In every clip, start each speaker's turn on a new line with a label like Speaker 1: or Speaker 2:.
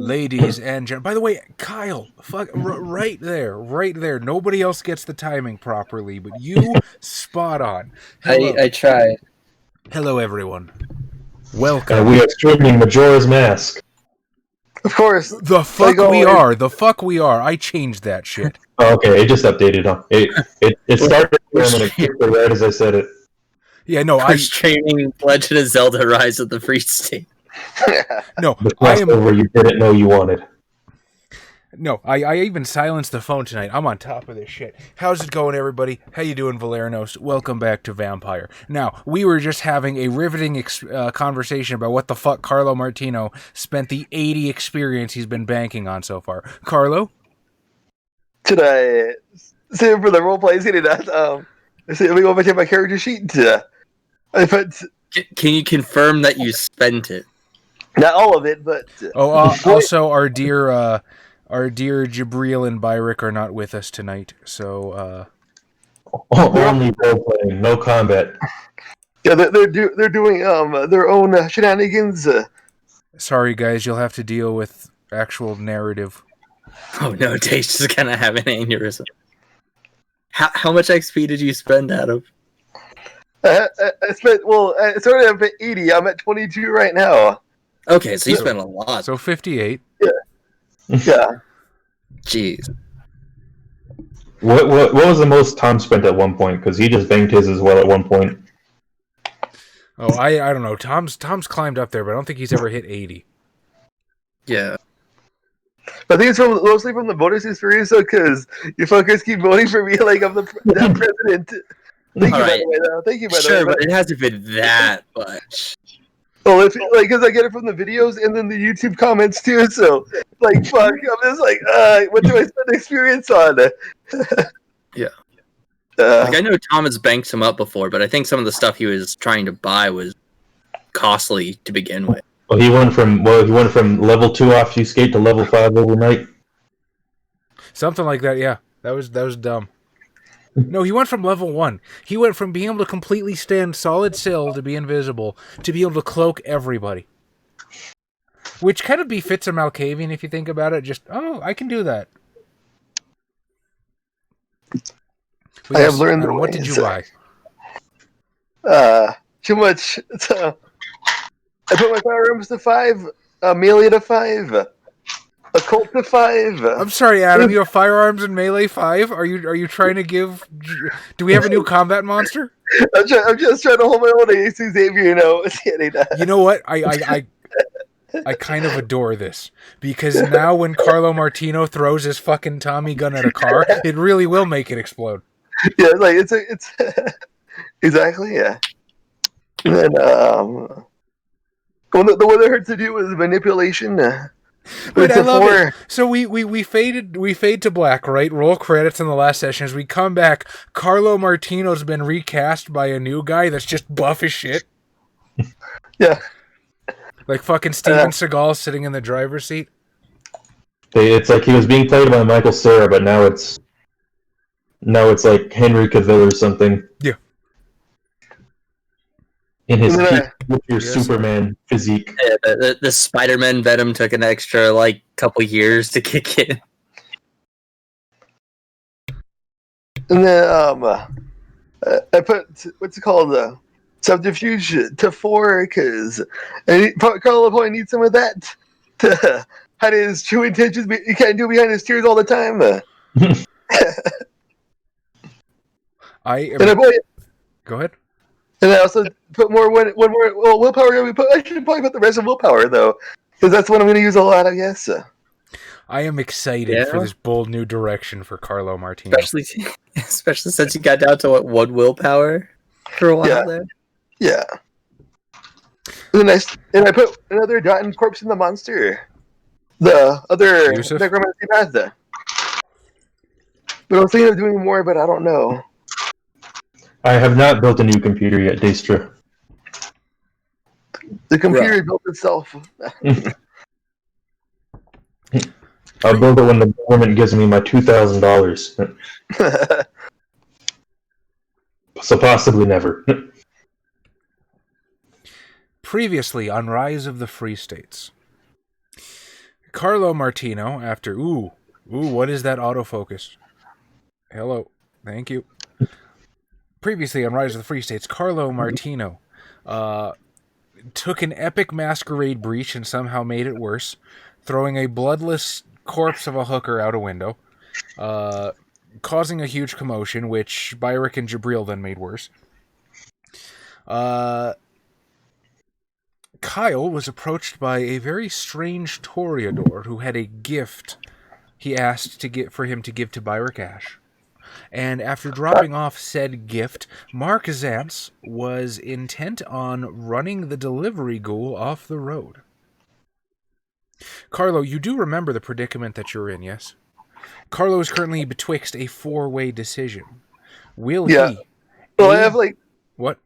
Speaker 1: Ladies and gentlemen. By the way, Kyle, right there. Nobody else gets the timing properly, but you spot on. Hello.
Speaker 2: I tried.
Speaker 1: Hello, everyone. Welcome.
Speaker 3: We are streaming Majora's Mask.
Speaker 2: Of course.
Speaker 1: The fuck we are. The fuck we are. I changed that shit.
Speaker 3: Oh, okay, it just updated. Huh? It started and then it kicked it right as I said it.
Speaker 1: Yeah, no,
Speaker 2: We're streaming Legend of Zelda Rise of the Free State.
Speaker 1: No,
Speaker 3: The crossover you didn't know you wanted.
Speaker 1: No, I even silenced the phone tonight. I'm on top of this shit. How's it going, everybody? How you doing, Valerinos? Welcome back to Vampire. Now, we were just having a riveting conversation about what the fuck Carlo Martino spent the 80 experience he's been banking on so far. Carlo?
Speaker 4: Should I save for the roleplay? Is it not? Let me go back to my character sheet. I put.
Speaker 2: Can you confirm that you spent it?
Speaker 4: Not all of it, but.
Speaker 1: Also, our dear Jabril and Byrick are not with us tonight, so.
Speaker 3: Only role playing, no combat.
Speaker 4: Yeah, they're doing their own shenanigans.
Speaker 1: Sorry, guys, you'll have to deal with actual narrative.
Speaker 2: Oh no, Daestra's gonna have an aneurysm. How much XP did you spend, Adam?
Speaker 4: I spent. Well, I started at 80. I'm at 22 right now.
Speaker 2: Okay, so you spent a lot.
Speaker 1: So 58.
Speaker 4: Yeah.
Speaker 2: Jeez.
Speaker 3: What was the most Tom spent at one point? Because he just banked his as well at one point.
Speaker 1: Oh, I don't know. Tom's climbed up there, but I don't think he's ever hit 80.
Speaker 2: Yeah.
Speaker 4: I think it's mostly from the bonus experience, though, because you fuckers keep voting for me like I'm the president. Thank you, by the way, though. Thank you, by the way.
Speaker 2: Sure, but it hasn't been that much.
Speaker 4: Well, because I get it from the videos and then the YouTube comments too. So, like, fuck, I'm just like, what do I spend experience on?
Speaker 2: Yeah. I know Tom has banked some up before, but I think some of the stuff he was trying to buy was costly to begin with.
Speaker 3: Well, he went from level 2 off you skate to level 5 overnight.
Speaker 1: Something like that, yeah. That was dumb. No, he went from level 1. He went from being able to completely stand solid still to be invisible to be able to cloak everybody. Which kind of befits a Malkavian if you think about it. Just, I can do that.
Speaker 4: I have learned the
Speaker 1: what did you buy?
Speaker 4: Too much. I put my firearms to 5, melee to 5. Occult to 5.
Speaker 1: I'm sorry, Adam. You have firearms and melee 5. Are you trying to give? Do we have a new combat monster?
Speaker 4: I'm just trying to hold my own against Xavier.
Speaker 1: You know what? I kind of adore this because now when Carlo Martino throws his fucking Tommy gun at a car, it really will make it explode.
Speaker 4: Yeah, like it's exactly, yeah. And then the one that hurt to do was manipulation.
Speaker 1: Wait, I love it. So we fade to black, right? Roll credits in the last session. As we come back, Carlo Martino's been recast by a new guy that's just buff as shit.
Speaker 4: Yeah.
Speaker 1: Like fucking Steven Seagal sitting in the driver's seat.
Speaker 3: It's like he was being played by Michael Cera, but now it's like Henry Cavill or something.
Speaker 1: Yeah.
Speaker 3: In his Superman physique.
Speaker 2: Yeah, the Spider-Man Venom took an extra couple years to kick in.
Speaker 4: And then I put what's it called, subterfuge to 4 because Carlo probably needs some of that to hide his true intentions. He can't do behind his tears all the time.
Speaker 1: Go ahead.
Speaker 4: And I also put more one more willpower. I should probably put the rest of willpower though, because that's what I'm going to use a lot, I guess.
Speaker 1: I am excited for this bold new direction for Carlo Martino,
Speaker 2: especially since he got down to one willpower for a while there.
Speaker 4: Yeah. And I put another Dotton corpse in the monster. The other necromancy path. But I was thinking of doing more, but I don't know.
Speaker 3: I have not built a new computer yet, Daestra.
Speaker 4: The computer built itself.
Speaker 3: I'll build it when the government gives me my $2,000. So possibly never.
Speaker 1: Previously on Rise of the Free States, Carlo Martino, after... Ooh, what is that autofocus? Hello. Thank you. Previously on Rise of the Free States, Carlo Martino took an epic masquerade breach and somehow made it worse, throwing a bloodless corpse of a hooker out a window, causing a huge commotion, which Byrick and Jabril then made worse. Kyle was approached by a very strange Toreador who had a gift he asked for him to give to Byrick Ash. And after dropping off said gift, Mark Zantz was intent on running the delivery ghoul off the road. Carlo, you do remember the predicament that you're in, yes? Carlo is currently betwixt a four-way decision. Will he...
Speaker 4: Well, I have
Speaker 1: What?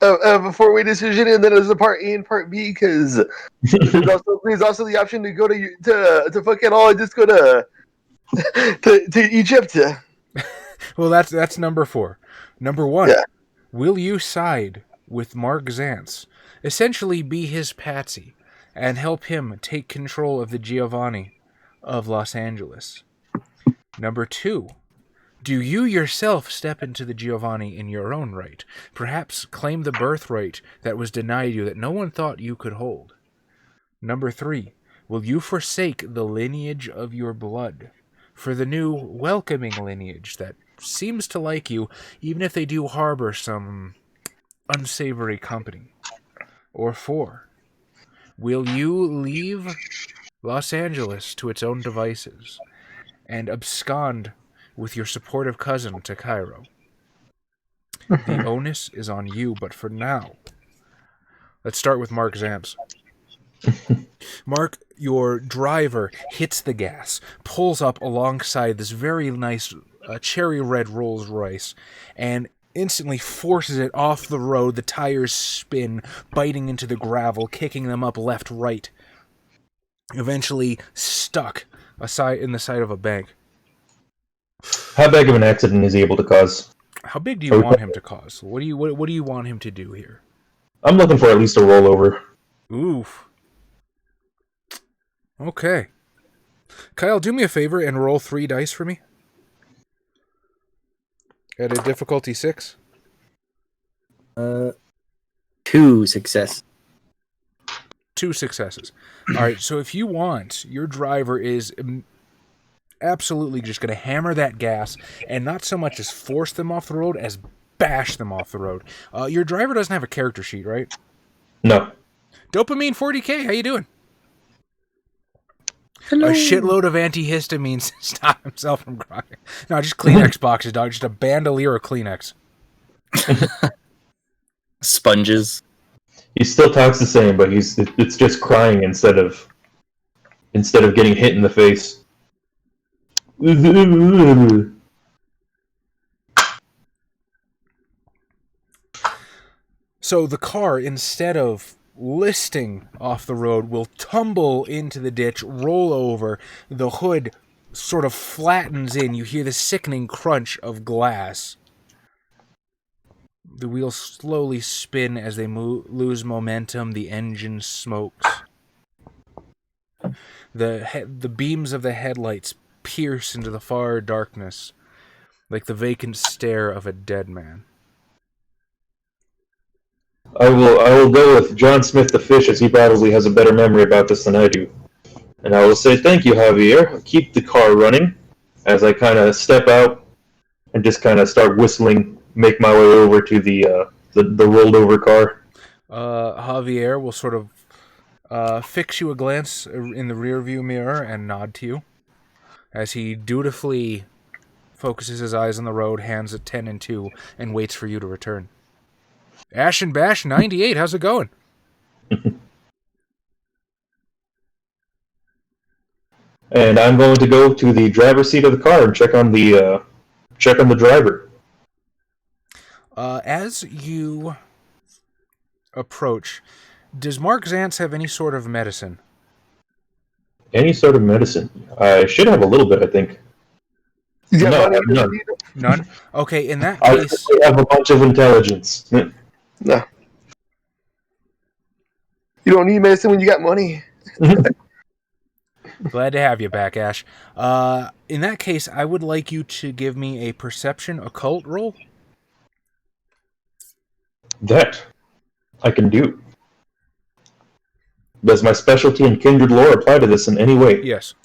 Speaker 4: I have a four-way decision, and then there's a part A and part B, because there's also the option to go to fuck it all and just go to Egypt.
Speaker 1: Well, that's number 4. Number 1, will you side with Mark Zantz, essentially be his patsy, and help him take control of the Giovanni of Los Angeles? Number 2, do you yourself step into the Giovanni in your own right, perhaps claim the birthright that was denied you that no one thought you could hold? Number 3, will you forsake the lineage of your blood for the new welcoming lineage that seems to like you, even if they do harbor some unsavory company? Or 4, will you leave Los Angeles to its own devices and abscond with your supportive cousin to Cairo? The onus is on you, but for now, let's start with Mark Zantz. Mark, your driver hits the gas, pulls up alongside this very nice cherry red Rolls Royce, and instantly forces it off the road. The tires spin, biting into the gravel, kicking them up left, right, eventually stuck in the side of a bank.
Speaker 3: How big of an accident is he able to cause?
Speaker 1: How big do you want him to cause? What do you want him to do here?
Speaker 3: I'm looking for at least a rollover.
Speaker 1: Oof. Okay. Kyle, do me a favor and roll 3 dice for me. At a difficulty 6.
Speaker 2: 2 success.
Speaker 1: 2 successes. All right, so if you want, your driver is absolutely just going to hammer that gas and not so much as force them off the road as bash them off the road. Your driver doesn't have a character sheet, right?
Speaker 3: No.
Speaker 1: Dopamine 40K, how you doing?
Speaker 2: Hello.
Speaker 1: A shitload of antihistamines to stop himself from crying. No, just Kleenex boxes, dog. Just a bandolier of Kleenex.
Speaker 2: Sponges.
Speaker 3: He still talks the same, but it's just crying instead of getting hit in the face.
Speaker 1: So the car, instead of listing off the road, will tumble into the ditch, roll over. The hood sort of flattens in. You hear the sickening crunch of glass. The wheels slowly spin as they lose momentum. The engine smokes. The beams of the headlights pierce into the far darkness like the vacant stare of a dead man.
Speaker 3: I will go with John Smith the Fish, as he probably has a better memory about this than I do. And I will say thank you, Javier. I'll keep the car running as I kind of step out and just kind of start whistling, make my way over to the rolled over car.
Speaker 1: Javier will sort of fix you a glance in the rearview mirror and nod to you as he dutifully focuses his eyes on the road, hands at 10 and 2, and waits for you to return. Ash and Bash 98, how's it going?
Speaker 3: And I'm going to go to the driver's seat of the car and check on the driver.
Speaker 1: As you approach, does Mark Zantz have any sort of medicine?
Speaker 3: Any sort of medicine? I should have a little bit, I think.
Speaker 4: Yeah,
Speaker 3: No, I have none.
Speaker 1: None? Okay, in that
Speaker 3: I
Speaker 1: case...
Speaker 3: have a bunch of intelligence.
Speaker 4: No. You don't need medicine when you got money.
Speaker 1: Glad to have you back, Ash. In that case, I would like you to give me a perception occult roll.
Speaker 3: That I can do. Does my specialty in kindred lore apply to this in any way?
Speaker 1: Yes.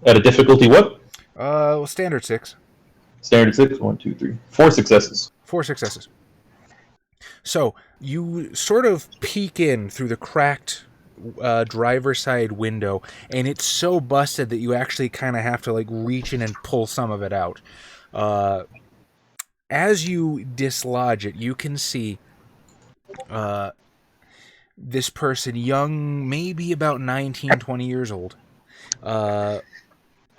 Speaker 3: At a difficulty what?
Speaker 1: Standard 6.
Speaker 3: Standard 6. 1, 2, 3. 4 successes.
Speaker 1: 4 successes. So, you sort of peek in through the cracked driver's side window, and it's so busted that you actually kind of have to like reach in and pull some of it out. As you dislodge it, you can see this person, young, maybe about 19, 20 years old.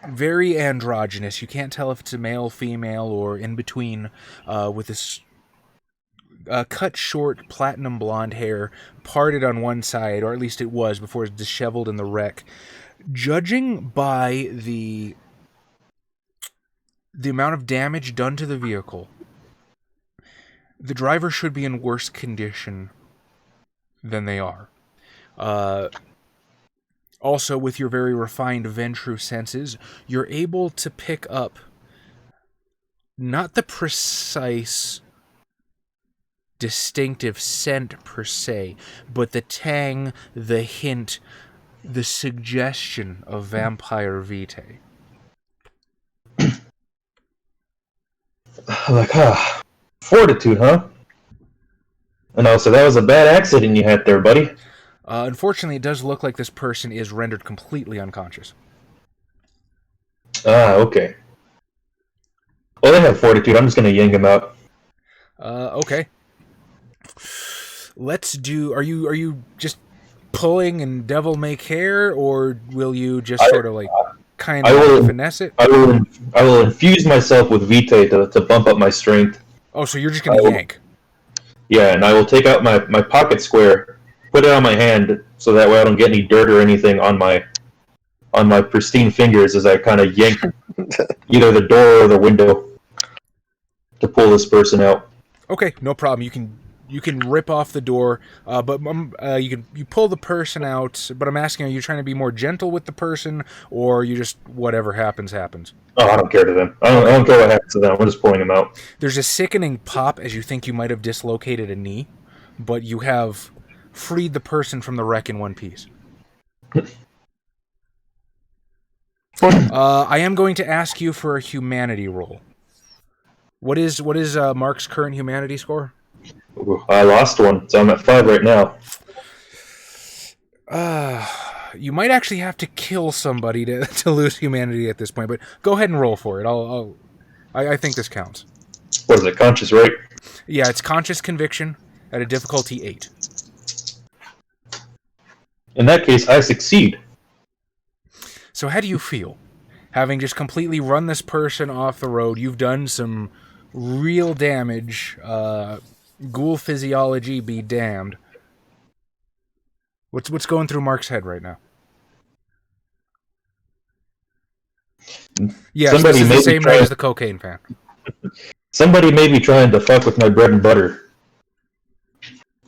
Speaker 1: Very androgynous. You can't tell if it's a male, female, or in between, with this cut short platinum blonde hair, parted on one side, or at least it was before it's disheveled in the wreck. Judging by the amount of damage done to the vehicle, the driver should be in worse condition than they are. Also, with your very refined Ventru senses, you're able to pick up not the precise, distinctive scent per se, but the tang, the hint, the suggestion of vampire vitae.
Speaker 3: Fortitude, huh? And also, that was a bad accident you had there, buddy.
Speaker 1: Unfortunately, it does look like this person is rendered completely unconscious.
Speaker 3: Okay. Well, they have fortitude. I'm just going to yank him out.
Speaker 1: Okay. Let's do... Are you just pulling and devil may care, or will you just sort of like kind of finesse it?
Speaker 3: I will infuse myself with vitae to bump up my strength.
Speaker 1: Oh, so you're just going to yank?
Speaker 3: Yeah, and I will take out my pocket square, put it on my hand, so that way I don't get any dirt or anything on my pristine fingers as I kind of yank either the door or the window to pull this person out.
Speaker 1: Okay, no problem. You can rip off the door, but you pull the person out. But I'm asking, are you trying to be more gentle with the person, or you just whatever happens?
Speaker 3: Oh, I don't care to them. I don't care what happens to them. We're just pulling them out.
Speaker 1: There's a sickening pop as you think you might have dislocated a knee, but you have freed the person from the wreck in one piece. I am going to ask you for a humanity roll. What is Mark's current humanity score?
Speaker 3: Ooh, I lost one, so I'm at 5 right now.
Speaker 1: You might actually have to kill somebody to lose humanity at this point, but go ahead and roll for it. I think this counts.
Speaker 3: What is it, conscious, right?
Speaker 1: Yeah, it's conscious conviction at a difficulty 8.
Speaker 3: In that case, I succeed.
Speaker 1: So how do you feel? Having just completely run this person off the road, you've done some real damage. Ghoul physiology be damned. What's going through Mark's head right now? Yeah, this is the same night as the cocaine fan.
Speaker 3: Somebody may be trying to fuck with my bread and butter.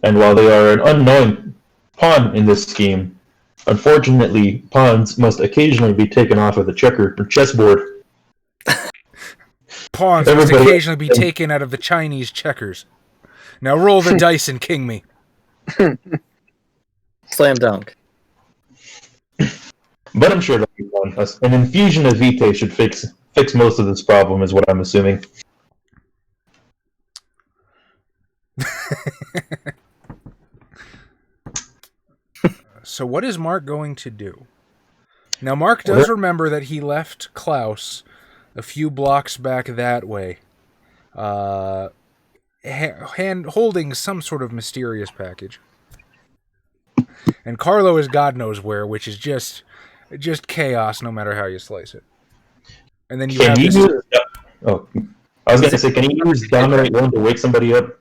Speaker 3: And while they are an unknowing pawn in this scheme, unfortunately, pawns must occasionally be taken off of the chessboard.
Speaker 1: Pawns must occasionally be taken out of the Chinese checkers. Now roll the dice and king me.
Speaker 2: Slam dunk.
Speaker 3: But I'm sure that'll be fun. An infusion of vitae should fix most of this problem, is what I'm assuming.
Speaker 1: So what is Mark going to do? Now, Mark does remember that he left Klaus a few blocks back that way, holding some sort of mysterious package. And Carlo is God knows where, which is just chaos no matter how you slice it. And then you have this...
Speaker 3: I was going to say, can you use Dominate One to wake somebody up?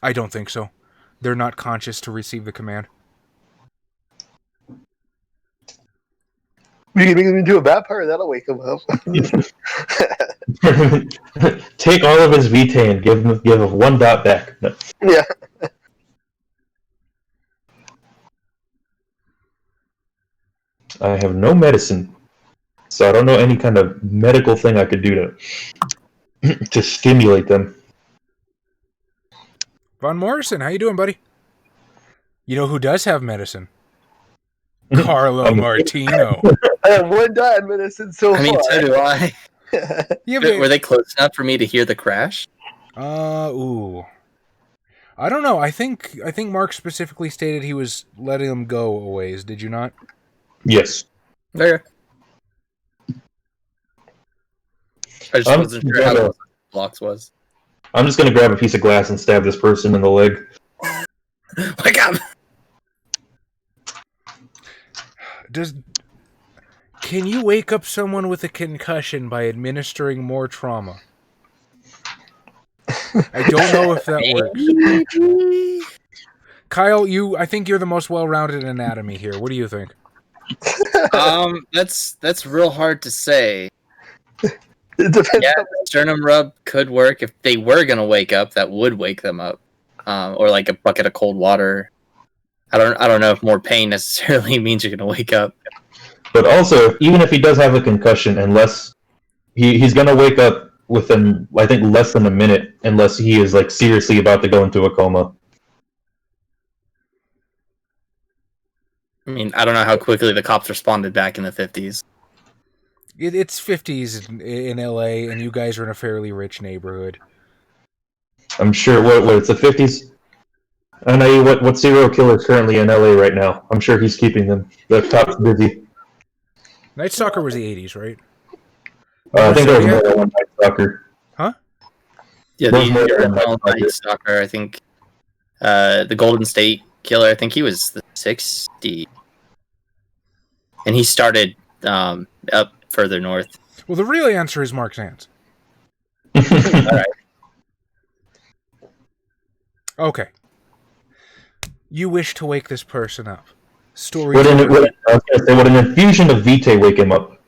Speaker 1: I don't think so. They're not conscious to receive the command.
Speaker 4: We can make him into a vampire, that'll wake him up.
Speaker 3: Take all of his vitae and give him 1 dot back. No.
Speaker 4: Yeah.
Speaker 3: I have no medicine, so I don't know any kind of medical thing I could do to stimulate them.
Speaker 1: Von Morrison, how you doing, buddy? You know who does have medicine? Carlo Martino.
Speaker 4: I have one die in medicine so
Speaker 2: I mean,
Speaker 4: far.
Speaker 2: so do I.
Speaker 1: Yeah,
Speaker 2: Were they close enough for me to hear the crash?
Speaker 1: Ooh. I don't know. I think Mark specifically stated he was letting them go a ways. Did you not?
Speaker 3: Yes.
Speaker 2: Okay. I just wasn't sure how the blocks was.
Speaker 3: I'm just gonna grab a piece of glass and stab this person in the leg.
Speaker 2: Wake up!
Speaker 1: Can you wake up someone with a concussion by administering more trauma? I don't know if that works. Kyle, I think you're the most well-rounded in anatomy here. What do you think?
Speaker 2: That's real hard to say.
Speaker 4: It depends.
Speaker 2: Yeah, the sternum rub could work if they were gonna wake up. That would wake them up, or like a bucket of cold water. I don't know if more pain necessarily means you're gonna wake up.
Speaker 3: But also, even if he does have a concussion, unless he's gonna wake up within, I think, less than a minute, unless he is like seriously about to go into a coma.
Speaker 2: I mean, I don't know how quickly the cops responded back in the 50s.
Speaker 1: It's 50s in LA, and you guys are in a fairly rich neighborhood.
Speaker 3: I'm sure. What it's the 50s. I know what serial killer is currently in LA right now. I'm sure he's keeping the cops busy.
Speaker 1: Night Stalker was the 80s, right?
Speaker 3: I think there was more than one Night Stalker.
Speaker 1: Huh?
Speaker 2: Yeah, the original Night Stalker, I think. The Golden State Killer, I think he was the 60s. And he started up further north.
Speaker 1: Well, the real answer is Mark Sands.
Speaker 2: All right.
Speaker 1: Okay. You wish to wake this person up. Story.
Speaker 3: Would an infusion of Vitae wake him up?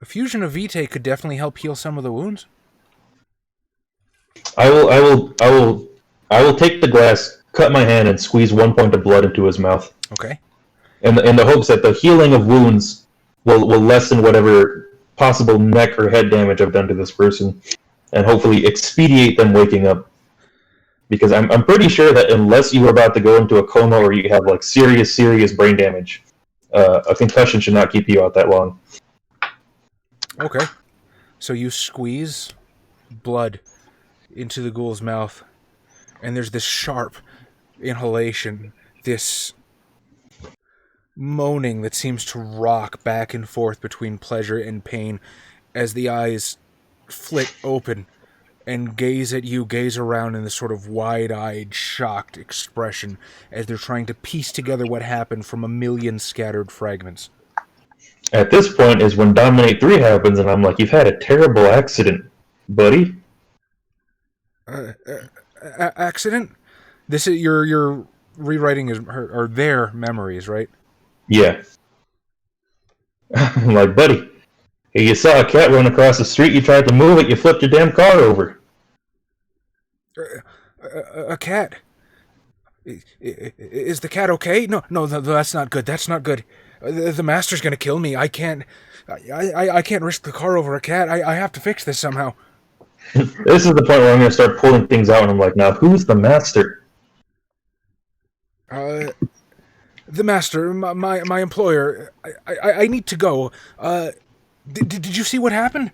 Speaker 1: A fusion of Vitae could definitely help heal some of the wounds.
Speaker 3: I will take the glass, cut my hand, and squeeze 1 point of blood into his mouth.
Speaker 1: Okay.
Speaker 3: In the hopes that the healing of wounds will lessen whatever possible neck or head damage I've done to this person, and hopefully expedite them waking up. Because I'm pretty sure that unless you are about to go into a coma or you have like serious brain damage, a concussion should not keep you out that long.
Speaker 1: Okay. So you squeeze blood into the ghoul's mouth, and there's this sharp inhalation, this moaning that seems to rock back and forth between pleasure and pain as the eyes flit open and gaze around in this sort of wide-eyed, shocked expression as they're trying to piece together what happened from a million scattered fragments.
Speaker 3: At this point is when Dominate 3 happens, and I'm like, you've had a terrible accident, buddy.
Speaker 1: Accident? This is you're rewriting their memories, right?
Speaker 3: Yeah. I'm like, buddy, you saw a cat run across the street, you tried to move it, you flipped your damn car over.
Speaker 1: A cat? Is the cat okay? No, that's not good. That's not good. The master's gonna kill me. I can't risk the car over a cat. I have to fix this somehow.
Speaker 3: This is the point where I'm gonna start pulling things out, and I'm like, now who's the master?
Speaker 1: The master, my employer. I need to go. Did you see what happened?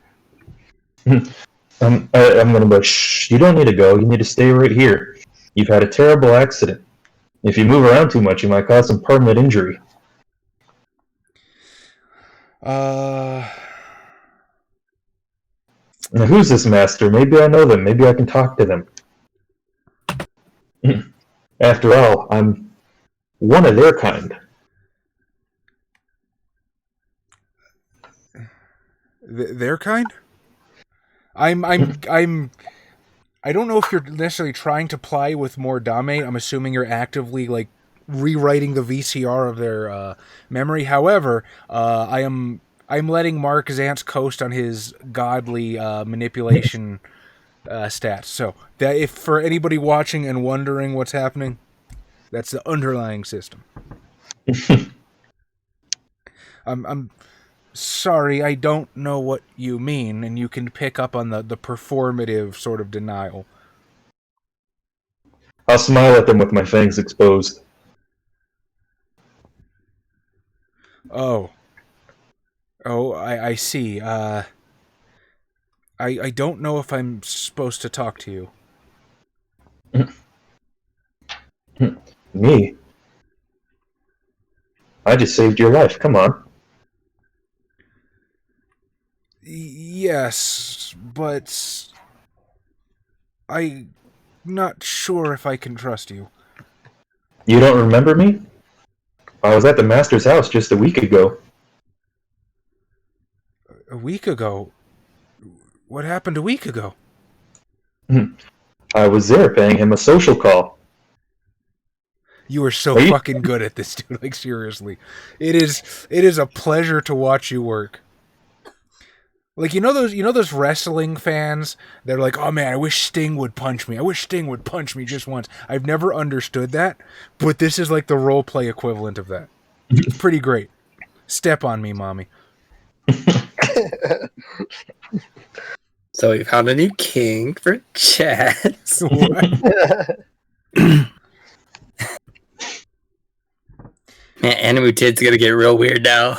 Speaker 3: I'm gonna be like, shh, you don't need to go. You need to stay right here. You've had a terrible accident. If you move around too much, you might cause some permanent injury. Now, who's this master? Maybe I know them. Maybe I can talk to them. After all, I'm one of their kind.
Speaker 1: Their kind? I don't know if you're necessarily trying to ply with more Dame. I'm assuming you're actively like rewriting the VCR of their memory. However, I'm letting Mark Zantz coast on his godly manipulation stats. So that if for anybody watching and wondering what's happening, that's the underlying system. I'm sorry, I don't know what you mean, and you can pick up on the performative sort of denial.
Speaker 3: I'll smile at them with my fangs exposed.
Speaker 1: Oh, I see. I don't know if I'm supposed to talk to you.
Speaker 3: Me? I just saved your life. Come on.
Speaker 1: Yes, but I'm not sure if I can trust you.
Speaker 3: You don't remember me? I was at the Master's house just a week ago.
Speaker 1: A week ago? What happened a week ago?
Speaker 3: I was there paying him a social call.
Speaker 1: You are so fucking good at this, dude. Like, seriously. It is a pleasure to watch you work. Like, you know those wrestling fans? They're like, oh man, I wish Sting would punch me. I wish Sting would punch me just once. I've never understood that, but this is like the role play equivalent of that. It's pretty great. Step on me, mommy.
Speaker 2: So we found a new king for chess. Man, Animu Tid's gonna get real weird now.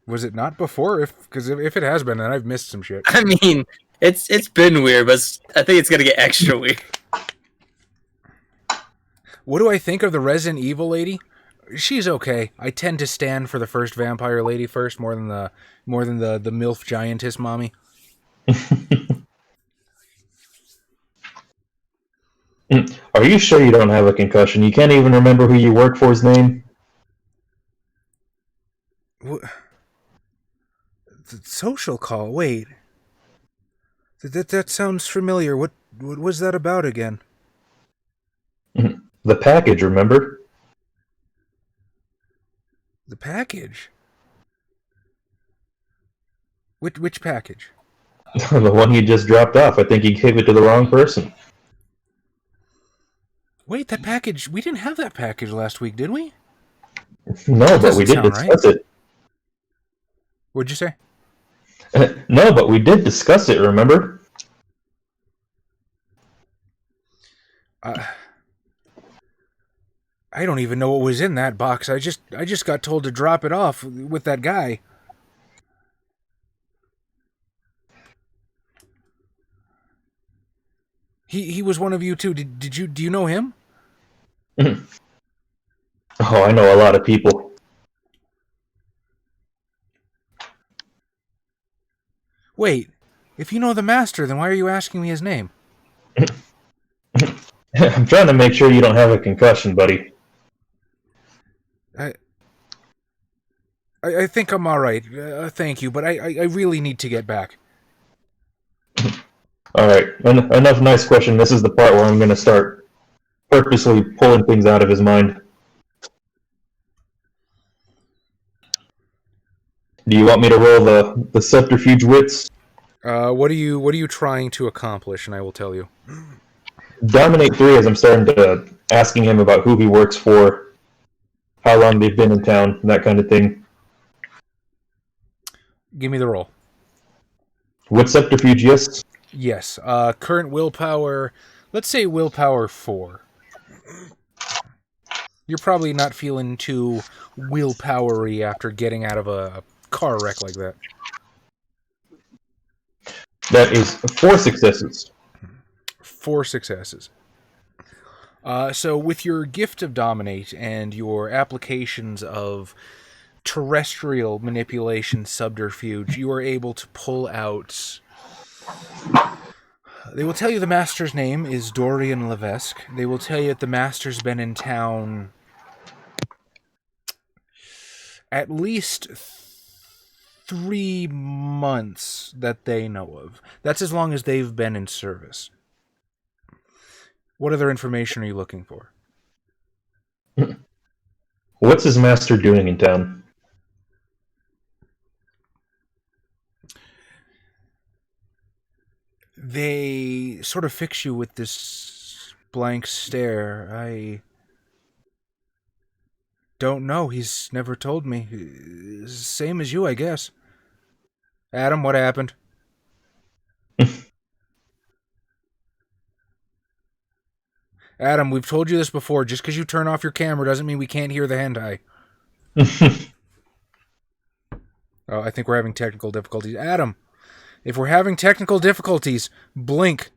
Speaker 1: Was it not before? Because if it has been, then I've missed some shit.
Speaker 2: I mean, it's been weird, but I think it's gonna get extra weird.
Speaker 1: What do I think of the Resident Evil lady? She's okay. I tend to stand for the first vampire lady first, more than the MILF giantess mommy.
Speaker 3: Are you sure you don't have a concussion? You can't even remember who you work for's name?
Speaker 1: What? The social call. Wait. That sounds familiar. What was that about again?
Speaker 3: The package, remember?
Speaker 1: The package? Which package?
Speaker 3: The one you just dropped off. I think you gave it to the wrong person.
Speaker 1: Wait, that package... We didn't have that package last week, did we?
Speaker 3: No, but we did discuss it.
Speaker 1: What'd you say?
Speaker 3: No, but we did discuss it, remember?
Speaker 1: I don't even know what was in that box. I just got told to drop it off with that guy. He was one of you too. Do you know him?
Speaker 3: Oh, I know a lot of people.
Speaker 1: Wait, if you know the master, then why are you asking me his name?
Speaker 3: I'm trying to make sure you don't have a concussion, buddy.
Speaker 1: I think I'm all right. Thank you, but I really need to get back.
Speaker 3: All right, enough nice question. This is the part where I'm going to start purposely pulling things out of his mind. Do you want me to roll the subterfuge wits?
Speaker 1: What are you trying to accomplish? And I will tell you.
Speaker 3: Dominate 3 as I'm starting to asking him about who he works for, how long they've been in town, that kind of thing.
Speaker 1: Give me the roll.
Speaker 3: With subterfuge, yes?
Speaker 1: Yes. Current willpower, let's say willpower 4. You're probably not feeling too willpowery after getting out of a car wreck like that.
Speaker 3: That is 4 successes.
Speaker 1: 4 successes. So with your gift of dominate and your applications of terrestrial manipulation subterfuge, you are able to pull out... They will tell you the master's name is Dorian Levesque. They will tell you that the master's been in town at least 3 months that they know of. That's as long as they've been in service. What other information are you looking for?
Speaker 3: What's his master doing in town?
Speaker 1: They sort of fix you with this blank stare. I don't know. He's never told me. Same as you, I guess. Adam, what happened? Adam, we've told you this before. Just because you turn off your camera doesn't mean we can't hear the hentai. Oh, I think we're having technical difficulties. Adam, if we're having technical difficulties, blink.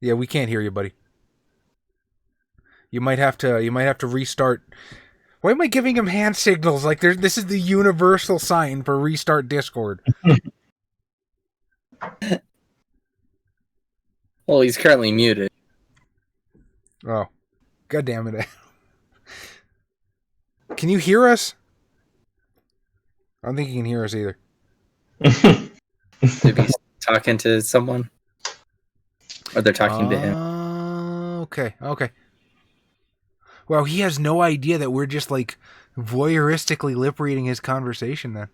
Speaker 1: Yeah, we can't hear you, buddy. You might have to restart. Why am I giving him hand signals? Like this is the universal sign for restart Discord.
Speaker 2: Well, he's currently muted.
Speaker 1: Oh, God damn it. Can you hear us? I don't think you can hear us either.
Speaker 2: Maybe he's talking to someone. Or they're talking to him.
Speaker 1: Okay. Well, he has no idea that we're just like voyeuristically lip reading his conversation then.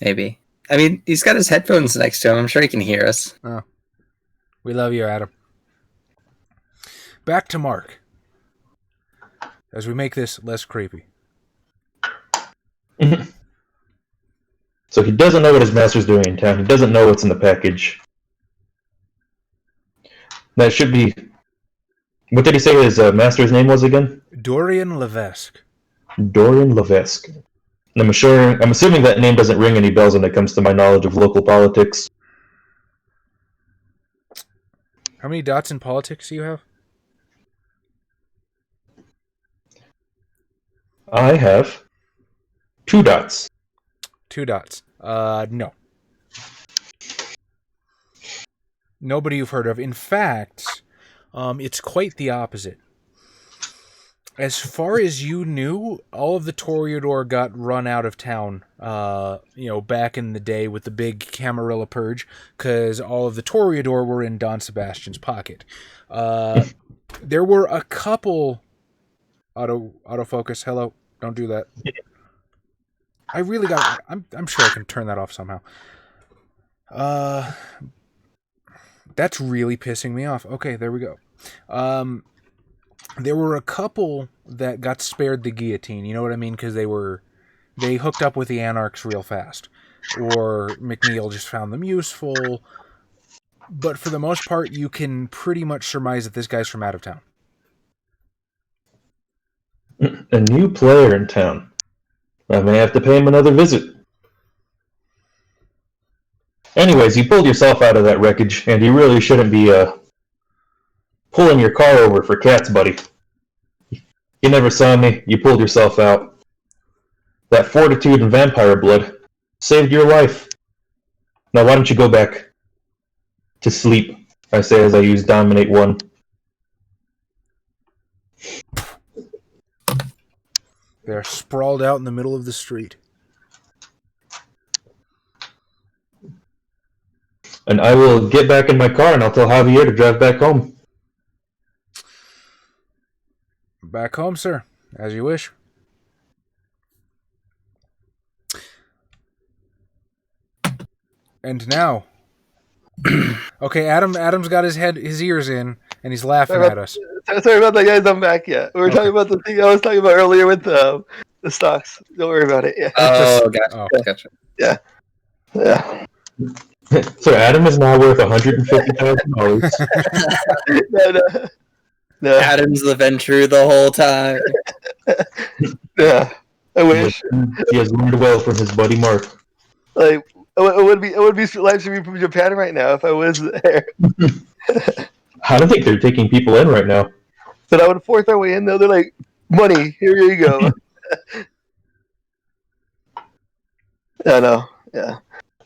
Speaker 2: Maybe. I mean, he's got his headphones next to him. I'm sure he can hear us.
Speaker 1: Oh. We love you, Adam. Back to Mark. As we make this less creepy.
Speaker 3: So he doesn't know what his master's doing in town. He doesn't know what's in the package. That should be... What did he say his master's name was again?
Speaker 1: Dorian Levesque.
Speaker 3: Dorian Levesque. And I'm assuming that name doesn't ring any bells when it comes to my knowledge of local politics.
Speaker 1: How many dots in politics do you have?
Speaker 3: I have 2 dots.
Speaker 1: 2 dots. No. Nobody you've heard of. In fact, it's quite the opposite. As far as you knew, all of the Toreador got run out of town, back in the day with the big Camarilla purge, because all of the Toreador were in Don Sebastian's pocket. There were a couple... Autofocus, hello, don't do that. I really got... I'm sure I can turn that off somehow. That's really pissing me off. Okay, there we go. There were a couple that got spared the guillotine, you know what I mean? Because they hooked up with the Anarchs real fast. Or McNeil just found them useful. But for the most part, you can pretty much surmise that this guy's from out of town.
Speaker 3: A new player in town. I may have to pay him another visit. Anyways, you pulled yourself out of that wreckage, and you really shouldn't be pulling your car over for cats, buddy. You never saw me. You pulled yourself out. That fortitude and vampire blood saved your life. Now why don't you go back to sleep, I say as I use Dominate 1.
Speaker 1: They're sprawled out in the middle of the street.
Speaker 3: And I will get back in my car and I'll tell Javier to drive back home.
Speaker 1: Back home, sir. As you wish. And now... Okay, Adam's got his ears in, and he's laughing at us.
Speaker 4: Sorry about that, guys. I'm back. Yeah, we were talking about the thing I was talking about earlier with the stocks. Don't worry about it. Yeah.
Speaker 2: Oh, gotcha.
Speaker 4: Yeah.
Speaker 3: So Adam is now worth $150,000.
Speaker 4: No.
Speaker 2: Adam's the Ventru the whole time.
Speaker 4: Yeah, I wish.
Speaker 3: He has learned well from his buddy Mark.
Speaker 4: Like, it would be live streaming from Japan right now if I was there.
Speaker 3: I don't think they're taking people in right now.
Speaker 4: But I would force our way in though. They're like, money, here you go. I know, yeah.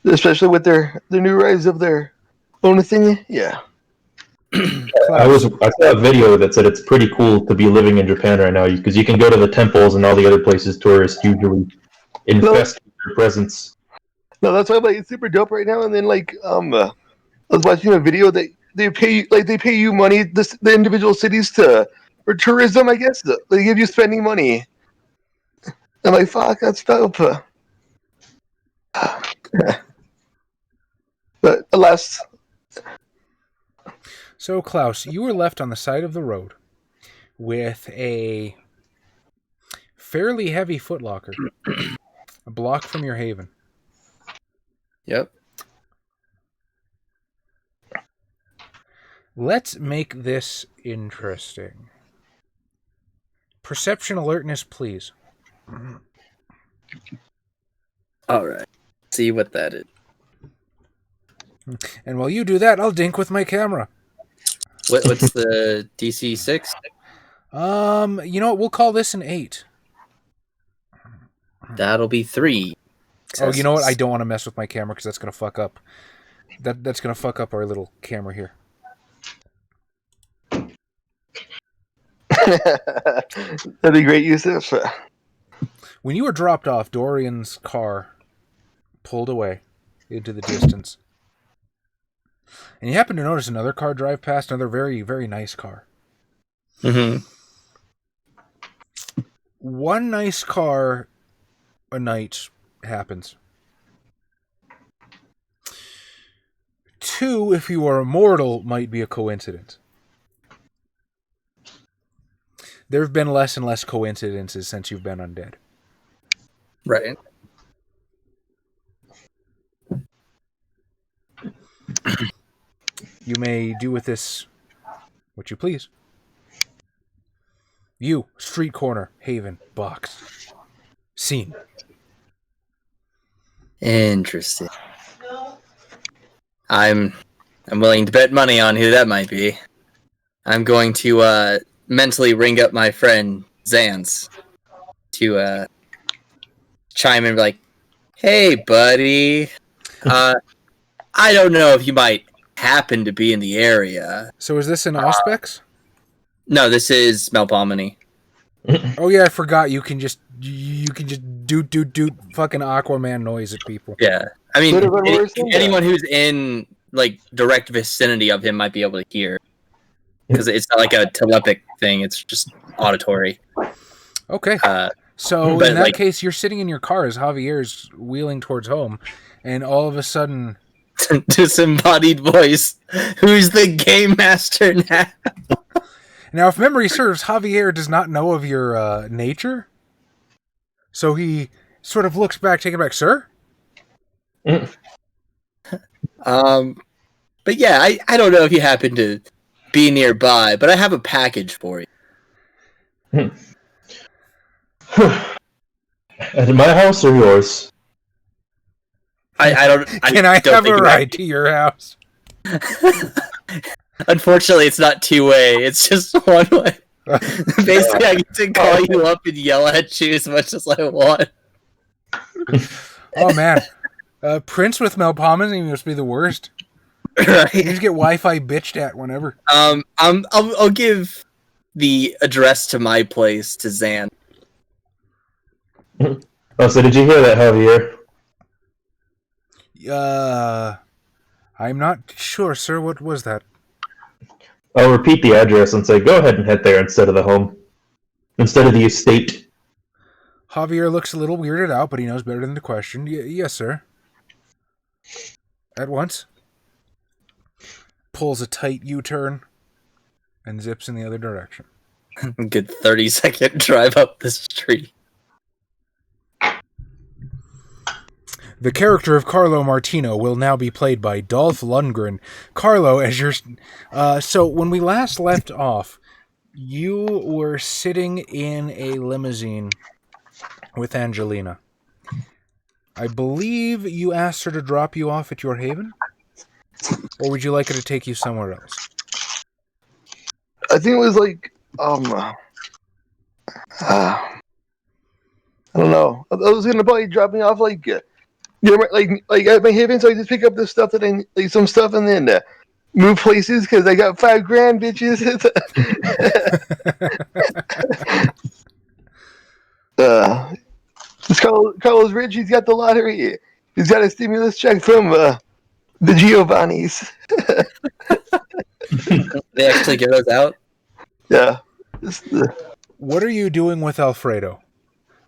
Speaker 4: Especially with their new rise of their own thing, yeah.
Speaker 3: I saw a video that said it's pretty cool to be living in Japan right now because you can go to the temples and all the other places tourists usually invest in their presence.
Speaker 4: No, that's why I'm like it's super dope right now. And then like I was watching a video that they pay you money the individual cities for tourism. I guess they give you spending money. I'm like, fuck, that's dope. But alas.
Speaker 1: So, Klaus, you were left on the side of the road with a fairly heavy footlocker, a block from your haven.
Speaker 2: Yep.
Speaker 1: Let's make this interesting. Perception alertness, please.
Speaker 2: All right. See what that is.
Speaker 1: And while you do that, I'll dink with my camera.
Speaker 2: What's the DC 6?
Speaker 1: You know what? We'll call this an 8.
Speaker 2: That'll be 3.
Speaker 1: Oh, you know what? I don't want to mess with my camera because that's going to fuck up. That's going to fuck up our little camera here.
Speaker 4: That'd be great, Yusuf.
Speaker 1: When you were dropped off, Dorian's car pulled away into the distance. And you happen to notice another car drive past, another very, very nice car.
Speaker 2: Mm-hmm.
Speaker 1: One nice car a night happens. 2, if you are immortal, might be a coincidence. There have been less and less coincidences since you've been undead.
Speaker 2: Right.
Speaker 1: You may do with this what you please. You, street corner, haven, box. Scene.
Speaker 2: Interesting. I'm willing to bet money on who that might be. I'm going to mentally ring up my friend Zanne to chime in and be like, "Hey, buddy. I don't know if you might happen to be in the area."
Speaker 1: So is this an Auspex?
Speaker 2: No, this is Melpomene.
Speaker 1: Oh yeah, I forgot. You can just doot fucking Aquaman noise at people.
Speaker 2: Yeah, I mean,
Speaker 4: Could have been worse than
Speaker 2: anyone who's in like direct vicinity of him might be able to hear, because it's not like a telepathic thing; it's just auditory.
Speaker 1: Okay. So
Speaker 2: but
Speaker 1: in that
Speaker 2: like-
Speaker 1: case, you're sitting in your car as Javier's wheeling towards home, and all of a sudden,
Speaker 2: Disembodied voice. Who's the game master now?
Speaker 1: now if memory serves, Javier does not know of your nature, so he sort of looks back, taken back, sir.
Speaker 2: But yeah, I don't know if you happen to be nearby, but I have a package for you.
Speaker 3: At my house or yours?
Speaker 2: I don't.
Speaker 1: Can I
Speaker 2: don't
Speaker 1: have
Speaker 2: think
Speaker 1: a
Speaker 2: you
Speaker 1: ride to your house?
Speaker 2: Unfortunately, it's not 2-way. It's just 1-way. Basically, I get to call you up and yell at you as much as I want.
Speaker 1: Oh man, Prince with Melpomene must be the worst. You
Speaker 2: Right.
Speaker 1: just get Wi-Fi bitched at whenever.
Speaker 2: I'll give the address to my place to Zanne.
Speaker 3: Oh, so did you hear that, Javier?
Speaker 1: I'm not sure, sir. What was that?
Speaker 3: I'll repeat the address and say, go ahead and head there instead of the home. Instead of the estate.
Speaker 1: Javier looks a little weirded out, but he knows better than to question. Yes, sir. At once. Pulls a tight U-turn and zips in the other direction.
Speaker 2: Good 30-second drive up the street.
Speaker 1: The character of Carlo Martino will now be played by Dolph Lundgren. Carlo, as your... so when we last left off, you were sitting in a limousine with Angelina. I believe you asked her to drop you off at your haven? Or would you like her to take you somewhere else?
Speaker 4: I think it was like, I don't know. I was gonna probably drop me off like at my haven, so I just pick up the stuff that I like, some stuff, and then move places because I got $5,000, bitches. This Carlos Rich, he's got the lottery. He's got a stimulus check from the Giovannis.
Speaker 2: They actually give those out?
Speaker 4: Yeah.
Speaker 1: What are you doing with Alfredo?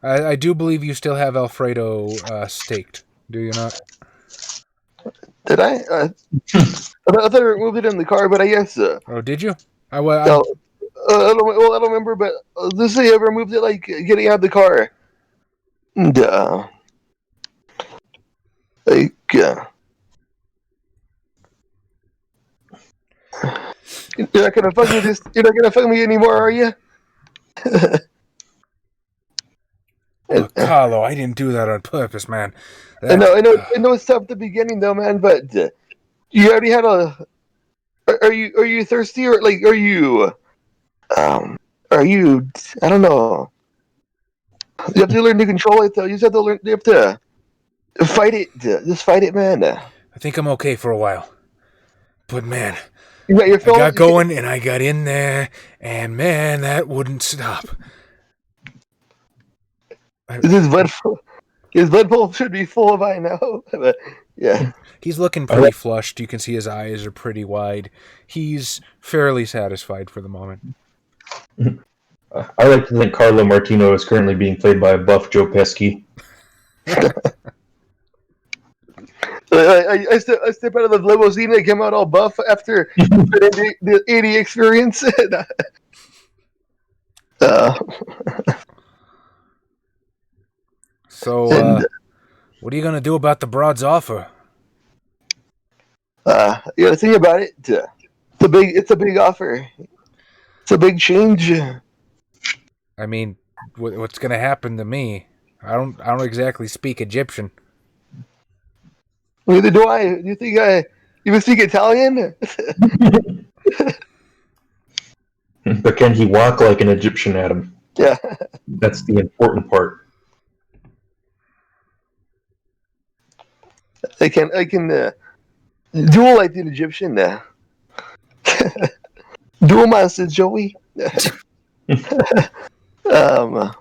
Speaker 1: I do believe you still have Alfredo staked. Do you not?
Speaker 4: Did I? I thought I removed it in the car, but I guess.
Speaker 1: Oh, did you?
Speaker 4: I don't remember, but let's say I removed it like getting out of the car. And, you're not gonna fuck me You're not gonna fuck me anymore, are you?
Speaker 1: Carlo, I didn't do that on purpose, man.
Speaker 4: I know it's tough at the beginning though, man. But you already had a. Are you thirsty or like are you? I don't know. You have to learn to control it though. You just have to learn. You have to fight it. Just fight it, man.
Speaker 1: I think I'm okay for a while, but man,
Speaker 4: I
Speaker 1: got going and I got in there, and man, that wouldn't stop.
Speaker 4: His blood pool should be full by now. But, yeah.
Speaker 1: He's looking pretty flushed. You can see his eyes are pretty wide. He's fairly satisfied for the moment.
Speaker 3: I like to think Carlo Martino is currently being played by a buff Joe Pesci.
Speaker 4: I step out of the limousine and came out all buff after the 80 experience.
Speaker 1: So, what are you gonna do about the broad's offer?
Speaker 4: You gotta think about it. It's a big offer. It's a big change.
Speaker 1: I mean, what's gonna happen to me? I don't exactly speak Egyptian.
Speaker 4: Neither do I. Do you think I even speak Italian?
Speaker 3: But can he walk like an Egyptian, Adam?
Speaker 4: Yeah.
Speaker 3: That's the important part.
Speaker 4: I can duel like an Egyptian now. Duel master Joey. I'm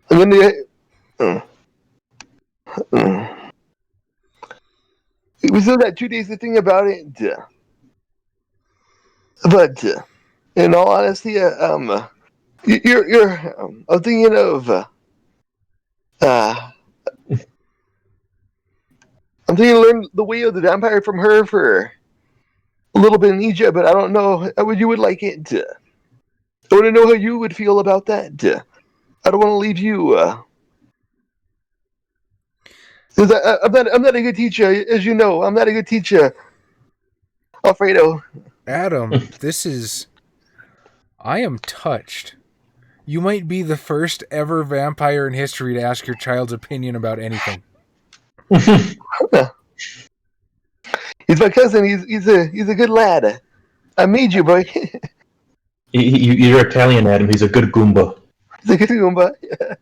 Speaker 4: gonna we still got 2 days to think about it. But in all honesty, I'm thinking of I'm thinking to learn the way of the vampire from her for a little bit in Egypt, but I don't know how you would like it. I want to know how you would feel about that. I don't want to leave you. I'm not a good teacher, as you know. I'm not a good teacher, Alfredo.
Speaker 1: Adam, I am touched. You might be the first ever vampire in history to ask your child's opinion about anything.
Speaker 4: He's my cousin. He's a good lad. I made you, boy.
Speaker 3: You're Italian, Adam. He's a good Goomba.
Speaker 4: He's a good Goomba. Yeah.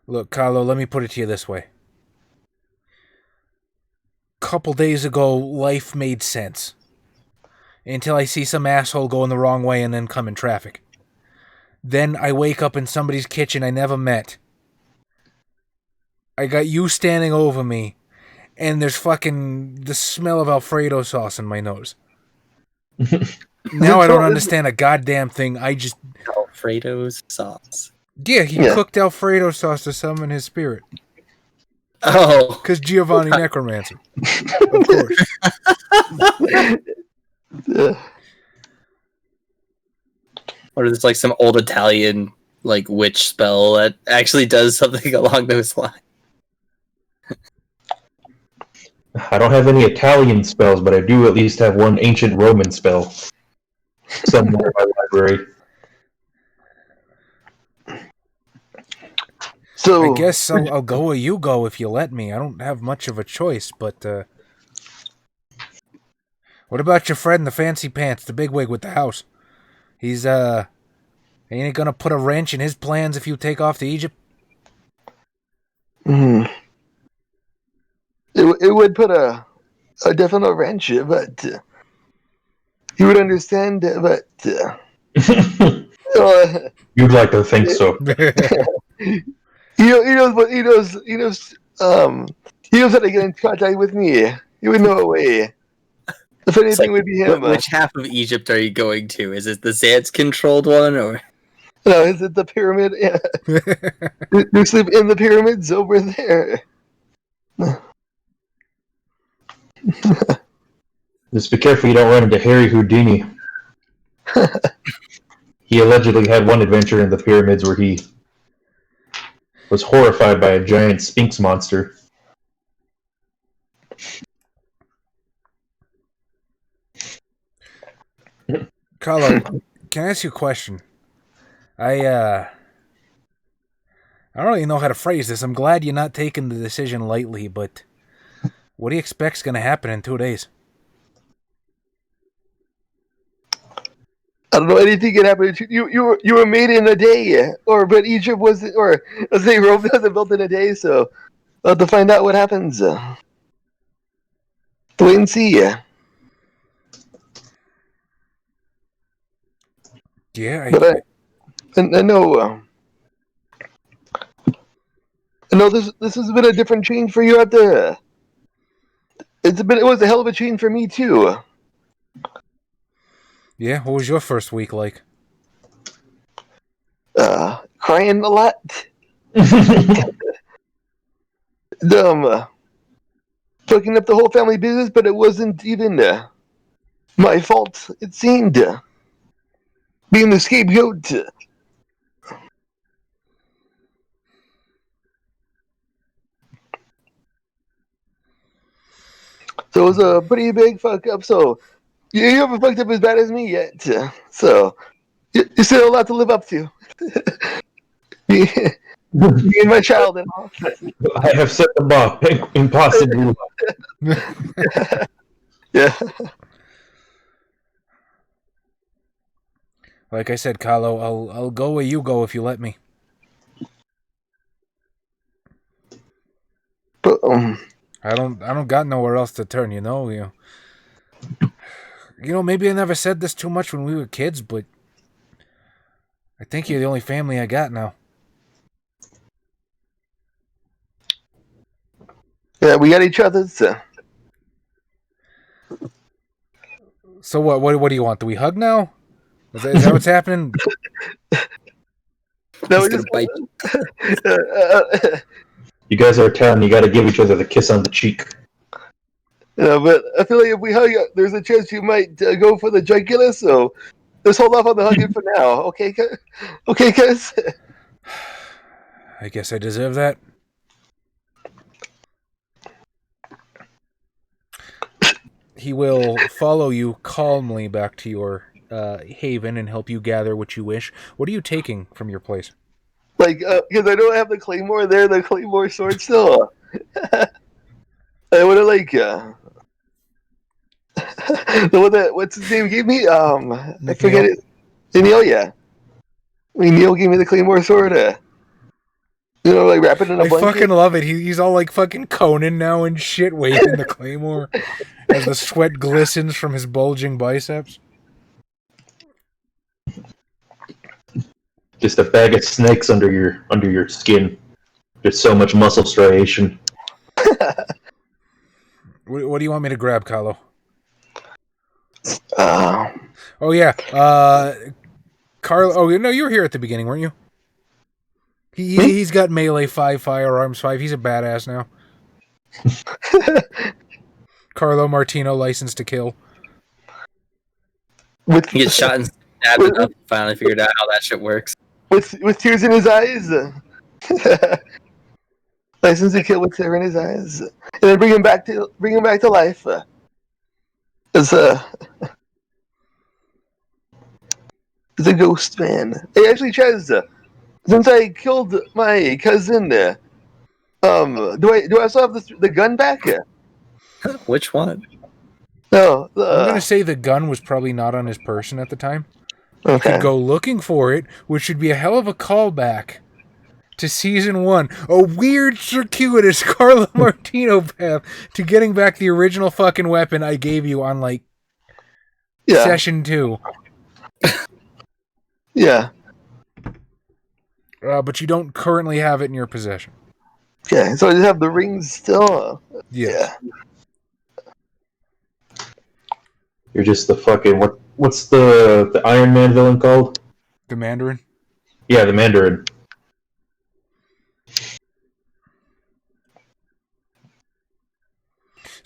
Speaker 1: Look, Carlo, let me put it to you this way. Couple days ago, life made sense. Until I see some asshole going the wrong way and then come in traffic. Then I wake up in somebody's kitchen I never met. I got you standing over me, and there's fucking the smell of Alfredo sauce in my nose. Now I don't understand a goddamn thing.
Speaker 2: Alfredo's sauce.
Speaker 1: Yeah, he cooked Alfredo sauce to summon his spirit.
Speaker 2: Oh.
Speaker 1: Because Giovanni Necromancer. Of course.
Speaker 2: Or is it like some old Italian witch spell that actually does something along those lines?
Speaker 3: I don't have any Italian spells, but I do at least have one ancient Roman spell somewhere in my library.
Speaker 1: So I guess I'll go where you go if you let me. I don't have much of a choice, but what about your friend in the fancy pants, the bigwig with the house? He's ain't it gonna put a wrench in his plans if you take off to Egypt?
Speaker 4: It would put a definite wrench, but he would understand. But
Speaker 3: you'd like to think so.
Speaker 4: He knows how to get in contact with me. He would know a way. If anything, would be him.
Speaker 2: Which half of Egypt are you going to? Is it the Zans-controlled one, or?
Speaker 4: No, is it the pyramid? Yeah. You sleep in the pyramids over there.
Speaker 3: Just be careful you don't run into Harry Houdini. He allegedly had one adventure in the pyramids where he was horrified by a giant Sphinx monster.
Speaker 1: Carlo, can I ask you a question? I don't really know how to phrase this. I'm glad you're not taking the decision lightly, but what do you expect's going to happen in 2 days?
Speaker 4: I don't know, anything can happen. You were made in a day, but Egypt wasn't, or let's say Rome wasn't built in a day. So we'll have to find out what happens. Wait and see.
Speaker 1: Yeah,
Speaker 4: But I know. I know this has been a different change for you at the. It was a hell of a change for me too.
Speaker 1: Yeah, what was your first week like?
Speaker 4: Crying a lot. Fucking up the whole family business, but it wasn't even my fault. It seemed being the scapegoat. So it was a pretty big fuck up. So you haven't fucked up as bad as me yet. So you still a lot to live up to. me, me and my child and all.
Speaker 3: I have set the bar impossibly.
Speaker 4: Yeah.
Speaker 1: Like I said, Carlo, I'll go where you go if you let me.
Speaker 4: But
Speaker 1: I don't got nowhere else to turn, you know. You know, maybe I never said this too much when we were kids, but I think you're the only family I got now.
Speaker 4: yeah, we got each other.
Speaker 1: So what do you want? Do we hug now? Is that what's happening?
Speaker 4: No,
Speaker 2: He's
Speaker 4: we
Speaker 2: gonna
Speaker 4: just
Speaker 2: bite.
Speaker 3: You guys are a town, you gotta give each other the kiss on the cheek.
Speaker 4: but I feel like if we hug, there's a chance you might go for the jugular. So let's hold off on the hugging for now. Okay, okay, guys.
Speaker 1: I guess I deserve that. He will follow you calmly back to your haven and help you gather what you wish. What are you taking from your place?
Speaker 4: Like, because I don't have the claymore there, the claymore sword still. I would have like the one that what's his name gave me. I forget it. Neil, yeah. I mean, Neil gave me the claymore sword. Like wrap it in a
Speaker 1: I
Speaker 4: blanket.
Speaker 1: fucking love it. He's all like fucking Conan now and shit, waving the claymore as the sweat glistens from his bulging biceps.
Speaker 3: Just a bag of snakes under your skin. There's so much muscle striation.
Speaker 1: What do you want me to grab, Carlo?
Speaker 4: Uh,
Speaker 1: Oh yeah, Carlo. Oh no, you were here at the beginning, weren't you? He's got melee 5, firearms 5. He's a badass now. Carlo Martino, license to kill.
Speaker 2: He gets shot and stabbed enough. Finally figured out how that shit works.
Speaker 4: with tears in his eyes. License to kill with tears in his eyes, and then bring him back to life. As a ghost man. Hey, actually, Chaz, since I killed my cousin, do I still have the gun back?
Speaker 2: Which one?
Speaker 4: No.
Speaker 1: I'm gonna say the gun was probably not on his person at the time.
Speaker 4: Okay.
Speaker 1: You could go looking for it, which would be a hell of a callback to season 1. A weird, circuitous Carlo Martino path to getting back the original fucking weapon I gave you on session 2.
Speaker 4: Yeah.
Speaker 1: But you don't currently have it in your possession.
Speaker 4: Okay, so I just have the rings still.
Speaker 1: Yeah.
Speaker 3: You're just the fucking what's the Iron Man villain called?
Speaker 1: The Mandarin?
Speaker 3: Yeah, the Mandarin.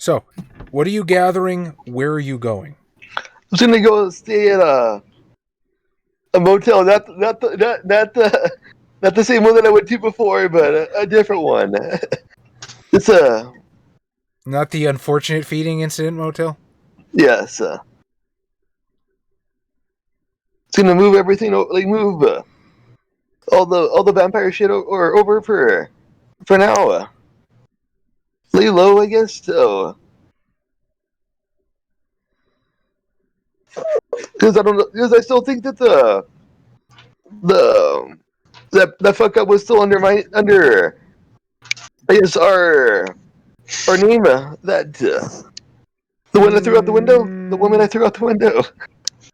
Speaker 1: So, what are you gathering? Where are you going?
Speaker 4: I was gonna go stay at a motel, not the same one that I went to before, but a different one. It's
Speaker 1: Not the unfortunate feeding incident motel?
Speaker 4: yes. It's gonna move everything, move all the vampire shit over for now. Lay low, I guess. So, because I don't know, because I still think that that fuck up was still under I guess our name that the one I threw out the window, the woman I threw out the window.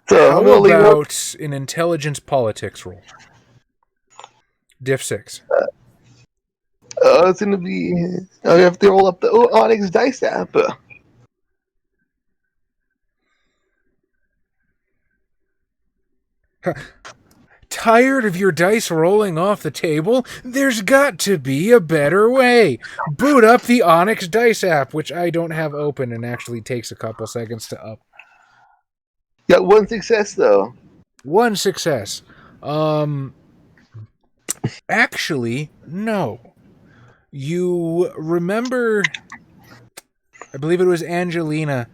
Speaker 4: So
Speaker 1: How
Speaker 4: I'm gonna leave
Speaker 1: about an intelligence politics roll? Diff 6.
Speaker 4: It's gonna be. I have to roll up the Onyx dice app.
Speaker 1: Tired of your dice rolling off the table? There's got to be a better way. Boot up the Onyx dice app, which I don't have open and actually takes a couple seconds to up.
Speaker 4: Got one success though.
Speaker 1: One success. Actually, no. You remember, I believe it was Angelina,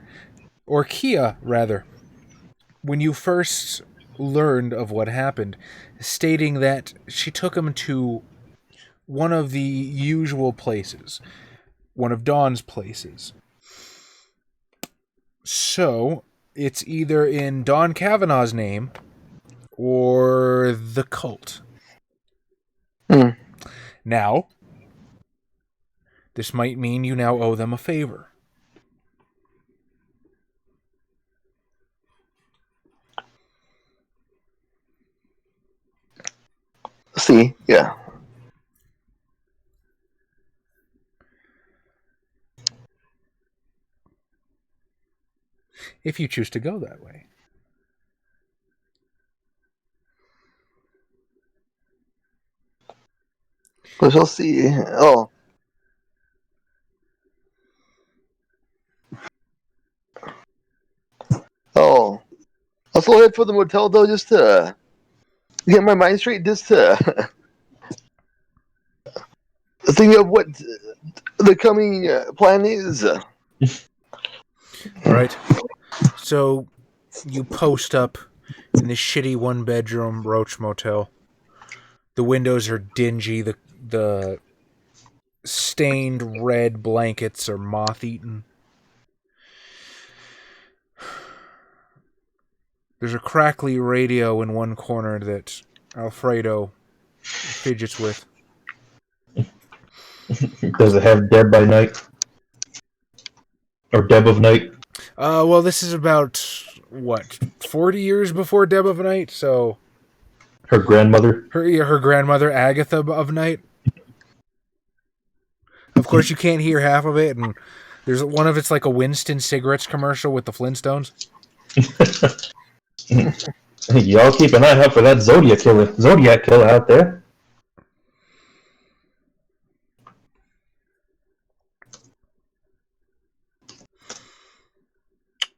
Speaker 1: or Kia, rather, when you first learned of what happened, stating that she took him to one of the usual places, one of Dawn's places. So, it's either in Dawn Kavanaugh's name or the cult. Now, this might mean you now owe them a favor.
Speaker 4: See, yeah.
Speaker 1: If you choose to go that way.
Speaker 4: We shall see. Oh. Oh. I'll still head for the motel though, just to get my mind straight, just to think of what the coming plan is.
Speaker 1: All right. So you post up in this shitty one-bedroom roach motel. The windows are dingy. The stained red blankets are moth-eaten. There's a crackly radio in one corner that Alfredo fidgets with.
Speaker 3: Does it have Deb by Night? Or Deb of Night?
Speaker 1: Well, this is about, 40 years before Deb of Night, so...
Speaker 3: Her grandmother?
Speaker 1: Her grandmother, Agatha of Night. Of course, you can't hear half of it, and there's one of it's like a Winston cigarettes commercial with the Flintstones.
Speaker 3: Y'all keep an eye out for that Zodiac killer out there.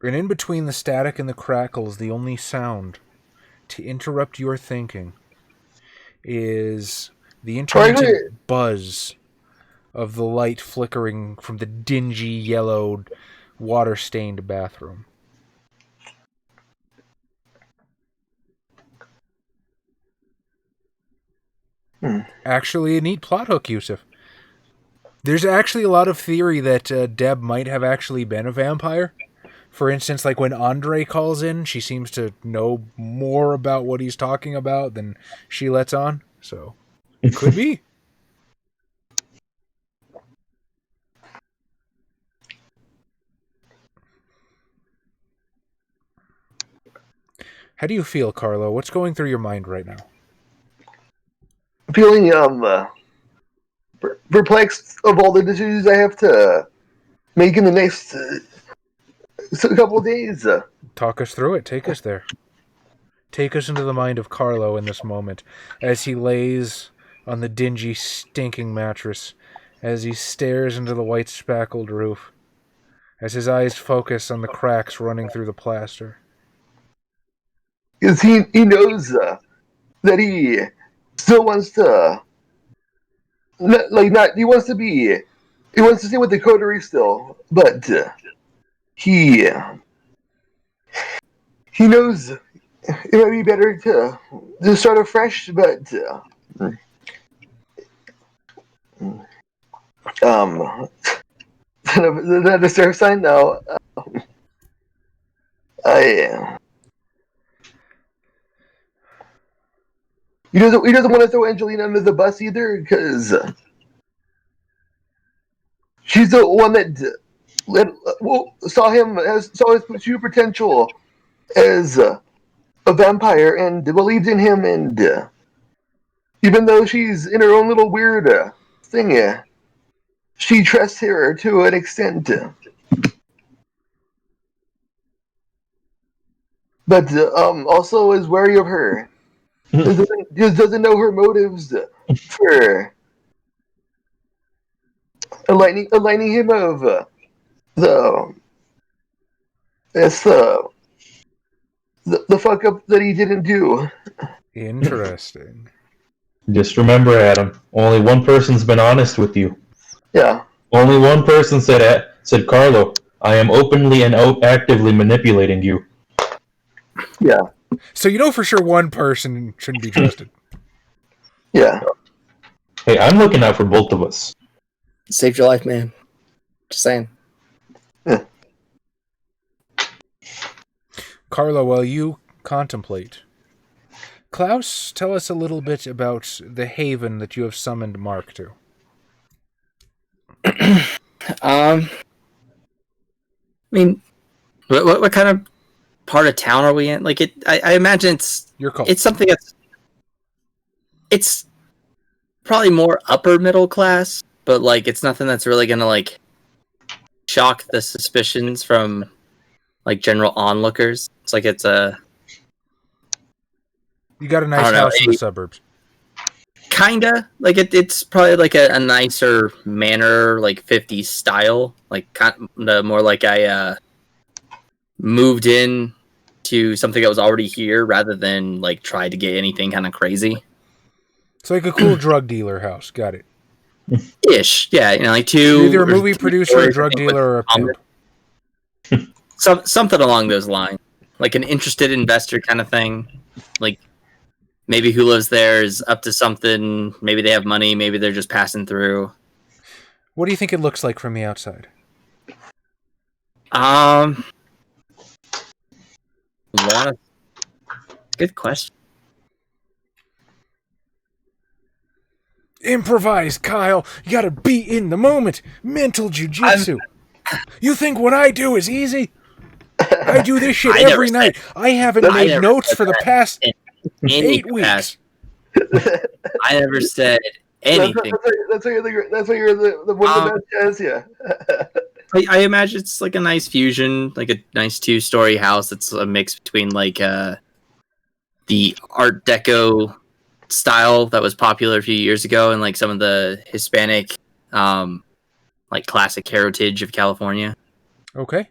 Speaker 1: And in between the static and the crackles, the only sound to interrupt your thinking is the intermittent buzz of the light flickering from the dingy, yellowed, water-stained bathroom. Actually, a neat plot hook, Yusuf. There's actually a lot of theory that Deb might have actually been a vampire. For instance, like when Andre calls in, she seems to know more about what he's talking about than she lets on. So, it could be. How do you feel, Carlo? What's going through your mind right now?
Speaker 4: Feeling perplexed of all the decisions I have to make in the next couple of days.
Speaker 1: Talk us through it. Take us there. Take us into the mind of Carlo in this moment as he lays on the dingy, stinking mattress, as he stares into the white spackled roof, as his eyes focus on the cracks running through the plaster.
Speaker 4: Because he knows that he still wants to, he wants to stay with the coterie still, but he knows it might be better to start afresh, but the surf sign now. He doesn't want to throw Angelina under the bus either, because she's the one that saw his true potential as a vampire and believed in him, and even though she's in her own little weird thing, she trusts her to an extent. But also is wary of her. Doesn't know her motives for aligning him of the fuck up that he didn't do.
Speaker 1: Interesting.
Speaker 3: Just remember, Adam, only one person's been honest with you.
Speaker 4: Yeah.
Speaker 3: Only one person said, Carlo, I am openly and actively manipulating you.
Speaker 4: Yeah.
Speaker 1: So you know for sure one person shouldn't be trusted.
Speaker 4: Yeah.
Speaker 3: Hey, I'm looking out for both of us.
Speaker 2: Saved your life, man. Just saying.
Speaker 4: Yeah.
Speaker 1: Carlo, while you contemplate, Klaus, tell us a little bit about the haven that you have summoned Mark to.
Speaker 2: I mean, what kind of part of town are we in? Like, I imagine it's
Speaker 1: Your call.
Speaker 2: It's something it's probably more upper middle class, but like it's nothing that's really gonna like shock the suspicions from like general onlookers. It's like it's a
Speaker 1: You got a nice house in the suburbs.
Speaker 2: kinda like it's probably like a nicer manor, like 50s style, like kind of more like I moved in to something that was already here rather than like try to get anything kind of crazy.
Speaker 1: It's like a cool drug dealer house. Got it.
Speaker 2: Ish, yeah, you know, like
Speaker 1: You're either a movie producer, a drug dealer, or a pimp.
Speaker 2: Something along those lines, like an interested investor kind of thing. Like maybe who lives there is up to something. Maybe they have money. Maybe they're just passing through.
Speaker 1: What do you think it looks like from the outside?
Speaker 2: Good question.
Speaker 1: Improvise, Kyle. You gotta be in the moment. Mental jujitsu. You think what I do is easy? I do this shit every night. I haven't made notes for the past 8 weeks.
Speaker 2: I never said anything.
Speaker 4: That's why you're the one of the best. Yeah.
Speaker 2: I imagine it's like a nice fusion, like a nice 2-story house. That's a mix between like the Art Deco style that was popular a few years ago and like some of the Hispanic like classic heritage of California.
Speaker 1: Okay.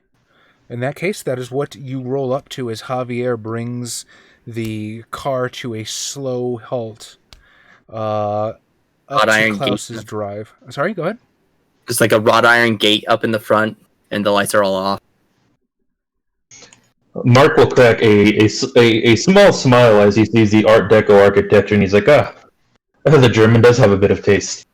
Speaker 1: In that case, that is what you roll up to as Javier brings the car to a slow halt up to Klaus's drive. Sorry, go ahead.
Speaker 2: It's like a wrought iron gate up in the front, and the lights are all off.
Speaker 3: Mark will crack a small smile as he sees the Art Deco architecture, and he's like, the German does have a bit of taste.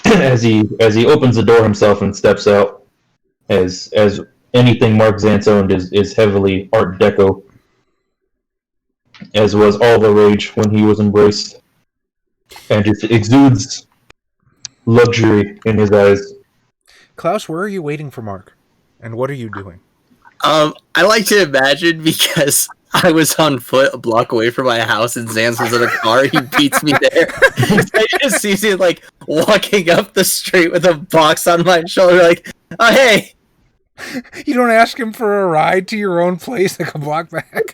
Speaker 3: as he opens the door himself and steps out, as anything Mark Zantz owned is heavily Art Deco, as was all the rage when he was embraced, and just exudes luxury in his eyes.
Speaker 1: Klaus, where are you waiting for Mark? And what are you doing?
Speaker 2: I like to imagine, because I was on foot a block away from my house and Zantz was in a car, he beats me there. I just see him like walking up the street with a box on my shoulder like, oh hey!
Speaker 1: You don't ask him for a ride to your own place like a block back?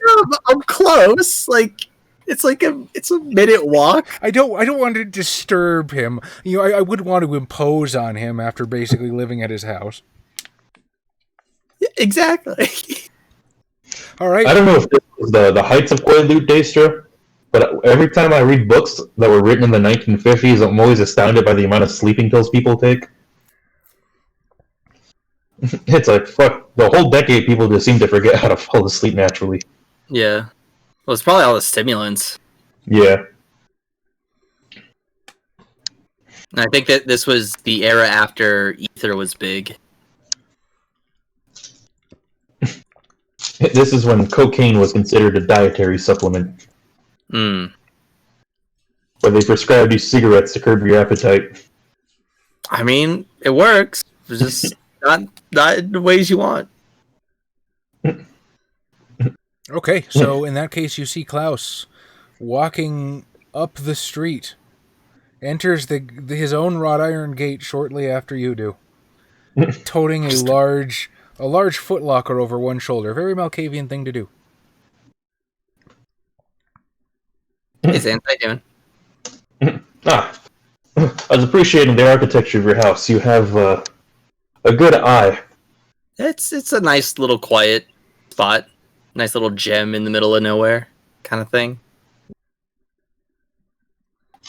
Speaker 2: I'm close. Like, It's like it's a minute walk.
Speaker 1: I don't want to disturb him. I wouldn't want to impose on him after basically living at his house.
Speaker 2: Yeah, exactly.
Speaker 1: All right.
Speaker 3: I don't know if this was the heights of Quaalude, Daestra, but every time I read books that were written in the 1950s, I'm always astounded by the amount of sleeping pills people take. It's like, fuck, the whole decade people just seem to forget how to fall asleep naturally.
Speaker 2: Yeah. Well, it's probably all the stimulants.
Speaker 3: Yeah.
Speaker 2: And I think that this was the era after ether was big.
Speaker 3: This is when cocaine was considered a dietary supplement.
Speaker 2: Mm.
Speaker 3: Where they prescribed you cigarettes to curb your appetite.
Speaker 2: I mean, it works. It's just not in the ways you want.
Speaker 1: Okay, so in that case, you see Klaus walking up the street, enters his own wrought iron gate shortly after you do, toting a large footlocker over one shoulder. Very Malkavian thing to do.
Speaker 2: Hey, Zanne, how you doing?
Speaker 3: I was appreciating the architecture of your house. You have a good eye.
Speaker 2: It's a nice little quiet spot. Nice little gem in the middle of nowhere kind of thing.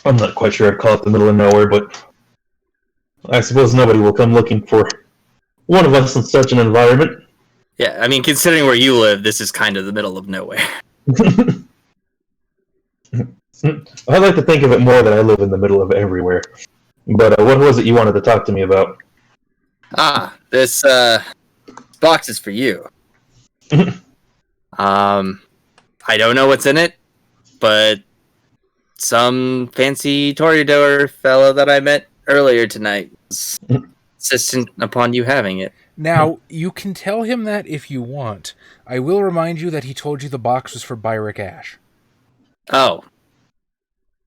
Speaker 3: I'm not quite sure I'd call it the middle of nowhere, but I suppose nobody will come looking for one of us in such an environment.
Speaker 2: Yeah, I mean, considering where you live, this is kind of the middle of nowhere.
Speaker 3: I like to think of it more that I live in the middle of everywhere. But what was it you wanted to talk to me about?
Speaker 2: This box is for you. I don't know what's in it, but some fancy toreador fellow that I met earlier tonight was insistent upon you having it.
Speaker 1: Now, you can tell him that if you want. I will remind you that he told you the box was for Byrick Ash.
Speaker 2: Oh.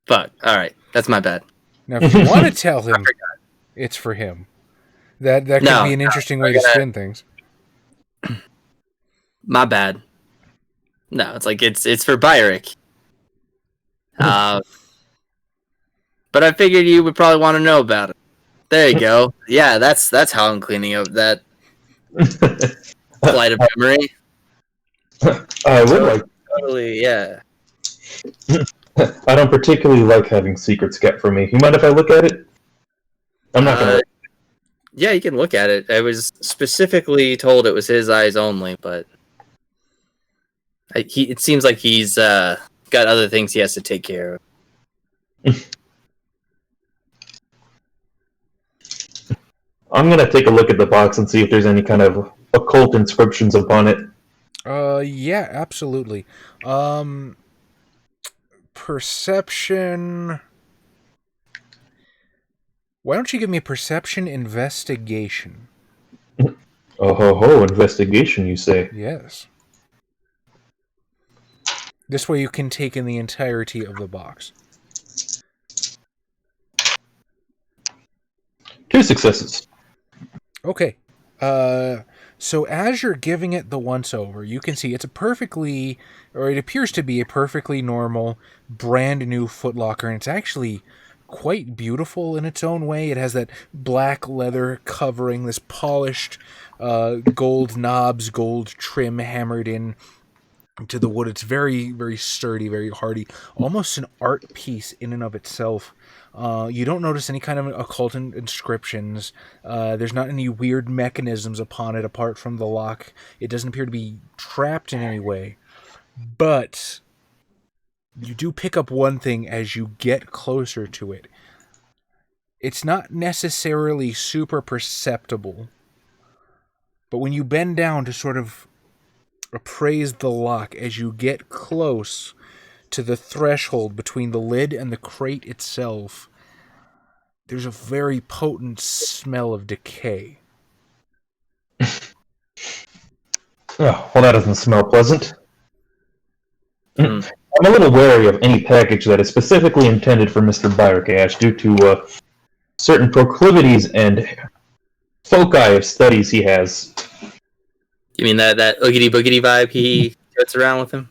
Speaker 2: Fuck. Alright. That's my bad.
Speaker 1: Now, if you want to tell him it's for him, that could be an interesting way to spin things.
Speaker 2: My bad. No, it's like it's for Byrick. But I figured you would probably want to know about it. There you go. Yeah, that's how I'm cleaning up that flight of memory.
Speaker 3: I would like.
Speaker 2: Totally, yeah.
Speaker 3: I don't particularly like having secrets kept from me. You mind if I look at it? I'm not gonna.
Speaker 2: Yeah, you can look at it. I was specifically told it was his eyes only, but it seems like he's got other things he has to take care of.
Speaker 3: I'm gonna take a look at the box and see if there's any kind of occult inscriptions upon it.
Speaker 1: Yeah, absolutely. Perception. Why don't you give me a perception investigation?
Speaker 3: Oh, investigation, you say?
Speaker 1: Yes. This way you can take in the entirety of the box.
Speaker 3: 2 successes.
Speaker 1: Okay. So as you're giving it the once-over, you can see it appears to be a perfectly normal, brand new footlocker, and it's actually quite beautiful in its own way. It has that black leather covering, this polished gold knobs, gold trim hammered in to the wood. It's very, very sturdy, very hardy, almost an art piece in and of itself. You don't notice any kind of occult inscriptions. There's not any weird mechanisms upon it apart from the lock. It doesn't appear to be trapped in any way. But you do pick up one thing as you get closer to it. It's not necessarily super perceptible, but when you bend down to sort of appraise the lock, as you get close to the threshold between the lid and the crate itself, there's a very potent smell of decay.
Speaker 3: Oh, well, that doesn't smell pleasant. I'm a little wary of any package that is specifically intended for Mr. Byrick Ash due to certain proclivities and foci of studies he has.
Speaker 2: You mean that oogity boogity vibe he gets around with him?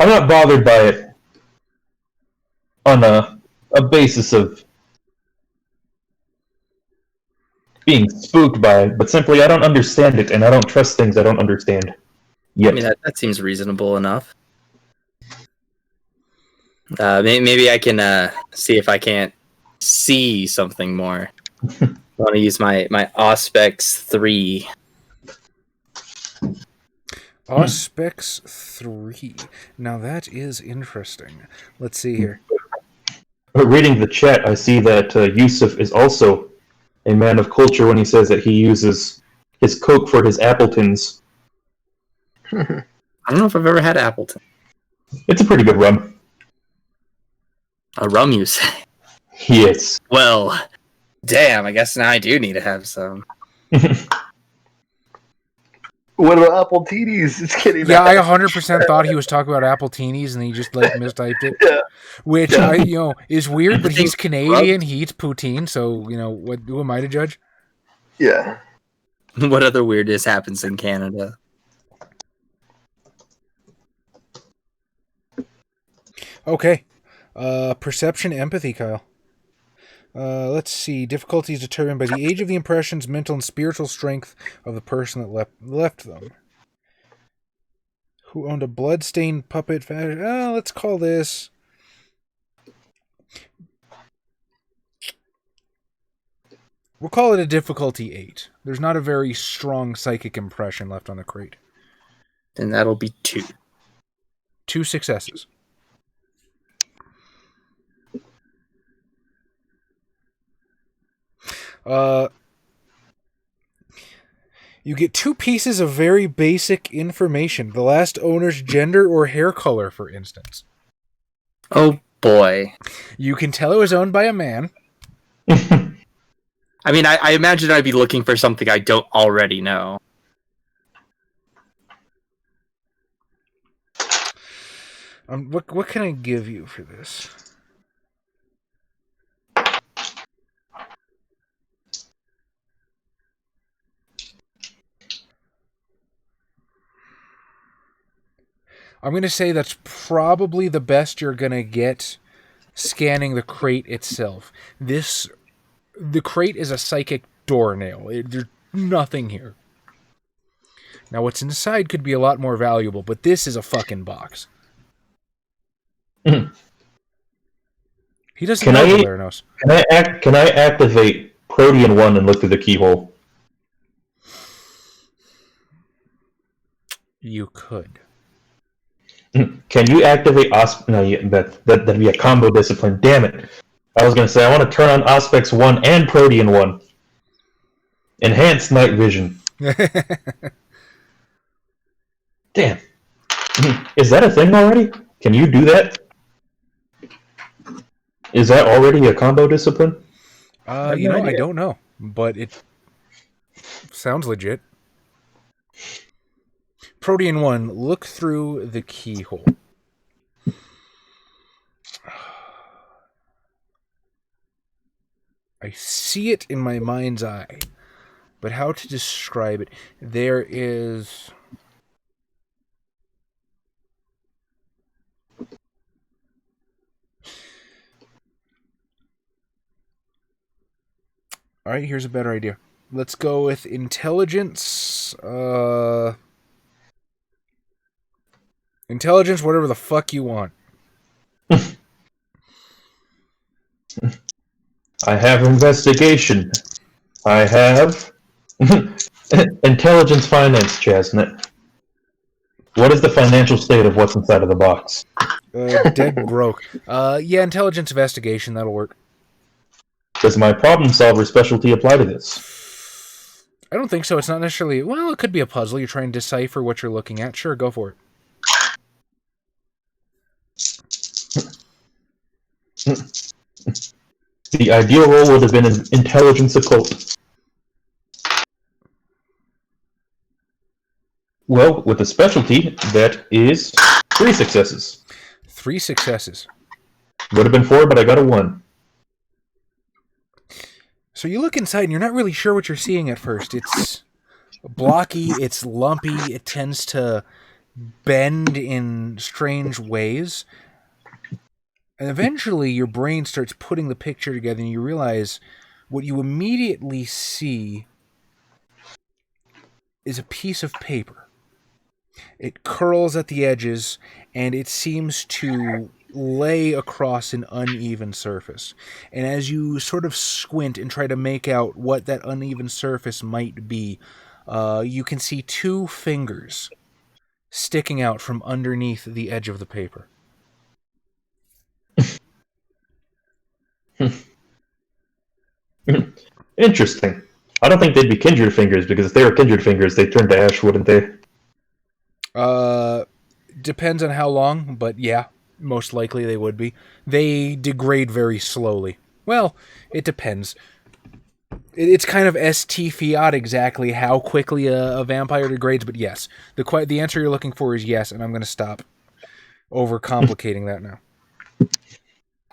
Speaker 3: I'm not bothered by it on a basis of being spooked by it, but simply I don't understand it, and I don't trust things I don't understand yet.
Speaker 2: I mean, that seems reasonable enough. Maybe I can see if I can't see something more. I want to use my Auspex 3.
Speaker 1: Auspex 3. Now that is interesting. Let's see here.
Speaker 3: Reading the chat, I see that Yusuf is also a man of culture when he says that he uses his Coke for his Appletons.
Speaker 2: I don't know if I've ever had Appleton.
Speaker 3: It's a pretty good rum.
Speaker 2: A rum, you say?
Speaker 3: Yes.
Speaker 2: Well, damn, I guess now I do need to have some.
Speaker 4: What about apple TDs? Just kidding.
Speaker 1: Yeah, I 100% thought he was talking about Appletinis, and he just mistyped it.
Speaker 4: Yeah.
Speaker 1: Which is weird, but he's Canadian. He eats poutine, so who am I to judge?
Speaker 4: Yeah.
Speaker 2: What other weirdness happens in Canada?
Speaker 1: Okay. Perception, empathy, Kyle. Let's see. Difficulty is determined by the age of the impressions, mental and spiritual strength of the person that left them. Who owned a bloodstained puppet? Let's call this... We'll call it a difficulty 8. There's not a very strong psychic impression left on the crate.
Speaker 2: Then that'll be 2.
Speaker 1: 2 successes. You get 2 pieces of very basic information. The last owner's gender or hair color, for instance.
Speaker 2: Oh, boy.
Speaker 1: You can tell it was owned by a man.
Speaker 2: I mean, I imagine I'd be looking for something I don't already know.
Speaker 1: What can I give you for this? I'm going to say that's probably the best you're going to get scanning the crate itself. The crate is a psychic doornail. There's nothing here. Now, what's inside could be a lot more valuable, but this is a fucking box.
Speaker 3: Mm.
Speaker 1: He doesn't know Valernos.
Speaker 3: Can I activate Protean 1 and look through the keyhole?
Speaker 1: You could.
Speaker 3: Can you activate No, that'd be a combo discipline. Damn it. I was going to say, I want to turn on Auspex 1 and Protean 1. Enhanced night vision. Damn. Is that a thing already? Can you do that? Is that already a combo discipline?
Speaker 1: I don't know, but it sounds legit. Protean 1, look through the keyhole. I see it in my mind's eye, but how to describe it? There is... All right, here's a better idea. Let's go with intelligence. Intelligence, whatever the fuck you want.
Speaker 3: I have investigation. I have intelligence finance, Chasnet. What is the financial state of what's inside of the box?
Speaker 1: Dead broke. Yeah, intelligence investigation, that'll work.
Speaker 3: Does my problem solver specialty apply to this?
Speaker 1: I don't think so. It's not necessarily... Well, it could be a puzzle. You're trying to decipher what you're looking at. Sure, go for it.
Speaker 3: The ideal role would have been an intelligence occult. Well, with a specialty, that is 3 successes.
Speaker 1: 3 successes.
Speaker 3: Would have been 4, but I got a 1.
Speaker 1: So you look inside and you're not really sure what you're seeing at first. It's blocky, it's lumpy, it tends to bend in strange ways. And eventually your brain starts putting the picture together and you realize what you immediately see is a piece of paper. It curls at the edges and it seems to lay across an uneven surface. And as you sort of squint and try to make out what that uneven surface might be, you can see two fingers sticking out from underneath the edge of the paper.
Speaker 3: Interesting. I don't think they'd be kindred fingers, because if they were kindred fingers, they'd turn to ash, wouldn't they?
Speaker 1: Depends on how long, but yeah, most likely they would be. They degrade very slowly. Well, it depends. It's kind of ST fiat exactly how quickly a vampire degrades, but yes. The answer you're looking for is yes, and I'm going to stop overcomplicating that now.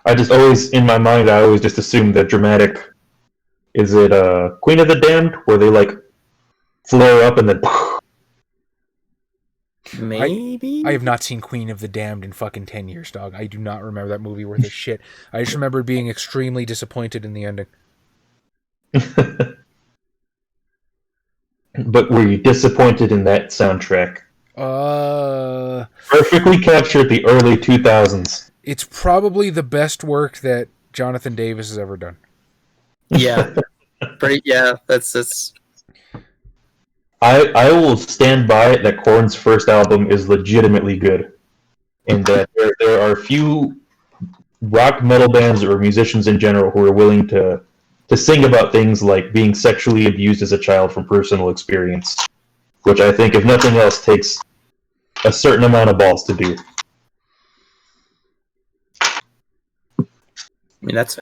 Speaker 3: I just always, in my mind, I always just assumed that dramatic... Is it Queen of the Damned, where they, like, flare up and then...
Speaker 2: Maybe?
Speaker 1: I have not seen Queen of the Damned in fucking 10 years, dog. I do not remember that movie worth a shit. I just remember being extremely disappointed in the ending.
Speaker 3: But were you disappointed in that soundtrack? Perfectly captured the early 2000s.
Speaker 1: It's probably the best work that Jonathan Davis has ever done.
Speaker 2: Yeah. That's...
Speaker 3: I will stand by it that Korn's first album is legitimately good. And that there are few rock metal bands or musicians in general who are willing to sing about things like being sexually abused as a child from personal experience. Which I think, if nothing else, takes a certain amount of balls to do.
Speaker 2: I mean, that's...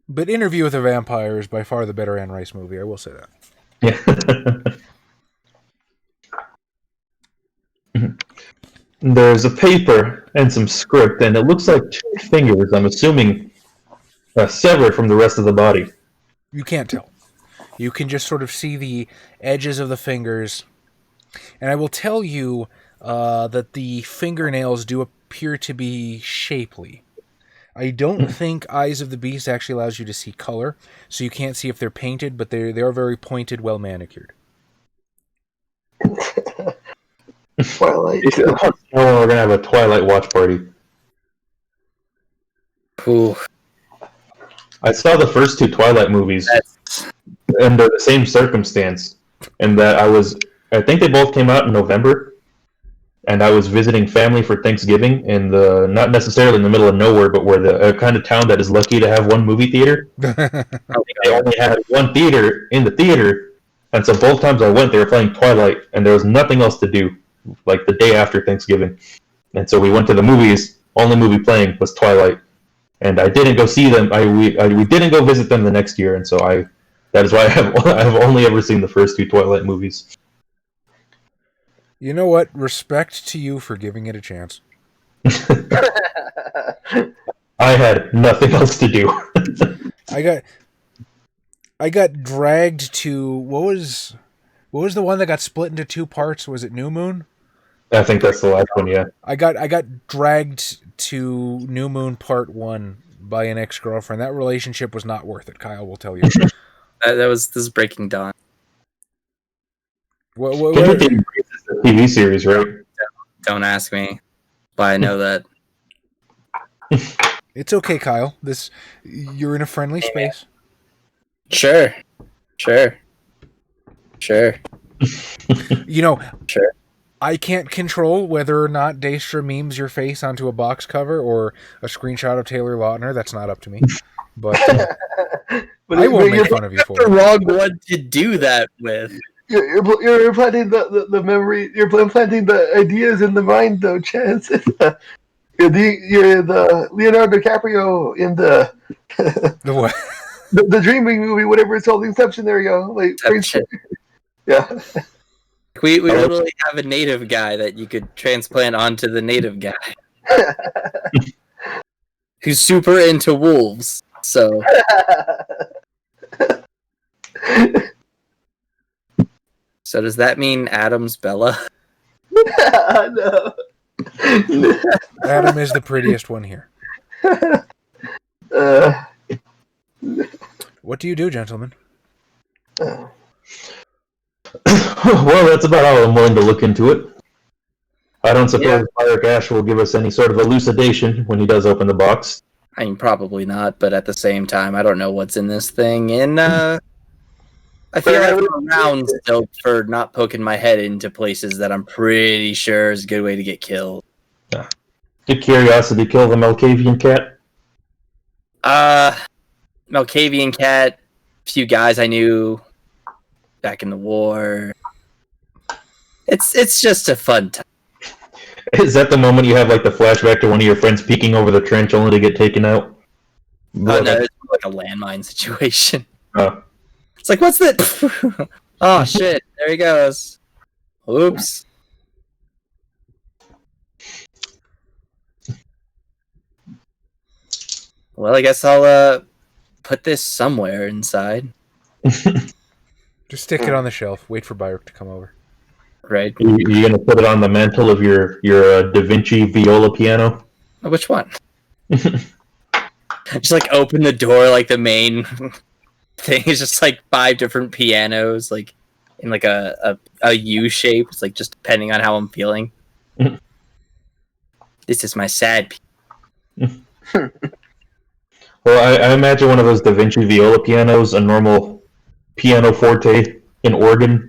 Speaker 1: But Interview with a Vampire is by far the better Anne Rice movie, I will say that.
Speaker 3: Yeah. There's a paper and some script, and it looks like two fingers, I'm assuming, severed from the rest of the body.
Speaker 1: You can't tell. You can just sort of see the edges of the fingers. And I will tell you that the fingernails do appear to be shapely. I don't think Eyes of the Beast actually allows you to see color, so you can't see if they're painted, but they are very pointed, well manicured.
Speaker 4: Twilight.
Speaker 3: Oh, we're gonna have a Twilight watch party.
Speaker 2: Ooh.
Speaker 3: I saw the first two Twilight movies under the same circumstance, and that I think they both came out in November. And I was visiting family for Thanksgiving in not necessarily in the middle of nowhere, but where a kind of town that is lucky to have one movie theater. They only had one theater in the theater, and so both times I went, they were playing Twilight, and there was nothing else to do, like the day after Thanksgiving. And so we went to the movies. Only movie playing was Twilight, and I didn't go see them. We didn't go visit them the next year, and so that is why I've only ever seen the first two Twilight movies.
Speaker 1: You know what? Respect to you for giving it a chance.
Speaker 3: I had nothing else to do.
Speaker 1: I got dragged to what was the one that got split into two parts? Was it New Moon?
Speaker 3: I think that's the last one, yeah.
Speaker 1: I got dragged to New Moon Part 1 by an ex-girlfriend. That relationship was not worth it, Kyle will tell you.
Speaker 2: This is Breaking Dawn.
Speaker 3: The TV series, right?
Speaker 2: Don't ask me, but I know that.
Speaker 1: It's okay, Kyle. You're in a friendly space.
Speaker 2: Sure.
Speaker 1: You know,
Speaker 2: sure.
Speaker 1: I can't control whether or not Daestra memes your face onto a box cover or a screenshot of Taylor Lautner. That's not up to me. But I won't make fun of you for it.
Speaker 2: You're the wrong one to do that with.
Speaker 4: You're implanting the memory. You're implanting the ideas in the mind, though, Chance. You're the Leonardo DiCaprio in the
Speaker 1: what?
Speaker 4: the Dreaming movie, whatever it's called, Inception. There you go. Like, yeah.
Speaker 2: We literally have a native guy that you could transplant onto the native guy, who's super into wolves. So does that mean Adam's Bella?
Speaker 4: No.
Speaker 1: Adam is the prettiest one here.
Speaker 4: Uh,
Speaker 1: What do you do, gentlemen?
Speaker 3: Well, that's about all I'm willing to look into it. I don't suppose Fire Ash will give us any sort of elucidation when he does open the box.
Speaker 2: I mean, probably not, but at the same time, I don't know what's in this thing. And I feel like I'm around still for not poking my head into places that I'm pretty sure is a good way to get killed.
Speaker 3: Did curiosity kill the Malkavian cat?
Speaker 2: Malkavian cat, few guys I knew back in the war. It's just a fun time.
Speaker 3: Is that the moment you have like the flashback to one of your friends peeking over the trench only to get taken out?
Speaker 2: No, it's like a landmine situation.
Speaker 3: Oh.
Speaker 2: It's like, what's that? Oh, shit. There he goes. Oops. Well, I guess I'll put this somewhere inside.
Speaker 1: Just stick it on the shelf. Wait for Byrick to come over.
Speaker 2: Right.
Speaker 3: You gonna put it on the mantle of your Da Vinci viola piano?
Speaker 2: Which one? Just like open the door, like the main thing is just like 5 different pianos, like in like a U shape. It's like just depending on how I'm feeling. This is my sad.
Speaker 3: Well, I imagine one of those Da Vinci viola pianos, a normal piano forte, an organ.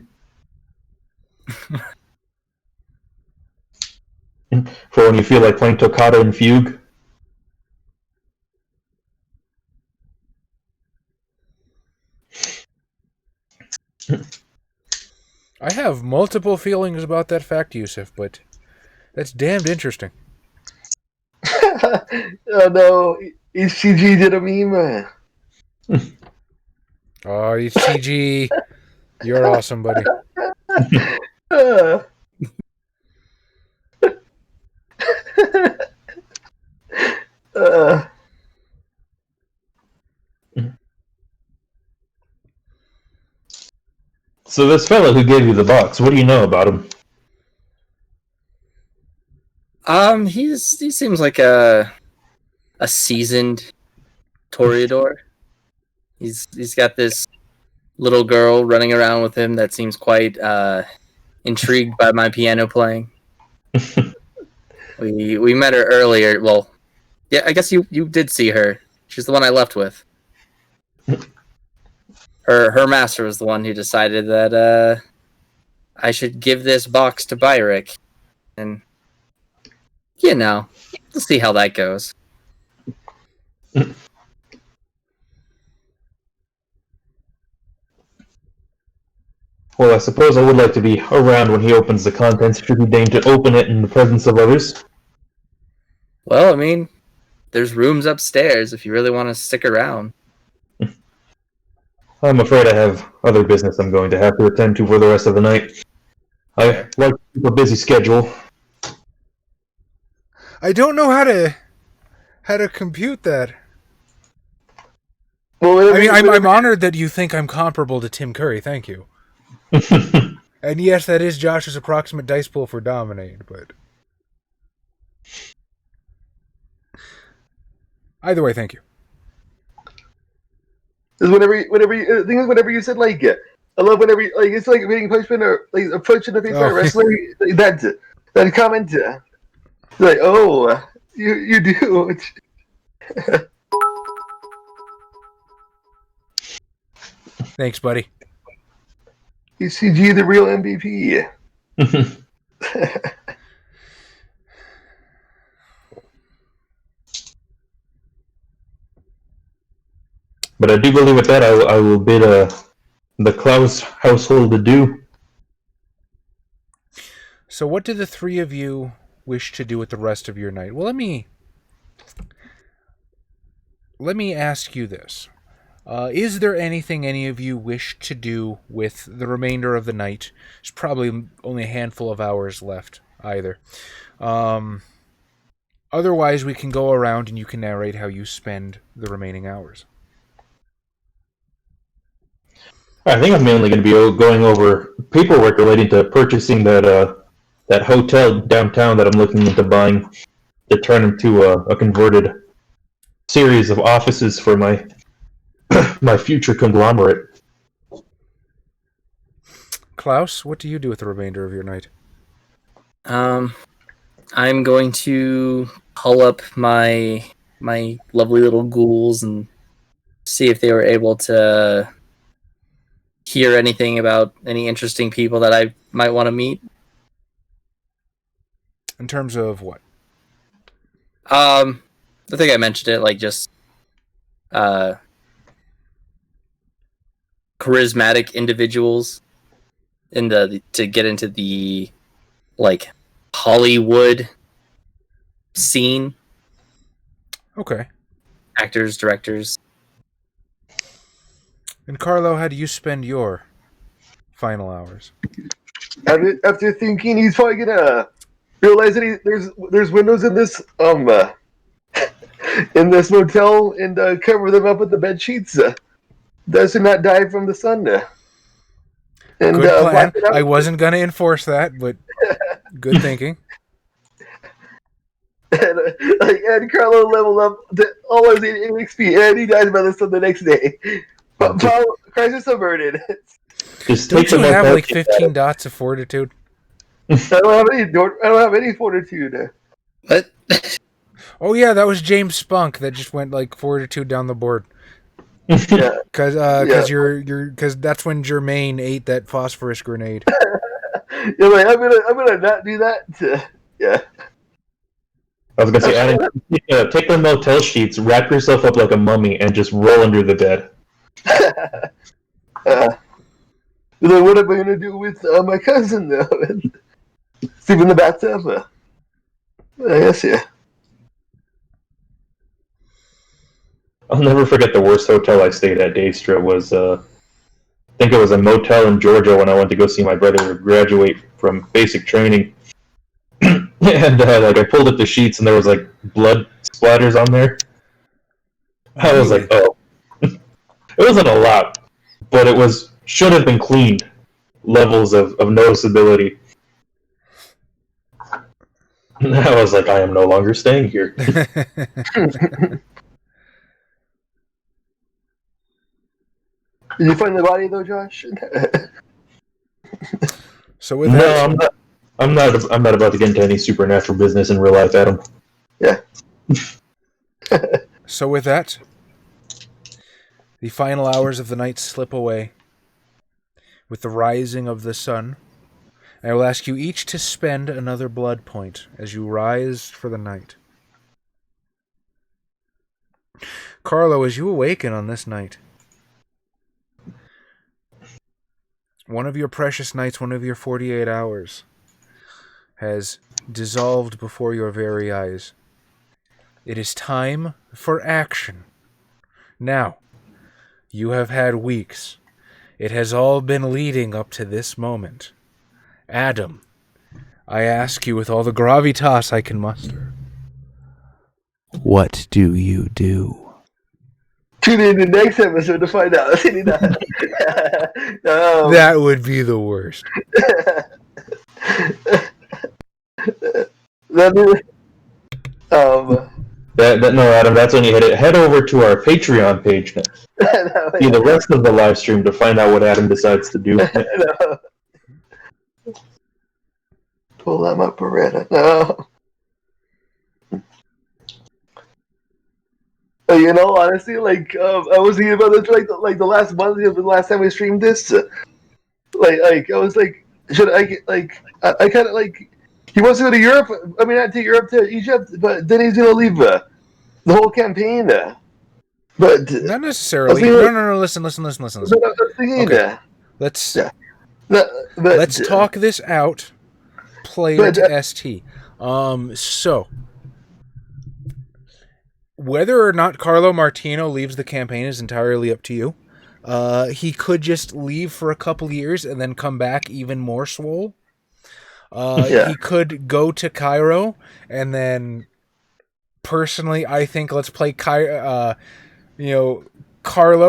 Speaker 3: For when you feel like playing toccata and fugue.
Speaker 1: I have multiple feelings about that fact, Yusuf, but that's damned interesting.
Speaker 4: oh no, HCG did a meme.
Speaker 1: Oh, CG, you're awesome, buddy.
Speaker 4: Uh.
Speaker 3: So this fellow who gave you the box, what do you know about him?
Speaker 2: He seems like a seasoned toreador. He's got this little girl running around with him that seems quite intrigued by my piano playing. We met her earlier. Well, yeah, I guess you did see her. She's the one I left with. Her master was the one who decided that I should give this box to Byrick, and we'll see how that goes.
Speaker 3: Well, I suppose I would like to be around when he opens the contents, should he deign to open it in the presence of others.
Speaker 2: Well, I mean, there's rooms upstairs if you really want to stick around.
Speaker 3: I'm afraid I have other business I'm going to have to attend to for the rest of the night. I like to keep a busy schedule.
Speaker 1: I don't know how to compute that.
Speaker 4: Well,
Speaker 1: I mean, I'm honored that you think I'm comparable to Tim Curry. Thank you. And yes, that is Josh's approximate dice pool for Dominate, but either way, thank you.
Speaker 4: whenever you said like, I love whenever you, like it's like being punishment or like a punch in the face by a wrestler. Like, that comment, like, oh, you do.
Speaker 1: Thanks, buddy.
Speaker 4: ECG, the real MVP.
Speaker 3: But I do believe with that I will bid the Klaus household adieu.
Speaker 1: So what do the three of you wish to do with the rest of your night? Well, let me ask you this. Is there anything any of you wish to do with the remainder of the night? There's probably only a handful of hours left, either. Otherwise, we can go around and you can narrate how you spend the remaining hours.
Speaker 3: I think I'm mainly going to be going over paperwork relating to purchasing that hotel downtown that I'm looking into buying to turn into a converted series of offices for my my future conglomerate.
Speaker 1: Klaus, what do you do with the remainder of your night?
Speaker 2: I'm going to call up my lovely little ghouls and see if they were able to hear anything about any interesting people that I might want to meet.
Speaker 1: In terms of what?
Speaker 2: I think I mentioned it, like just charismatic individuals to get into the like Hollywood scene.
Speaker 1: Okay.
Speaker 2: Actors, directors.
Speaker 1: And Carlo, how do you spend your final hours?
Speaker 4: After thinking, he's probably gonna realize that there's windows in this in this motel and cover them up with the bed sheets. Those do not die from the sun. And
Speaker 1: Good plan.
Speaker 4: black it out.
Speaker 1: I wasn't going to enforce that, but good thinking.
Speaker 4: And Carlo leveled up to almost 8 XP, and he dies by the sun the next day. Crisis averted.
Speaker 3: Just
Speaker 1: Don't
Speaker 3: take
Speaker 1: you
Speaker 3: the
Speaker 1: have
Speaker 3: motel
Speaker 1: like
Speaker 3: sheet
Speaker 1: 15 dots of fortitude?
Speaker 4: I don't have any fortitude.
Speaker 2: What?
Speaker 1: Oh yeah, that was James Spunk that just went like fortitude down the board.
Speaker 4: Yeah.
Speaker 1: Because
Speaker 4: Yeah.
Speaker 1: because that's when Jermaine ate that phosphorus grenade.
Speaker 4: Yeah, like, I'm gonna not do that. Yeah.
Speaker 3: I was gonna say, Adam, take the motel sheets, wrap yourself up like a mummy, and just roll under the bed.
Speaker 4: Then what am I gonna do with my cousin though? Sleep in the bathtub? I guess yeah.
Speaker 3: I'll never forget the worst hotel I stayed at. Daestra was, I think it was a motel in Georgia when I went to go see my brother graduate from basic training. And like I pulled up the sheets and there was like blood splatters on there. I was like, oh, it wasn't a lot, but it should have been cleaned. Levels of noticeability. And I was like, I am no longer staying here.
Speaker 4: Did you find the body though, Josh?
Speaker 1: So with that,
Speaker 3: No, I'm not about to get into any supernatural business in real life, Adam.
Speaker 4: Yeah.
Speaker 1: So with that, the final hours of the night slip away with the rising of the sun. I will ask you each to spend another blood point as you rise for the night. Carlo, as you awaken on this night, one of your precious nights, one of your 48 hours, has dissolved before your very eyes. It is time for action. Now, you have had weeks. It has all been leading up to this moment. Adam, I ask you with all the gravitas I can muster. What do you do?
Speaker 4: Tune in the next episode to find out.
Speaker 1: That would be the worst.
Speaker 3: No, Adam, that's when you head over to our Patreon page now. See the rest of the live stream to find out what Adam decides to do.
Speaker 4: Pull out my Beretta. No. You know, honestly, like I was thinking about this like the last month, the last time we streamed this. Like I was like, should I get like I kind of like he wants to go to Europe. I mean, not to Europe, to Egypt, but then he's gonna leave the whole campaign. But
Speaker 1: not necessarily. No. Listen. Okay. Let's talk this out. Player to ST. So whether or not Carlo Martino leaves the campaign is entirely up to you. He could just leave for a couple years and then come back even more swole. He could go to Cairo and then, personally, I think let's play Carlo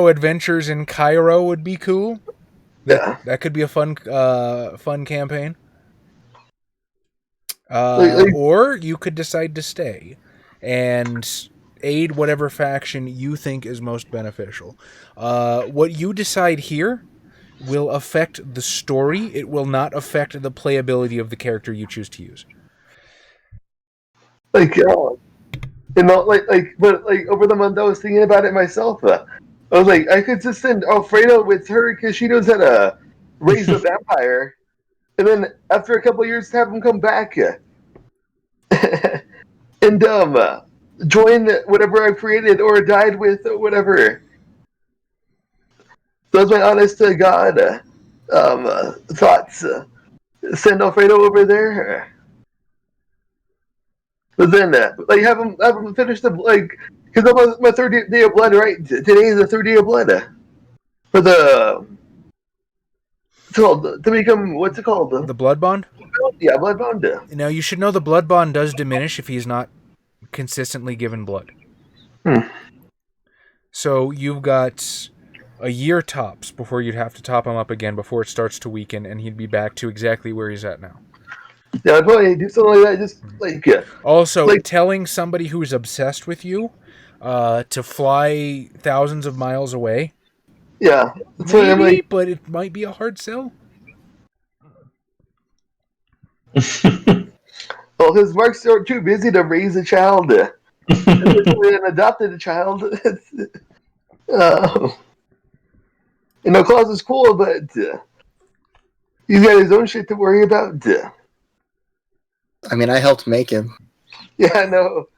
Speaker 1: Adventures in Cairo would be cool. That could be a fun campaign.
Speaker 4: Like-
Speaker 1: Or you could decide to stay and aid whatever faction you think is most beneficial. What you decide here will affect the story. It will not affect the playability of the character you choose to use.
Speaker 4: like but like over the month I was thinking about it myself. I was like, I could just send Alfredo with her because she knows how to raise a vampire, and then after a couple of years, have him come back and join whatever I've created or died with or whatever. Those are my honest to God thoughts. Send Alfredo over there. But then, like, have him finish the because I'm my third day of blood, right? Today is the third day of blood for the. It's called to become what's it called?
Speaker 1: The blood bond?
Speaker 4: Yeah, blood bond.
Speaker 1: Now, you should know the blood bond does diminish if he's not consistently given blood. So you've got a year tops before you'd have to top him up again before it starts to weaken, and he'd be back to exactly where he's at now.
Speaker 4: Yeah, I'd probably do something like that. Just like
Speaker 1: Also, telling somebody who's obsessed with you to fly thousands of miles away.
Speaker 4: Yeah, that's
Speaker 1: Maybe,
Speaker 4: I'm like,
Speaker 1: but it might be a hard sell.
Speaker 4: well, because Mark's too busy to raise a child, and adopted a child. Claus is cool, but he's got his own shit to worry about.
Speaker 2: I mean, I helped make him.
Speaker 4: Yeah, I know.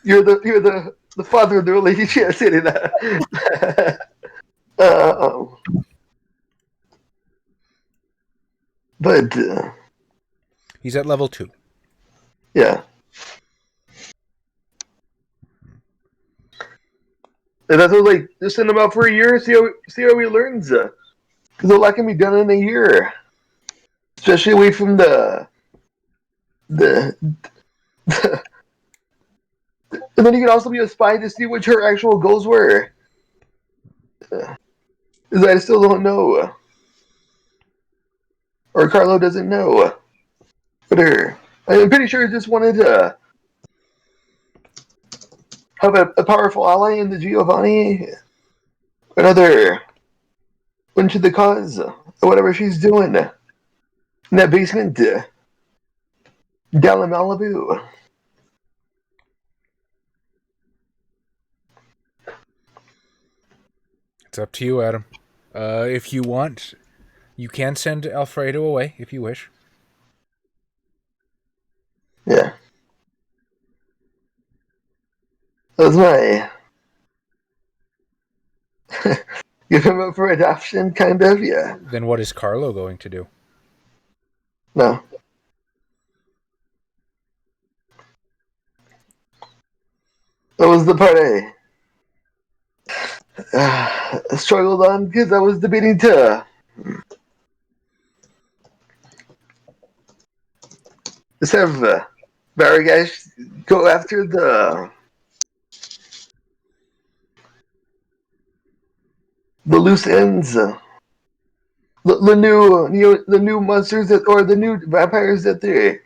Speaker 4: You're the father of the relationship, sitting there. But
Speaker 1: He's at level 2.
Speaker 4: yeah, and that's what like just send him out for a year, see how he learns. Because a lot can be done in a year, especially away from the. And then you can also be a spy to see what her actual goals were. Because I still don't know. Or Carlo doesn't know. But I'm pretty sure he just wanted to have a powerful ally in the Giovanni. Another one to the cause. Or whatever she's doing. In that basement down in Malibu.
Speaker 1: It's up to you, Adam. If you want, you can send Alfredo away if you wish.
Speaker 4: Yeah. That's my give him up for adoption, kind of, yeah.
Speaker 1: Then what is Carlo going to do?
Speaker 4: No. That was the part I struggled on because I was debating to just have Baragash go after the loose ends, the new monsters or the new vampires that they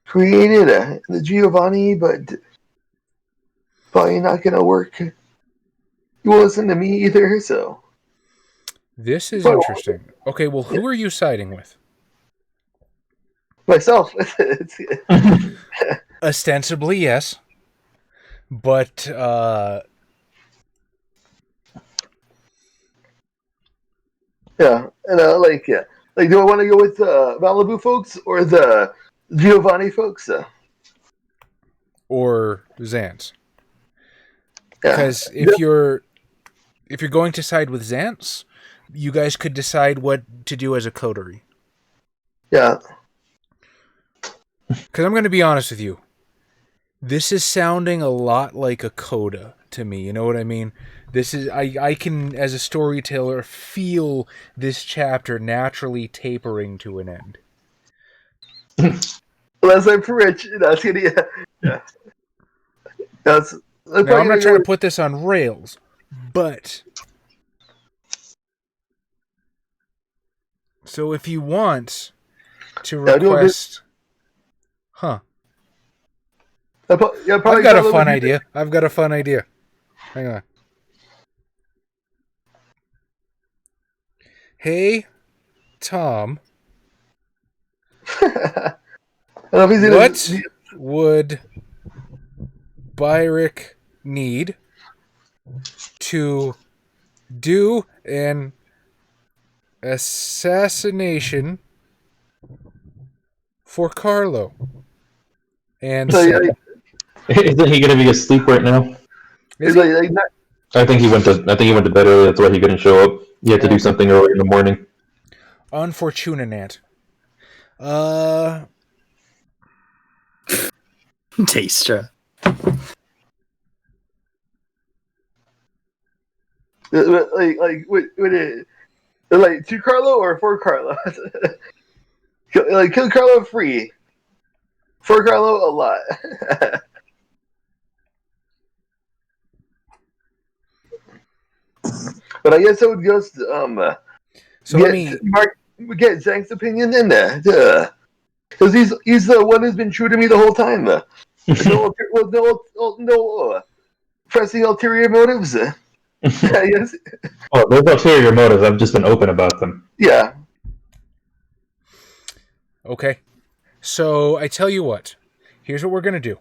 Speaker 4: created in the Giovanni, but probably not gonna work. You won't listen to me either, so.
Speaker 1: This is interesting. Okay, well, who are you siding with?
Speaker 4: Myself.
Speaker 1: Ostensibly, yes. But,
Speaker 4: yeah, and like, do I want to go with the Malibu folks or the Giovanni folks?
Speaker 1: Or Xantz.
Speaker 4: Yeah.
Speaker 1: Because if you're going to side with Xantz, you guys could decide what to do as a coterie.
Speaker 4: Yeah.
Speaker 1: Because I'm going to be honest with you. This is sounding a lot like a coda to me. You know what I mean? This is I can, as a storyteller, feel this chapter naturally tapering to an end.
Speaker 4: Unless I'm rich, that's gonna yeah. That's.
Speaker 1: Now, I'm not trying to put this on rails, but So if you want to
Speaker 4: Yeah, do a bit-
Speaker 1: request... Huh.
Speaker 4: Yeah,
Speaker 1: I've
Speaker 4: probably
Speaker 1: got a
Speaker 4: Carlo
Speaker 1: fun
Speaker 4: would-
Speaker 1: idea. Hang on. Hey, Tom,
Speaker 4: I don't know if he's
Speaker 1: what would Byrick need to do an assassination for Carlo? And
Speaker 4: So,
Speaker 1: so,
Speaker 3: Isn't he going to be asleep right now?
Speaker 1: is
Speaker 4: He's
Speaker 1: he?
Speaker 4: like, not,
Speaker 3: I think he went to bed early. That's why he couldn't show up. He had to do
Speaker 1: Okay.
Speaker 3: something early in the morning.
Speaker 1: Unfortunate.
Speaker 2: Daestra.
Speaker 4: would it like to Carlo or for Carlo? Like kill Carlo free, for Carlo a lot. But I guess I would just
Speaker 1: So
Speaker 4: get
Speaker 1: let me...
Speaker 4: get Zach's opinion in there, because he's the one who's been true to me the whole time. No pressing ulterior motives. Yes.
Speaker 3: Oh, there's ulterior motives. I've just been open about them.
Speaker 4: Yeah.
Speaker 1: Okay. So I tell you what. Here's what we're going to do.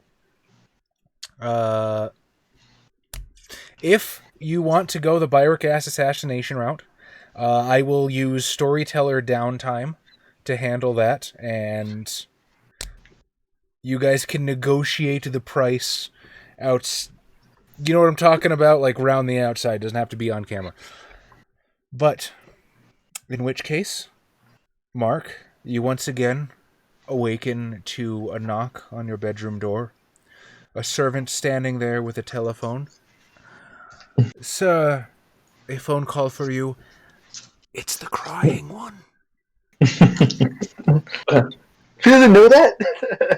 Speaker 1: If you want to go the Byrick ass assassination route, I will use storyteller downtime to handle that, and you guys can negotiate the price out. You know what I'm talking about? Like round the outside. Doesn't have to be on camera. But in which case, Mark, you once again awaken to a knock on your bedroom door. A servant standing there with a telephone. Sir, a phone call for you. It's the crying one.
Speaker 4: She doesn't know that.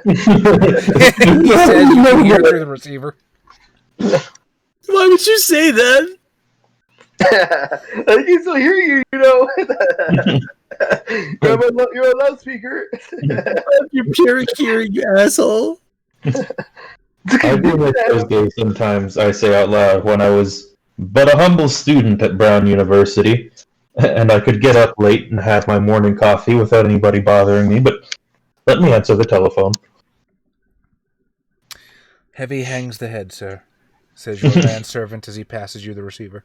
Speaker 1: He says you can hear through the receiver.
Speaker 2: Why would you say that?
Speaker 4: I can still hear you. You know. You're a loudspeaker.
Speaker 2: You pure hearing, you asshole.
Speaker 3: I do miss those days sometimes, I say out loud, when I was but a humble student at Brown University, and I could get up late and have my morning coffee without anybody bothering me, but let me answer the telephone.
Speaker 1: Heavy hangs the head, sir, says your manservant as he passes you the receiver.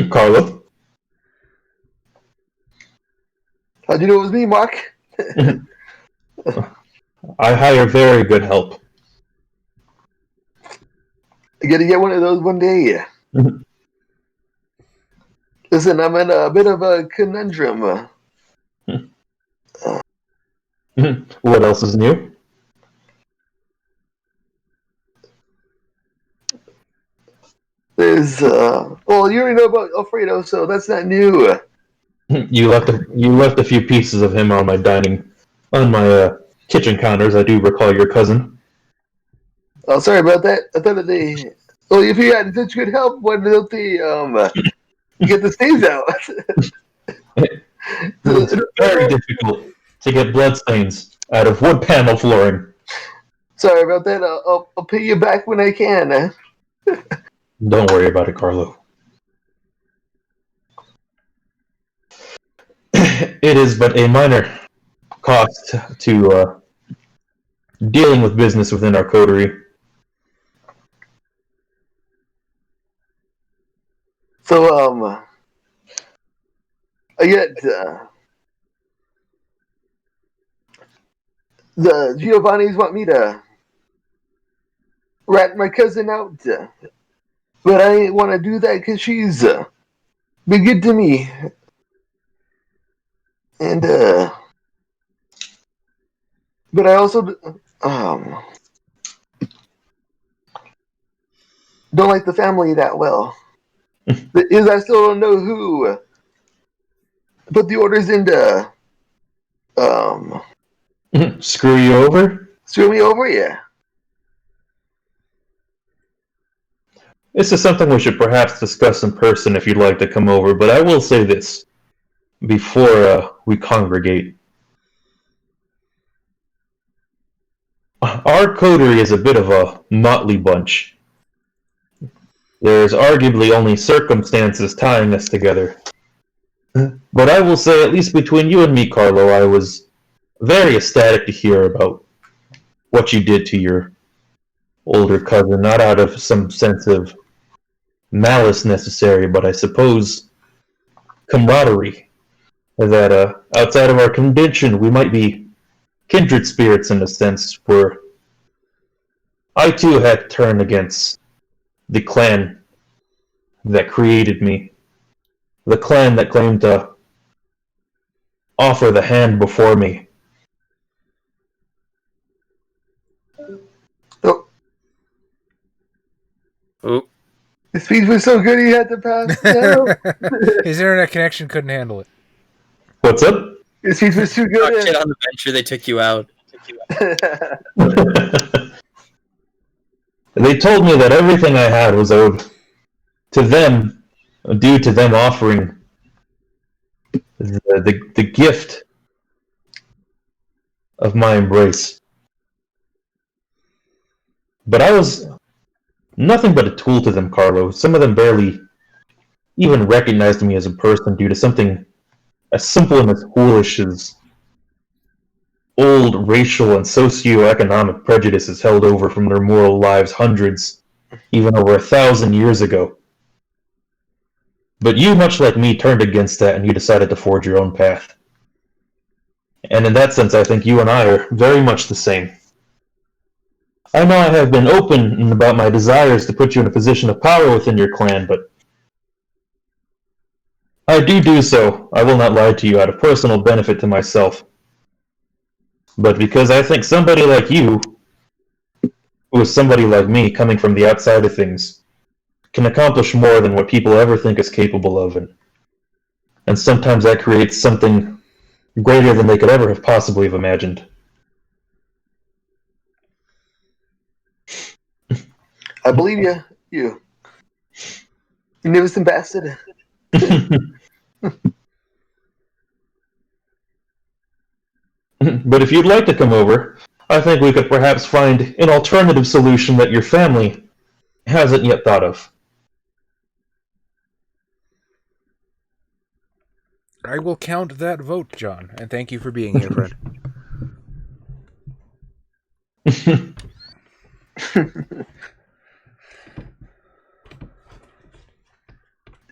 Speaker 3: Carlo?
Speaker 4: How'd you know it was me, Mark?
Speaker 3: I hire very good help.
Speaker 4: I gotta get one of those one day. Listen, I'm in a bit of a conundrum.
Speaker 3: What else is new?
Speaker 4: There's well, you already know about Alfredo, so that's not new.
Speaker 3: You left a few pieces of him on my kitchen counters. I do recall your cousin.
Speaker 4: Oh, sorry about that. I thought that they. Well, if you had such good help, why don't they get the stains out?
Speaker 3: It's very difficult to get bloodstains out of wood panel flooring.
Speaker 4: Sorry about that. I'll pay you back when I can.
Speaker 3: Don't worry about it, Carlo. It is but a minor cost to dealing with business within our coterie.
Speaker 4: So I get the Giovannis want me to rat my cousin out, but I ain't want to do that because she's been good to me, and but I also don't like the family that well. Is I still don't know who put the orders into
Speaker 3: Screw you over?
Speaker 4: screw me over, yeah.
Speaker 3: This is something we should perhaps discuss in person if you'd like to come over, but I will say this. before we congregate. Our coterie is a bit of a motley bunch. There's arguably only circumstances tying us together. But I will say, at least between you and me, Carlo, I was very ecstatic to hear about what you did to your older cousin, not out of some sense of malice necessary, but I suppose camaraderie. That outside of our convention, we might be kindred spirits in a sense, where I too had turned against the clan that created me, the clan that claimed to offer the hand before me.
Speaker 2: Oh.
Speaker 4: His speech was so good he had to pass out.
Speaker 1: His internet connection couldn't handle it.
Speaker 3: What's up?
Speaker 4: His speech was too
Speaker 2: Talk
Speaker 4: good.
Speaker 2: shit on the venture, they took you out.
Speaker 3: They told me that everything I had was owed to them, due to them offering the gift of my embrace. But I was nothing but a tool to them, Carlo. Some of them barely even recognized me as a person due to something as simple and as foolish as old racial and socioeconomic prejudices held over from their moral lives hundreds, even over 1,000 years ago. But you, much like me, turned against that and you decided to forge your own path. And in that sense, I think you and I are very much the same. I know I have been open about my desires to put you in a position of power within your clan, but I do so, I will not lie to you, out of personal benefit to myself. But because I think somebody like you, who is somebody like me, coming from the outside of things, can accomplish more than what people ever think is capable of, and sometimes that creates something greater than they could ever have possibly have imagined.
Speaker 4: I believe you. You magnificent bastard.
Speaker 3: But if you'd like to come over, I think we could perhaps find an alternative solution that your family hasn't yet thought of.
Speaker 1: I will count that vote, John, and thank you for being here, friend.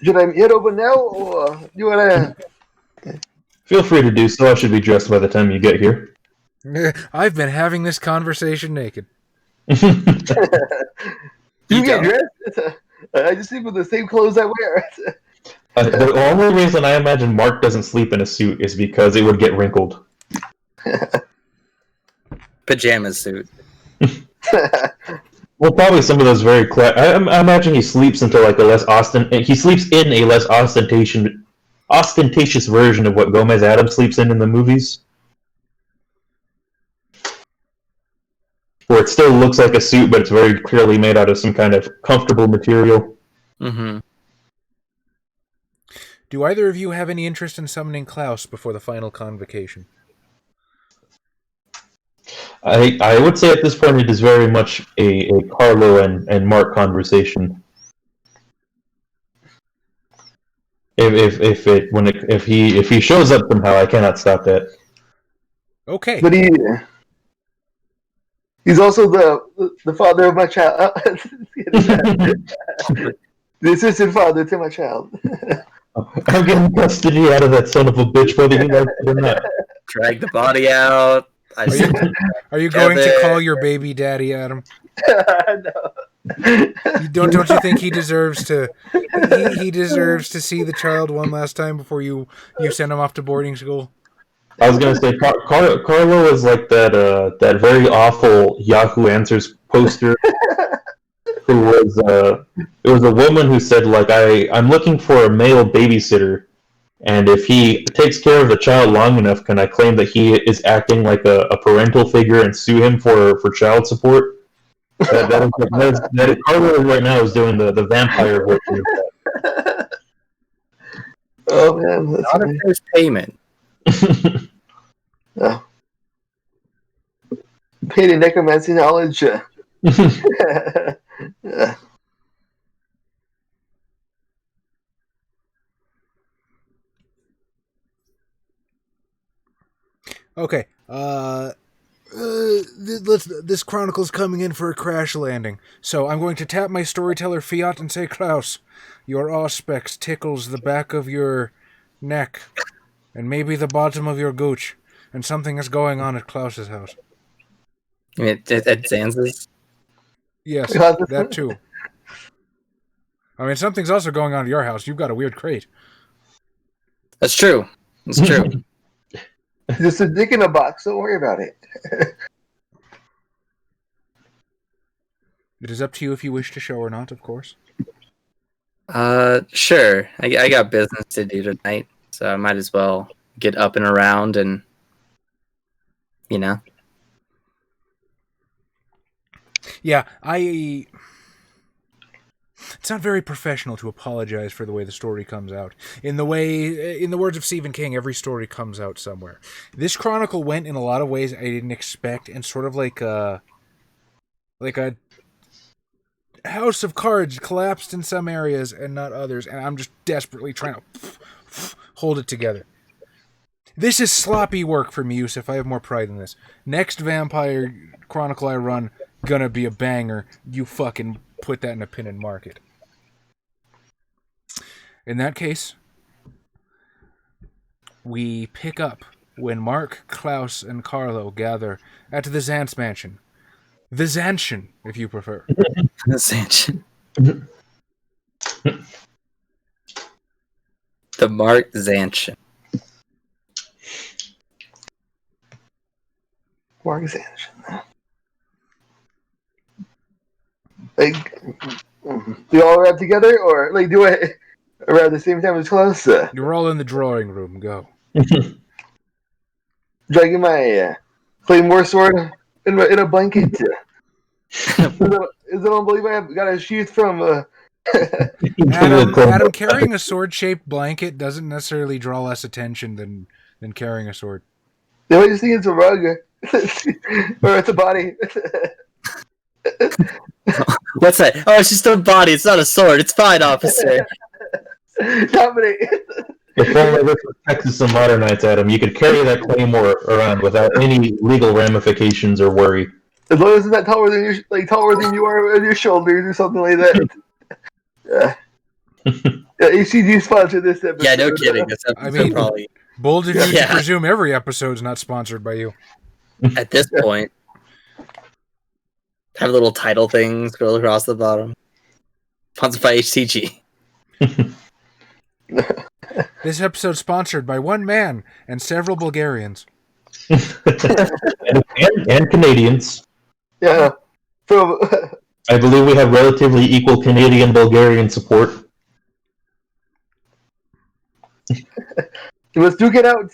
Speaker 4: Should I head over now, or you wanna?
Speaker 3: Feel free to do so. I should be dressed by the time you get here.
Speaker 1: I've been having this conversation naked.
Speaker 4: You get dressed? I just sleep with the same clothes I wear.
Speaker 3: The only reason I imagine Mark doesn't sleep in a suit is because it would get wrinkled.
Speaker 2: Pajama suit.
Speaker 3: Well, probably some of those very I imagine he sleeps into like he sleeps in a less ostentatious version of what Gomez Adams sleeps in the movies, where it still looks like a suit, but it's very clearly made out of some kind of comfortable material.
Speaker 2: Mm-hmm.
Speaker 1: Do either of you have any interest in summoning Klaus before the final convocation?
Speaker 3: I would say at this point it is very much a Carlo and Mark conversation. If he shows up somehow, I cannot stop that.
Speaker 1: Okay.
Speaker 4: But he's also the father of my child. The assistant father to my child.
Speaker 3: I'm getting custody out of that son of a bitch, whether he likes it or not.
Speaker 2: Drag the body out.
Speaker 1: Are you going to call your baby daddy, Adam?
Speaker 4: No.
Speaker 1: Don't you think he deserves to? He deserves to see the child one last time before you send him off to boarding school.
Speaker 3: I was gonna say Carlo is like that very awful Yahoo Answers poster. Who was it was a woman who said like I'm looking for a male babysitter, and if he takes care of the child long enough, can I claim that he is acting like a parental figure and sue him for child support? Carlo right now is doing the vampire version of that.
Speaker 4: Oh man, that's
Speaker 2: Not if
Speaker 4: funny.
Speaker 2: there's payment.
Speaker 4: Yeah. Paid in necromancy knowledge. Yeah.
Speaker 1: Okay. This chronicle's coming in for a crash landing. So I'm going to tap my storyteller fiat and say, Klaus, your auspex tickles the back of your neck and maybe the bottom of your gooch, and something is going on at Klaus's house.
Speaker 2: I mean, at Zanze's?
Speaker 1: Yes, that too. I mean, something's also going on at your house. You've got a weird crate.
Speaker 2: That's true. It's true.
Speaker 4: Just a dick in a box. Don't worry about it.
Speaker 1: It is up to you if you wish to show or not, of course.
Speaker 2: Sure. I got business to do tonight, so I might as well get up and around and, you know.
Speaker 1: Yeah, it's not very professional to apologize for the way the story comes out. In the words of Stephen King, every story comes out somewhere. This chronicle went in a lot of ways I didn't expect, and sort of like a house of cards collapsed in some areas and not others, and I'm just desperately trying to hold it together. This is sloppy work for me, Yusuf. I have more pride in this. Next vampire chronicle I run, gonna be a banger. You fucking put that in a pin and mark it. In that case, we pick up when Mark, Klaus, and Carlo gather at the Zant's mansion. The Zanshin, if you prefer.
Speaker 2: The Zanshin. The Mark Zanshin.
Speaker 4: Mark Zanshin. Like, we all arrive together, or like do it around the same time as Klaus?
Speaker 1: You're all in the drawing room. Go.
Speaker 4: Dragging my claymore sword in a blanket. Is it unbelievable? I've got a sheath from.
Speaker 1: Adam carrying a sword-shaped blanket doesn't necessarily draw less attention than carrying a sword.
Speaker 4: They might just think it's a rug, or it's a body.
Speaker 2: What's that? Oh, it's just a body. It's not a sword. It's fine, officer.
Speaker 4: Dominate.
Speaker 3: If only this was Texas and modern nights, Adam, you could carry that claymore around without any legal ramifications or worry.
Speaker 4: As long as it's not taller than you are on your shoulders or something like that. Yeah. HCG sponsored this episode.
Speaker 2: Yeah, no kidding. This episode probably.
Speaker 1: Bold of you to presume every episode's not sponsored by you.
Speaker 2: At this point, have little title things go across the bottom. Sponsored by HCG.
Speaker 1: This episode's sponsored by one man and several Bulgarians.
Speaker 3: and Canadians.
Speaker 4: Yeah.
Speaker 3: I believe we have relatively equal Canadian-Bulgarian support.
Speaker 4: Let's duke it out.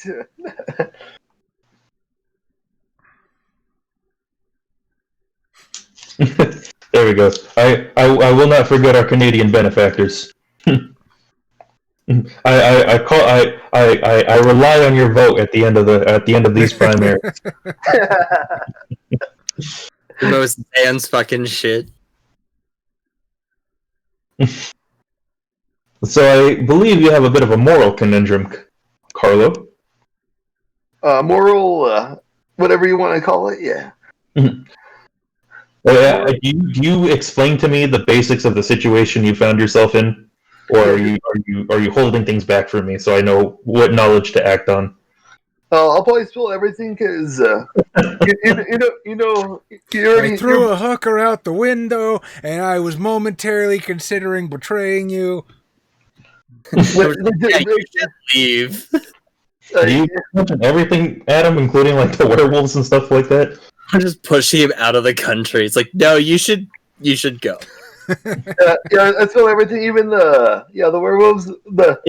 Speaker 3: There we go. I will not forget our Canadian benefactors. I rely on your vote at the end of these primaries.
Speaker 2: The most Dan's fucking shit.
Speaker 3: So I believe you have a bit of a moral conundrum, Carlo.
Speaker 4: Moral, whatever you want to call it, yeah.
Speaker 3: Do you explain to me the basics of the situation you found yourself in, or are you holding things back from me so I know what knowledge to act on?
Speaker 4: I'll probably spill everything because you already
Speaker 1: I threw a hooker out the window, and I was momentarily considering betraying you.
Speaker 2: Yeah, you should leave.
Speaker 3: Do you mention everything, Adam, including like the werewolves and stuff like that?
Speaker 2: I'm just pushing him out of the country. It's like, no, you should go.
Speaker 4: I spill everything, even the werewolves, the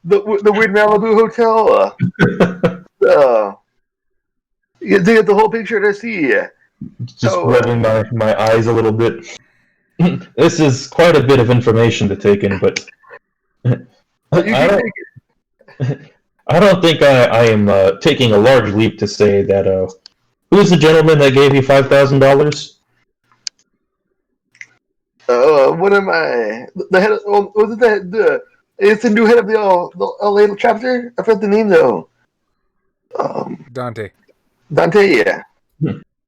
Speaker 4: weird Malibu hotel. You get the whole picture to see.
Speaker 3: Just rubbing my eyes a little bit. This is quite a bit of information to take in, but
Speaker 4: But you
Speaker 3: I
Speaker 4: can
Speaker 3: don't,
Speaker 4: take it.
Speaker 3: I don't think I am taking a large leap to say that. Who's the gentleman that gave you $5,000?
Speaker 4: What am I? The head of, was it it's the new head of the LA chapter? I forgot the name though.
Speaker 1: Dante.
Speaker 4: Dante, yeah.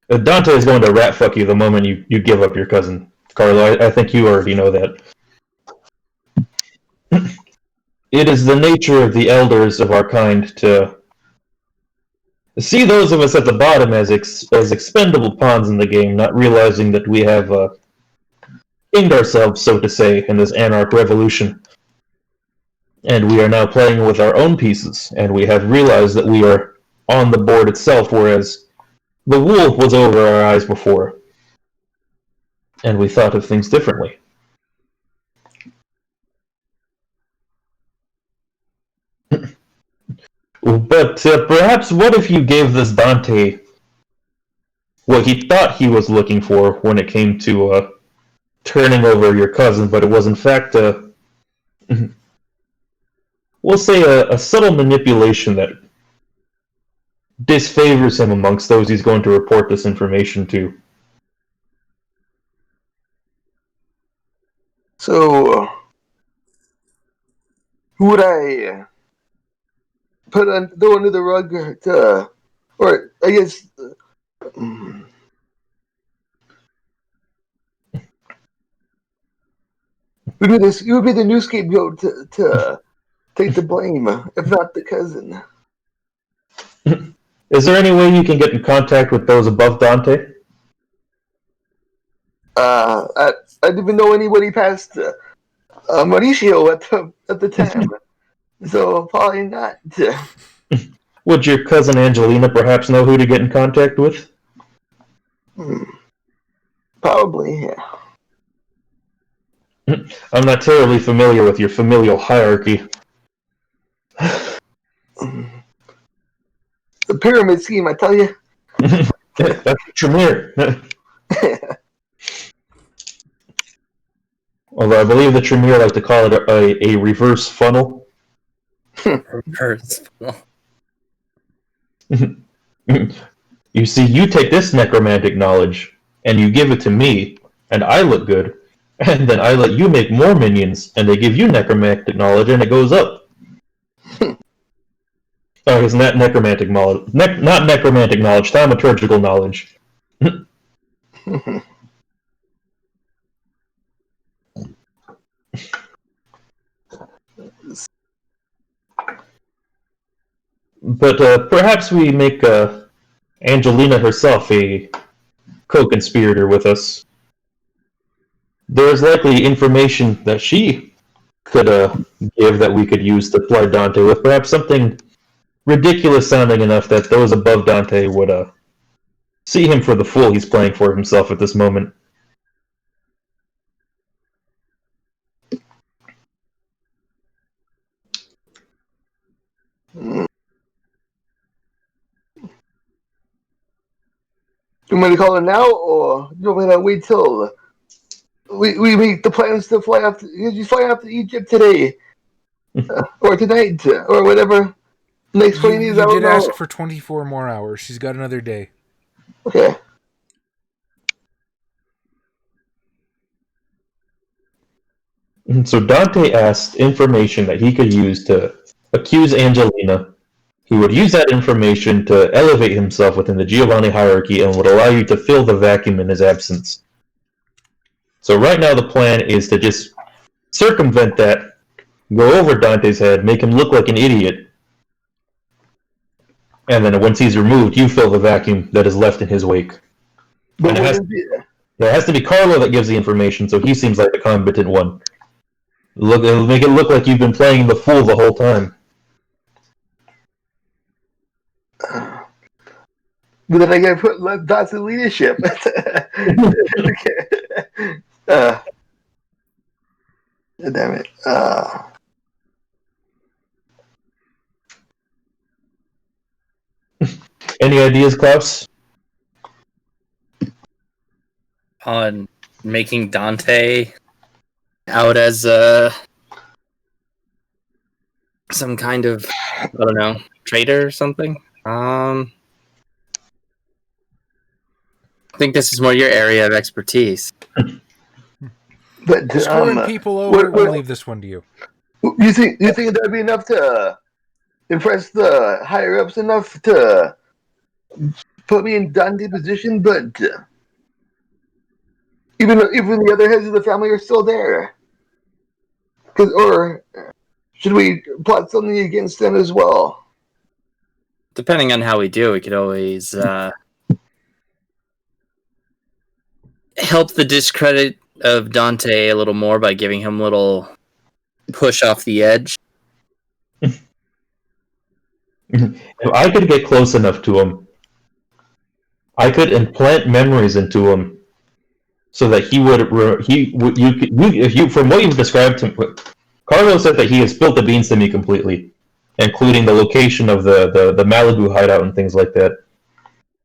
Speaker 3: Dante is going to rat fuck you the moment you give up your cousin. Carlo, I think you already know that. It is the nature of the elders of our kind to see those of us at the bottom as expendable pawns in the game, not realizing that we have gained ourselves, so to say, in this anarch revolution. And we are now playing with our own pieces, and we have realized that we are on the board itself, whereas the wool was over our eyes before. And we thought of things differently. But perhaps what if you gave this Dante what he thought he was looking for when it came to turning over your cousin, but it was in fact we'll say a subtle manipulation that disfavors him amongst those he's going to report this information to.
Speaker 4: So, who would I throw under the rug to, or I guess, you would be the new scapegoat to take the blame, if not the cousin.
Speaker 3: Is there any way you can get in contact with those above Dante?
Speaker 4: I didn't even know anybody past Mauricio at the time, so probably not.
Speaker 3: Would your cousin Angelina perhaps know who to get in contact with?
Speaker 4: Probably, yeah.
Speaker 3: I'm not terribly familiar with your familial hierarchy.
Speaker 4: The pyramid scheme, I tell you.
Speaker 3: That's Tremere. Although I believe the Tremere like to call it a reverse funnel.
Speaker 2: Reverse.
Speaker 3: You see, you take this necromantic knowledge, and you give it to me, and I look good, and then I let you make more minions, and they give you necromantic knowledge, and it goes up. Oh, it's not necromantic knowledge. Not necromantic knowledge, thaumaturgical knowledge. But perhaps we make Angelina herself a co-conspirator with us. There is likely information that she could give that we could use to flood Dante with. Perhaps something ridiculous sounding enough that those above Dante would see him for the fool he's playing for himself at this moment.
Speaker 4: You want me to call her now, or you want me to wait till we make the plans to fly off? You fly off to Egypt today, or tonight, or whatever. Next plane is.
Speaker 1: You
Speaker 4: I don't
Speaker 1: did
Speaker 4: know.
Speaker 1: ask for 24 more hours. She's got another day.
Speaker 4: Okay.
Speaker 3: So Dante asked information that he could use to accuse Angelina. He would use that information to elevate himself within the Giovanni hierarchy and would allow you to fill the vacuum in his absence. So right now the plan is to just circumvent that, go over Dante's head, make him look like an idiot, and then once he's removed, you fill the vacuum that is left in his wake.
Speaker 4: But
Speaker 3: And it has to be Carlo that gives the information, so he seems like the competent one. It'll make it look like you've been playing the fool the whole time.
Speaker 4: But then I gotta put dots in leadership. Damn it.
Speaker 3: Any ideas, Klaus?
Speaker 2: On making Dante out as some kind of, I don't know, traitor or something. I think this is more your area of expertise.
Speaker 4: But
Speaker 1: Screwing people over, we'll leave this one to you.
Speaker 4: You think that'd be enough to impress the higher ups enough to put me in Dante's position? But even the other heads of the family are still there, or should we plot something against them as well?
Speaker 2: Depending on how we do, we could always help the discredit of Dante a little more by giving him a little push off the edge.
Speaker 3: If I could get close enough to him, I could implant memories into him, so that he would. From what you've described to me, Carlo said that he has spilled the beans to me completely, including the location of the Malibu hideout and things like that.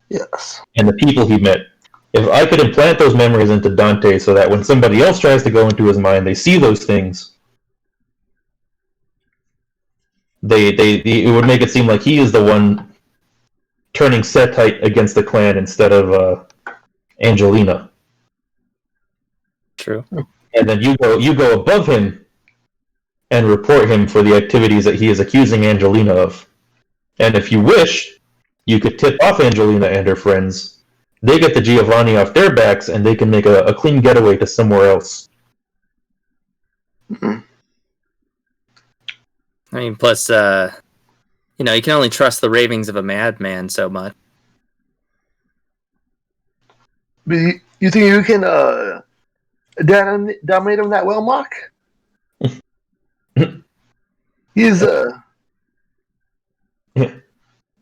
Speaker 4: Yes.
Speaker 3: And the people he met. If I could implant those memories into Dante, so that when somebody else tries to go into his mind, they see those things. It would make it seem like he is the one turning Setite against the clan instead of Angelina.
Speaker 2: True.
Speaker 3: And then you go above him and report him for the activities that he is accusing Angelina of. And if you wish, you could tip off Angelina and her friends. They get the Giovanni off their backs, and they can make a clean getaway to somewhere else.
Speaker 4: Mm-hmm.
Speaker 2: I mean, plus, you can only trust the ravings of a madman so much.
Speaker 4: But you think you can dominate him that well, Mock? He's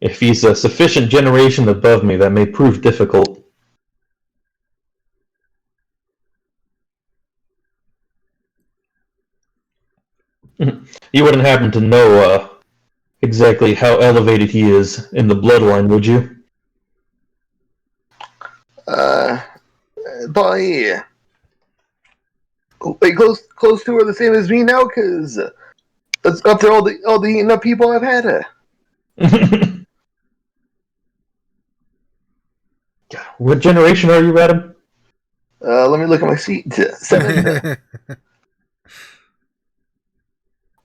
Speaker 3: If he's a sufficient generation above me, that may prove difficult. You wouldn't happen to know exactly how elevated he is in the bloodline, would you?
Speaker 4: Probably like close to or the same as me now, because that's after all the eaten up people I've had.
Speaker 3: What generation are you, Adam?
Speaker 4: Let me look at my seat. 7.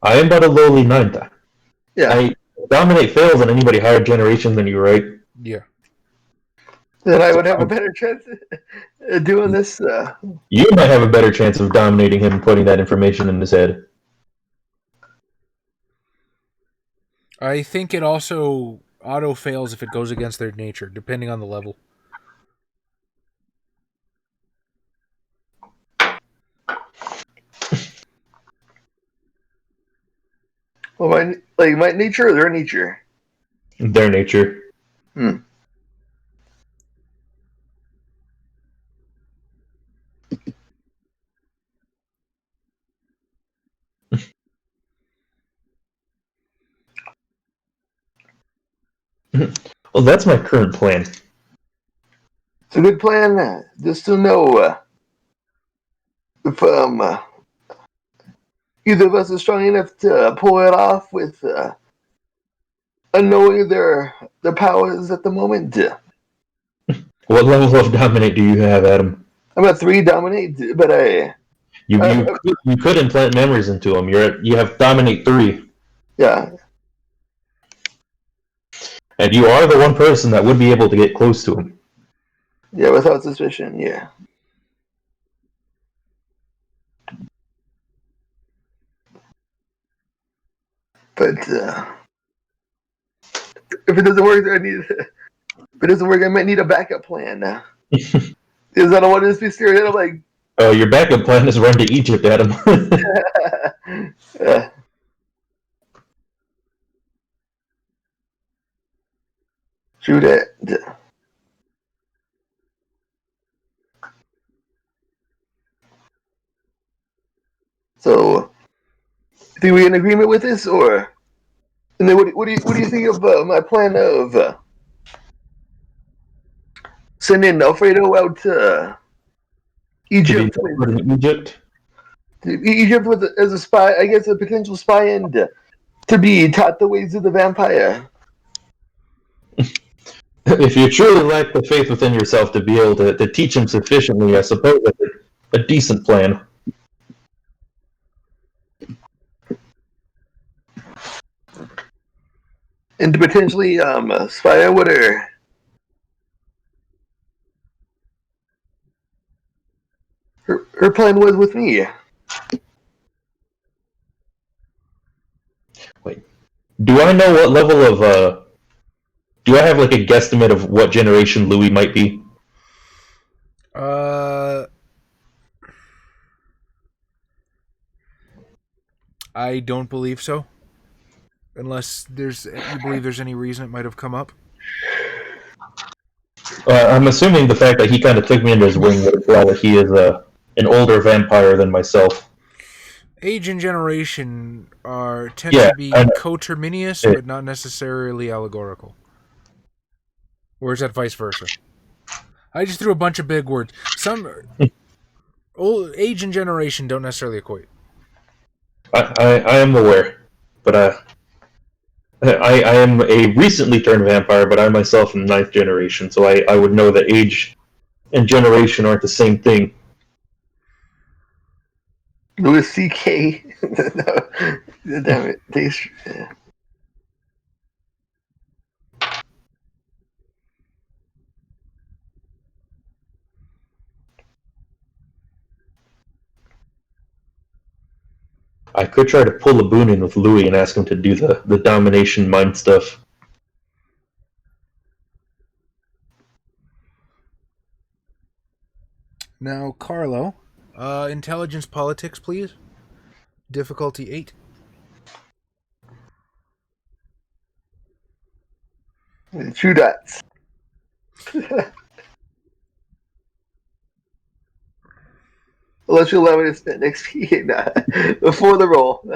Speaker 3: I am but a lowly 9th.
Speaker 4: Yeah.
Speaker 3: I dominate fails on anybody higher generation than you, right?
Speaker 1: Yeah.
Speaker 4: Then I would have a better chance of doing this.
Speaker 3: You might have a better chance of dominating him and putting that information in his head.
Speaker 1: I think it also auto fails if it goes against their nature, depending on the level.
Speaker 4: Well, my nature or their nature?
Speaker 3: Their nature.
Speaker 4: Hmm.
Speaker 3: Well, that's my current plan.
Speaker 4: It's a good plan. Just to know if either of us is strong enough to pull it off with unknowing their powers at the moment.
Speaker 3: What level of dominate do you have, Adam?
Speaker 4: I'm at 3 dominate, but
Speaker 3: You could implant memories into him. You have dominate 3.
Speaker 4: Yeah.
Speaker 3: And you are the one person that would be able to get close to him.
Speaker 4: Yeah, without suspicion, yeah. But if it doesn't work, I might need a backup plan. Because I don't want to just be staring at him like...
Speaker 3: Oh, your backup plan is run to Egypt, Adam.
Speaker 4: Shoot it. So, think we in agreement with this, or? And then what do you think of my plan of sending Alfredo out to Egypt?
Speaker 3: Egypt?
Speaker 4: Egypt as a spy, I guess a potential spy, and to be taught the ways of the vampire.
Speaker 3: If you truly lack the faith within yourself to be able to teach him sufficiently, I suppose that's a decent plan.
Speaker 4: And to potentially spy out what her plan was with me.
Speaker 3: Wait, do I know what level of do I have like a guesstimate of what generation Louis might be?
Speaker 1: I don't believe so. Unless you believe there's any reason it might have come up.
Speaker 3: I'm assuming the fact that he kind of took me under his wing would imply that he is an older vampire than myself.
Speaker 1: Age and generation tend to be coterminous, but not necessarily allegorical. Or is that vice versa? I just threw a bunch of big words. Some age and generation don't necessarily equate.
Speaker 3: I am aware, but I am a recently turned vampire, but I myself am 9th generation, so I would know that age and generation aren't the same thing.
Speaker 4: Louis C.K. No, damn it. Daestra.
Speaker 3: I could try to pull a boon in with Louis and ask him to do the domination mind stuff.
Speaker 1: Now, Carlo, intelligence politics, please. Difficulty 8.
Speaker 4: Two dots. Unless you allow me to spend XP before the roll.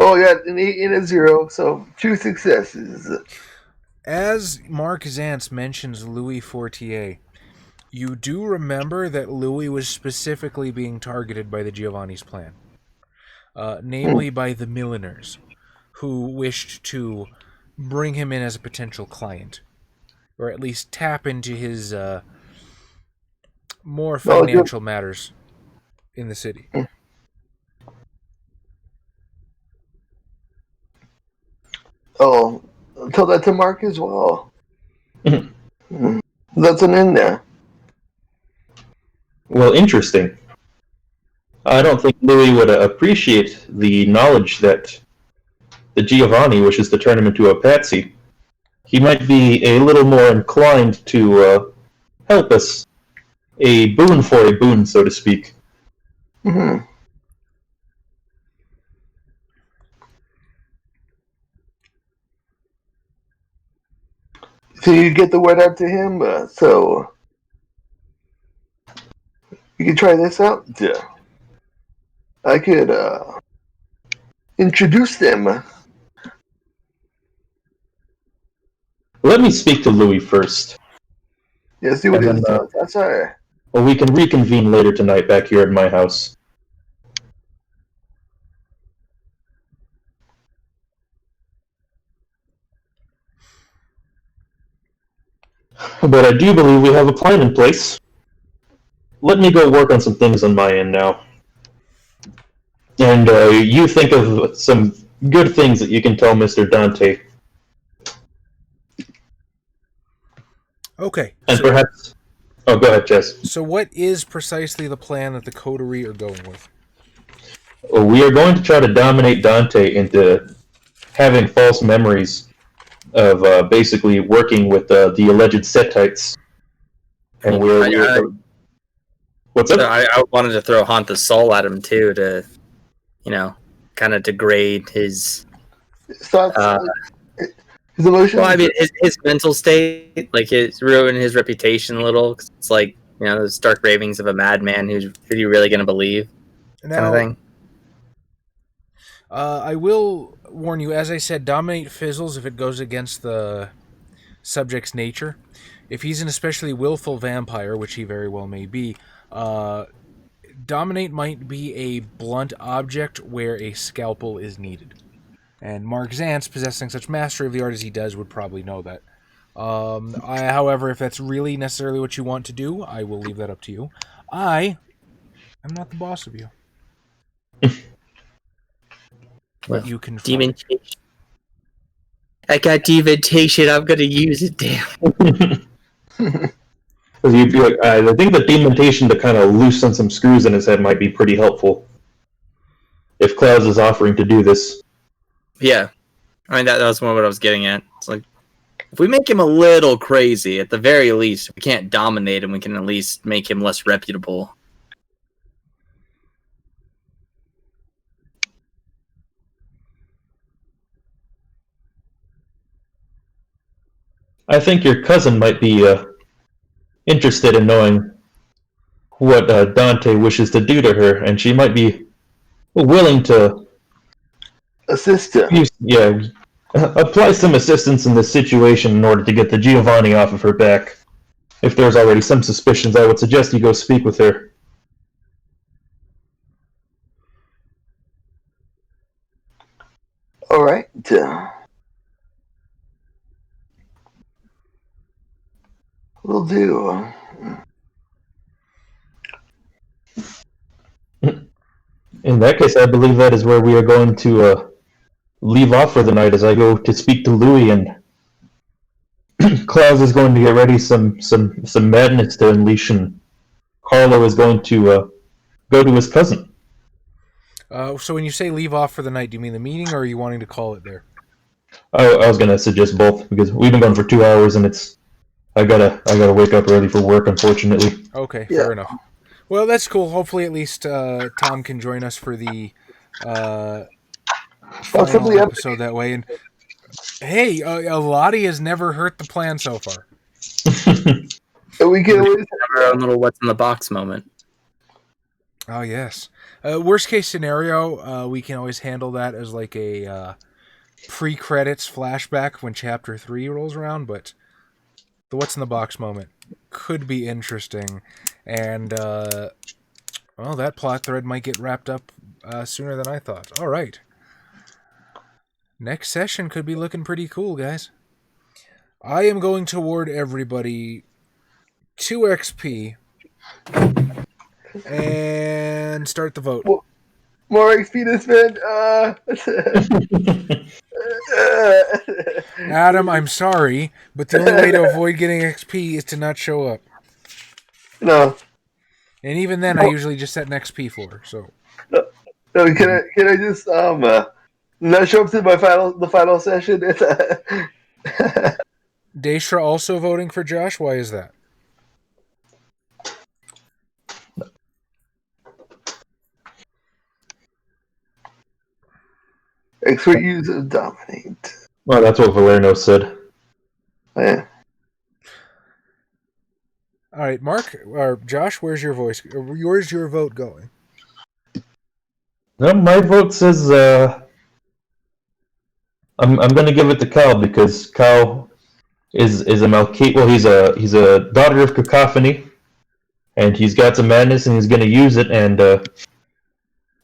Speaker 4: Oh, yeah, an 8 and a 0, so 2 successes.
Speaker 1: As Mark Zantz mentions Louis Fortier, you do remember that Louis was specifically being targeted by the Giovanni's plan. Namely by the milliners, who wished to bring him in as a potential client. Or at least tap into his more financial matters in the city.
Speaker 4: Oh, tell that to Mark as well. That's an in there.
Speaker 3: Well, interesting. I don't think Louis would appreciate the knowledge that the Giovanni wishes to turn him into a patsy. He might be a little more inclined to help us. A boon for a boon, so to speak.
Speaker 4: Mm-hmm. So you get the word out to him, so you can try this out. I could introduce them.
Speaker 3: Let me speak to Louis first.
Speaker 4: Yeah, see what it is. That's all right.
Speaker 3: Well, we can reconvene later tonight back here at my house. But I do believe we have a plan in place. Let me go work on some things on my end now. And you think of some good things that you can tell Mr. Dante.
Speaker 1: Okay.
Speaker 3: And perhaps... Oh, go ahead, Jess.
Speaker 1: So what is precisely the plan that the coterie are going with?
Speaker 3: Well, we are going to try to dominate Dante into having false memories of basically working with the alleged Setites. And what's up?
Speaker 2: I wanted to throw Haunt the Soul at him, too, to, kind of degrade his...
Speaker 4: His emotions?
Speaker 2: Well, I mean, his mental state, like, it's ruined his reputation a little. Cause it's like, those stark ravings of a madman who are you really going to believe?
Speaker 1: Now,
Speaker 2: kind of thing.
Speaker 1: I will warn you, as I said, dominate fizzles if it goes against the subject's nature. If he's an especially willful vampire, which he very well may be, dominate might be a blunt object where a scalpel is needed. And Mark Zantz, possessing such mastery of the art as he does, would probably know that. However, if that's really necessarily what you want to do, I will leave that up to you. I am not the boss of you.
Speaker 2: Well,
Speaker 1: you can
Speaker 2: demontation. I got demontation. I'm gonna use it. Damn.
Speaker 3: I think the demontation to kind of loosen some screws in his head might be pretty helpful. If Klaus is offering to do this.
Speaker 2: Yeah. I mean, that was more what I was getting at. It's like, if we make him a little crazy, at the very least, if we can't dominate him, we can at least make him less reputable.
Speaker 3: I think your cousin might be interested in knowing what Dante wishes to do to her, and she might be willing to
Speaker 4: assist him.
Speaker 3: Apply some assistance in this situation in order to get the Giovanni off of her back. If there's already some suspicions, I would suggest you go speak with her.
Speaker 4: All right. Will do.
Speaker 3: In that case, I believe that is where we are going to leave off for the night as I go to speak to Louis, and Klaus is going to get ready some madness to unleash, and Carlo is going to go to his cousin.
Speaker 1: So when you say leave off for the night, do you mean the meeting, or are you wanting to call it there?
Speaker 3: I was going to suggest both, because we've been going for 2 hours, and I gotta wake up early for work, unfortunately.
Speaker 1: Okay, fair enough. Well, that's cool. Hopefully, at least Tom can join us for the final episode that way. And hey, Lottie has never hurt the plan so far.
Speaker 4: We can always
Speaker 2: have our own little "what's in the box" moment.
Speaker 1: Oh yes. Worst case scenario, we can always handle that as like a pre-credits flashback when Chapter 3 rolls around. But the "what's in the box" moment could be interesting, and well, that plot thread might get wrapped up sooner than I thought. All right. Next session could be looking pretty cool, guys. I am going to award everybody 2 XP and start the vote.
Speaker 4: More XP to spend.
Speaker 1: Adam, I'm sorry, but the only way to avoid getting XP is to not show up.
Speaker 4: No.
Speaker 1: And even then, I usually just set an XP floor. So.
Speaker 4: No, can I just not show up to the final session?
Speaker 1: Daestra also voting for Josh. Why is that?
Speaker 4: Expert use of dominate.
Speaker 3: Well, that's what Valerno said.
Speaker 4: Yeah.
Speaker 1: All right, Mark or Josh, where's your vote going?
Speaker 3: No, my vote says I'm going to give it to Cal, because Cal is a Malkate. Well, he's a daughter of Cacophony, and he's got some madness, and he's going to use it, and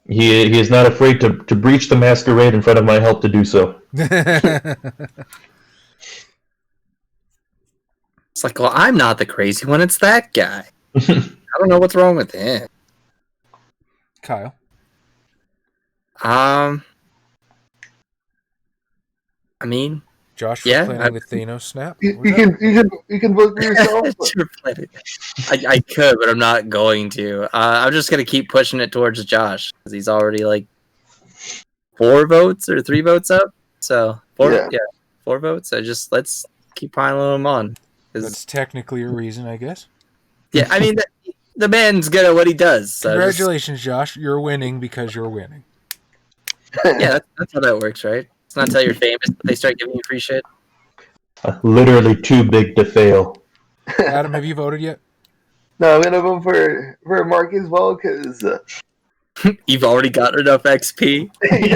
Speaker 3: he is not afraid to breach the Masquerade in front of my help to do so.
Speaker 2: It's like, well, I'm not the crazy one. It's that guy. I don't know what's wrong with him.
Speaker 1: Kyle.
Speaker 2: I mean,
Speaker 1: Josh was planning the Thanos snap.
Speaker 4: You can vote for yourself.
Speaker 2: I could, but I'm not going to. I'm just gonna keep pushing it towards Josh because he's already like 4 votes or 3 votes up. So 4 votes. So let's keep piling them on.
Speaker 1: That's technically a reason, I guess.
Speaker 2: Yeah, I mean the man's good at what he does. So
Speaker 1: congratulations, Josh. You're winning because you're winning.
Speaker 2: Yeah, that's how that works, right? It's not until you're famous that they start giving you free shit.
Speaker 3: Literally too big to fail.
Speaker 1: Adam, have you voted yet?
Speaker 4: No, I'm gonna vote for Mark as well because
Speaker 2: you've already got enough XP.
Speaker 4: Yeah,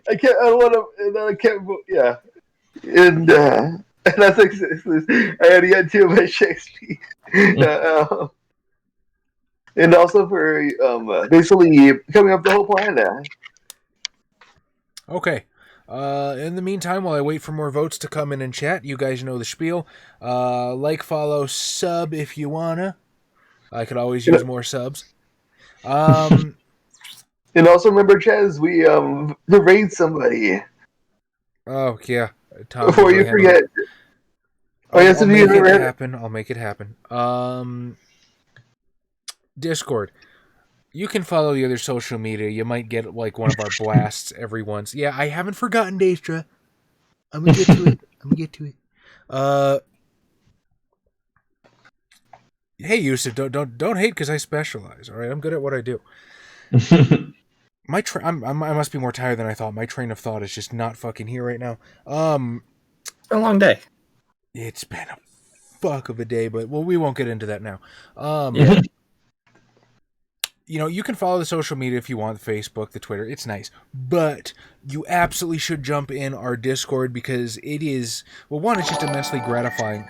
Speaker 4: I can't. I don't want to. I can't vote. Yeah, and And that's like, I had to get too much Shakespeare. And also for basically coming up the whole plan now.
Speaker 1: Okay. In the meantime, while I wait for more votes to come in and chat, you guys know the spiel. Like, follow, sub if you wanna. I could always use more subs.
Speaker 4: And also remember, Chaz, we to raid somebody.
Speaker 1: Oh yeah. Tom,
Speaker 4: Before you forget.
Speaker 1: I'll make it happen. I'll make it happen. Discord. You can follow the other social media. You might get like one of our blasts every once. Yeah, I haven't forgotten Daestra. I'm gonna get to it. Hey Yusuf, don't hate because I specialize. All right, I'm good at what I do. I must be more tired than I thought. My train of thought is just not fucking here right now.
Speaker 2: It's been a long day.
Speaker 1: It's been a fuck of a day, but we won't get into that now.
Speaker 2: Yeah.
Speaker 1: You know, you can follow the social media if you want, the Facebook, the Twitter. It's nice. But you absolutely should jump in our Discord because it is, well, one, it's just immensely gratifying.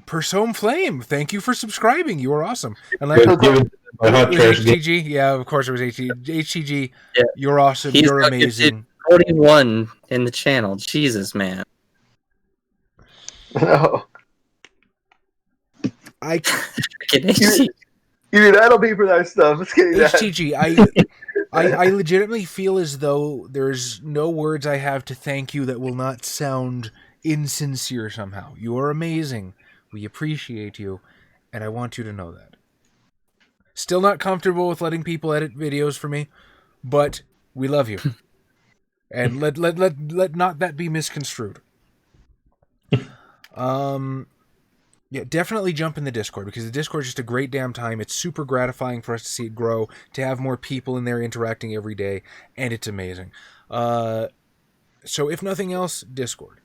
Speaker 1: Persome Flame, thank you for subscribing. You are awesome. And HTG, yeah, of course it was HTG. HTG, yeah. You're awesome. You're amazing.
Speaker 2: 41 in the channel. Jesus, man.
Speaker 4: No. That'll be for that stuff. Let's get
Speaker 1: HTG, I legitimately feel as though there's no words I have to thank you that will not sound insincere somehow. You are amazing. We appreciate you, and I want you to know that. Still not comfortable with letting people edit videos for me, but we love you. And let not that be misconstrued. Yeah, definitely jump in the Discord, because the Discord is just a great damn time. It's super gratifying for us to see it grow, to have more people in there interacting every day, and it's amazing. So if nothing else, Discord.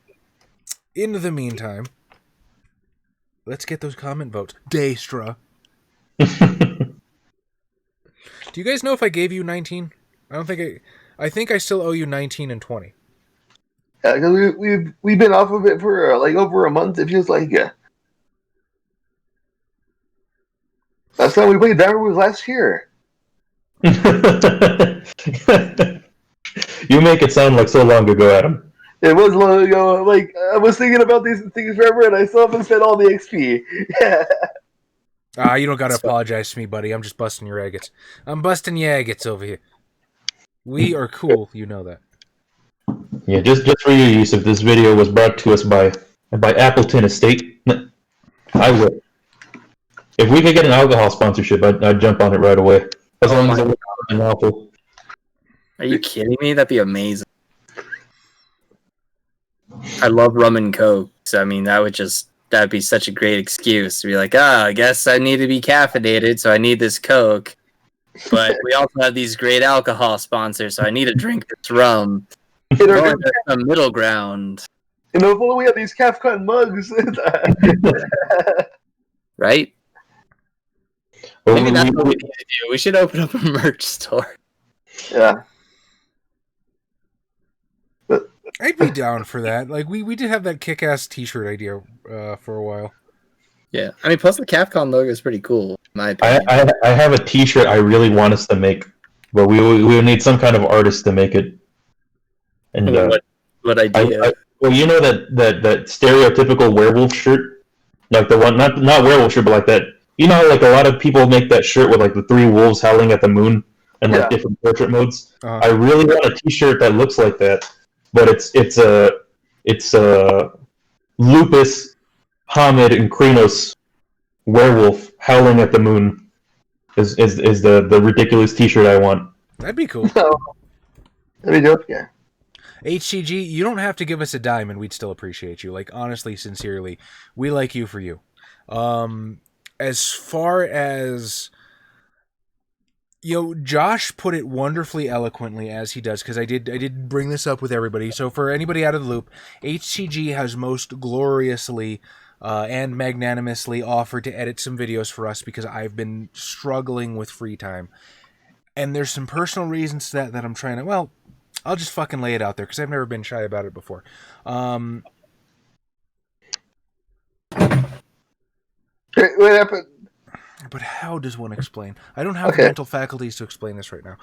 Speaker 1: In the meantime, let's get those comment votes. Daestra. Do you guys know if I gave you 19? I think I still owe you 19 and 20.
Speaker 4: Yeah, because we've been off of it for like over a month. It feels like last time we played Darryl was last year.
Speaker 3: You make it sound like so long ago, Adam.
Speaker 4: It was long ago. Like I was thinking about these things forever, and I still haven't spent all the XP. Yeah.
Speaker 1: You don't gotta apologize to me, buddy. I'm just busting your agates. I'm busting your agates over here. We are cool, you know that.
Speaker 3: Yeah, just for your use, if this video was brought to us by Appleton Estate, I would. If we could get an alcohol sponsorship, I'd jump on it right away. As long as it was awful.
Speaker 2: Are you kidding me? That'd be amazing. I love rum and coke. So, I mean, that'd be such a great excuse to be like, I guess I need to be caffeinated, so I need this coke. But we also have these great alcohol sponsors, so I need to drink this rum. There's a middle ground.
Speaker 4: And hopefully we have these CAFCON mugs.
Speaker 2: Right? Maybe that's what we need to do. We should open up a merch store.
Speaker 4: Yeah.
Speaker 1: I'd be down for that. Like we did have that kick-ass T-shirt idea for a while.
Speaker 2: Yeah, I mean, plus the Capcom logo is pretty cool. In my opinion.
Speaker 3: I have a T-shirt I really want us to make, but we will need some kind of artist to make it. And
Speaker 2: what idea?
Speaker 3: Well, you know that stereotypical werewolf shirt, like the one not werewolf shirt, but like that. You know, like a lot of people make that shirt with like the 3 wolves howling at the moon and like different portrait modes.
Speaker 1: Uh-huh.
Speaker 3: I really want a T-shirt that looks like that, but it's Lupus, Hamid, and Krynos werewolf howling at the moon is the ridiculous T-shirt I want.
Speaker 1: That'd be cool.
Speaker 4: That'd be dope, yeah.
Speaker 1: HCG, you don't have to give us a dime and we'd still appreciate you. Like, honestly, sincerely, we like you for you. As far as, Josh put it wonderfully eloquently as he does, because I did bring this up with everybody. So for anybody out of the loop, HCG has most gloriously and magnanimously offered to edit some videos for us because I've been struggling with free time. And there's some personal reasons to that I'm trying to, I'll just fucking lay it out there because I've never been shy about it before.
Speaker 4: What happened?
Speaker 1: But how does one explain? I don't have the
Speaker 4: Okay.
Speaker 1: mental faculties to explain this right now.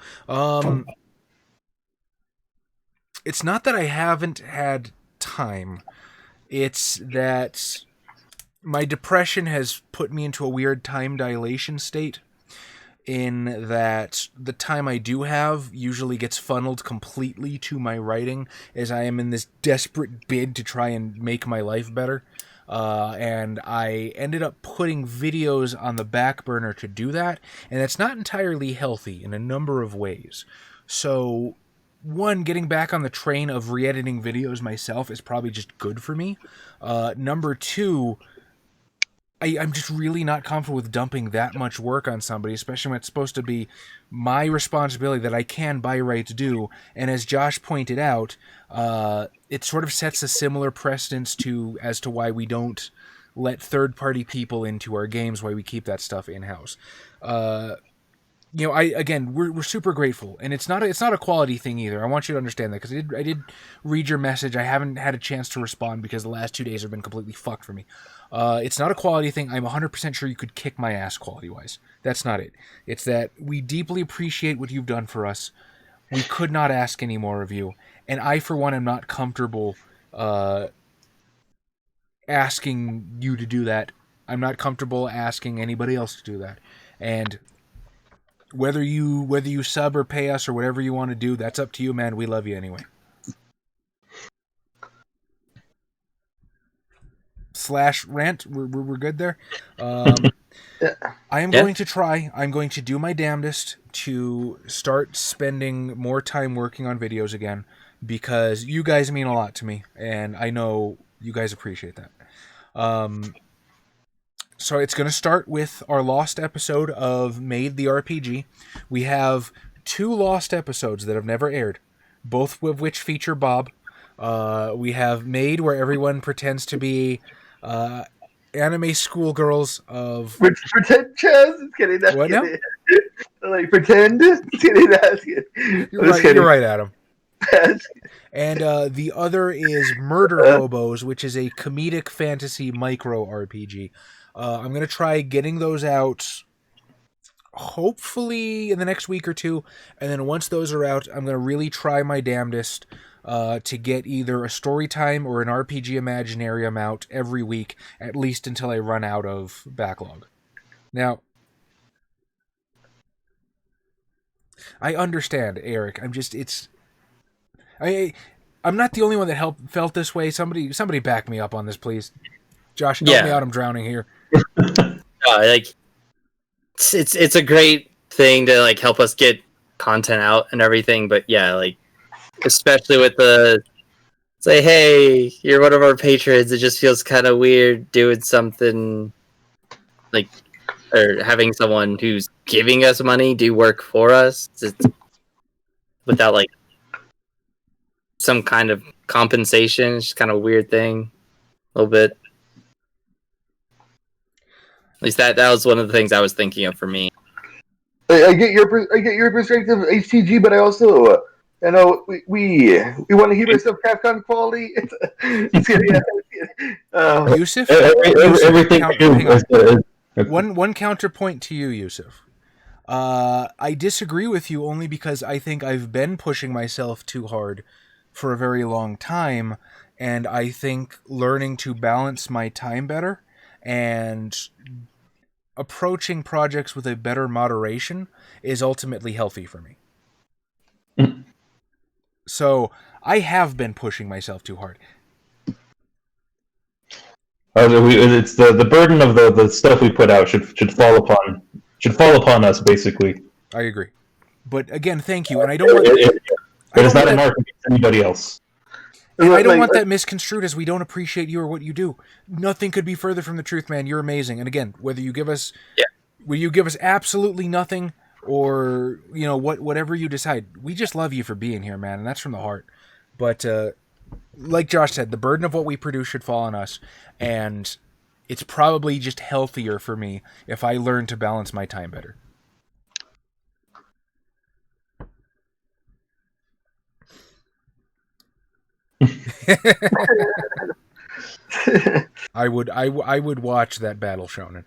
Speaker 1: It's not that I haven't had time. It's that my depression has put me into a weird time dilation state, in that the time I do have usually gets funneled completely to my writing, as I am in this desperate bid to try and make my life better. And I ended up putting videos on the back burner to do that, and that's not entirely healthy in a number of ways. So, one, getting back on the train of re-editing videos myself is probably just good for me. Number two, I'm just really not comfortable with dumping that much work on somebody, especially when it's supposed to be my responsibility that I can by rights do. And as Josh pointed out, it sort of sets a similar precedence as to why we don't let third-party people into our games, why we keep that stuff in-house. We're super grateful, and it's not a quality thing either. I want you to understand that, because I did read your message. I haven't had a chance to respond because the last 2 days have been completely fucked for me. It's not a quality thing. I'm 100% sure you could kick my ass quality-wise. That's not it. It's that we deeply appreciate what you've done for us. We could not ask any more of you, and I, for one, am not comfortable asking you to do that. I'm not comfortable asking anybody else to do that, and whether you sub or pay us or whatever you want to do, that's up to you, man. We love you anyway. /rant, we're good there. I am going to try. I'm going to do my damnedest to start spending more time working on videos again, because you guys mean a lot to me, and I know you guys appreciate that. So it's going to start with our lost episode of Made the RPG. We have 2 lost episodes that have never aired, both of which feature Bob. We have Made, where everyone pretends to be anime schoolgirls of...
Speaker 4: Pretend chess? Just kidding. That's
Speaker 1: What now?
Speaker 4: kidding. Like, pretend? Just kidding. That's kidding.
Speaker 1: You're right, Adam. And the other is Murder Hobos, which is a comedic fantasy micro RPG. I'm going to try getting those out hopefully in the next week or two, and then once those are out, I'm going to really try my damnedest to get either a story time or an RPG Imaginarium out every week, at least until I run out of backlog. Now, I understand, Eric. I'm not the only one that felt this way. Somebody back me up on this, please. Josh, help me out. I'm drowning here.
Speaker 2: It's a great thing to like help us get content out and everything, but yeah, especially with the say, hey, you're one of our patrons, it just feels kind of weird doing something or having someone who's giving us money do work for us without some kind of compensation. It's just kind of a weird thing, a little bit. At least that was one of the things I was thinking of for me.
Speaker 4: I get your perspective, HTG, but I also, we want to keep ourselves Capcom quality. It's kidding.
Speaker 1: Yusuf,
Speaker 3: everything.
Speaker 1: One counterpoint to you, Yusuf. I disagree with you only because I think I've been pushing myself too hard for a very long time, and I think learning to balance my time better and approaching projects with a better moderation is ultimately healthy for me. So I have been pushing myself too hard.
Speaker 3: It's the burden of the stuff we put out should fall upon us, basically.
Speaker 1: I agree, but again, thank you, and I don't want.
Speaker 3: It is not a mark against anybody else.
Speaker 1: And I don't want that misconstrued as we don't appreciate you or what you do. Nothing could be further from the truth, man. You're amazing. And again, whether you give us absolutely nothing or, whatever you decide, we just love you for being here, man. And that's from the heart. But like Josh said, the burden of what we produce should fall on us. And it's probably just healthier for me if I learn to balance my time better. I would watch that battle, Shonen.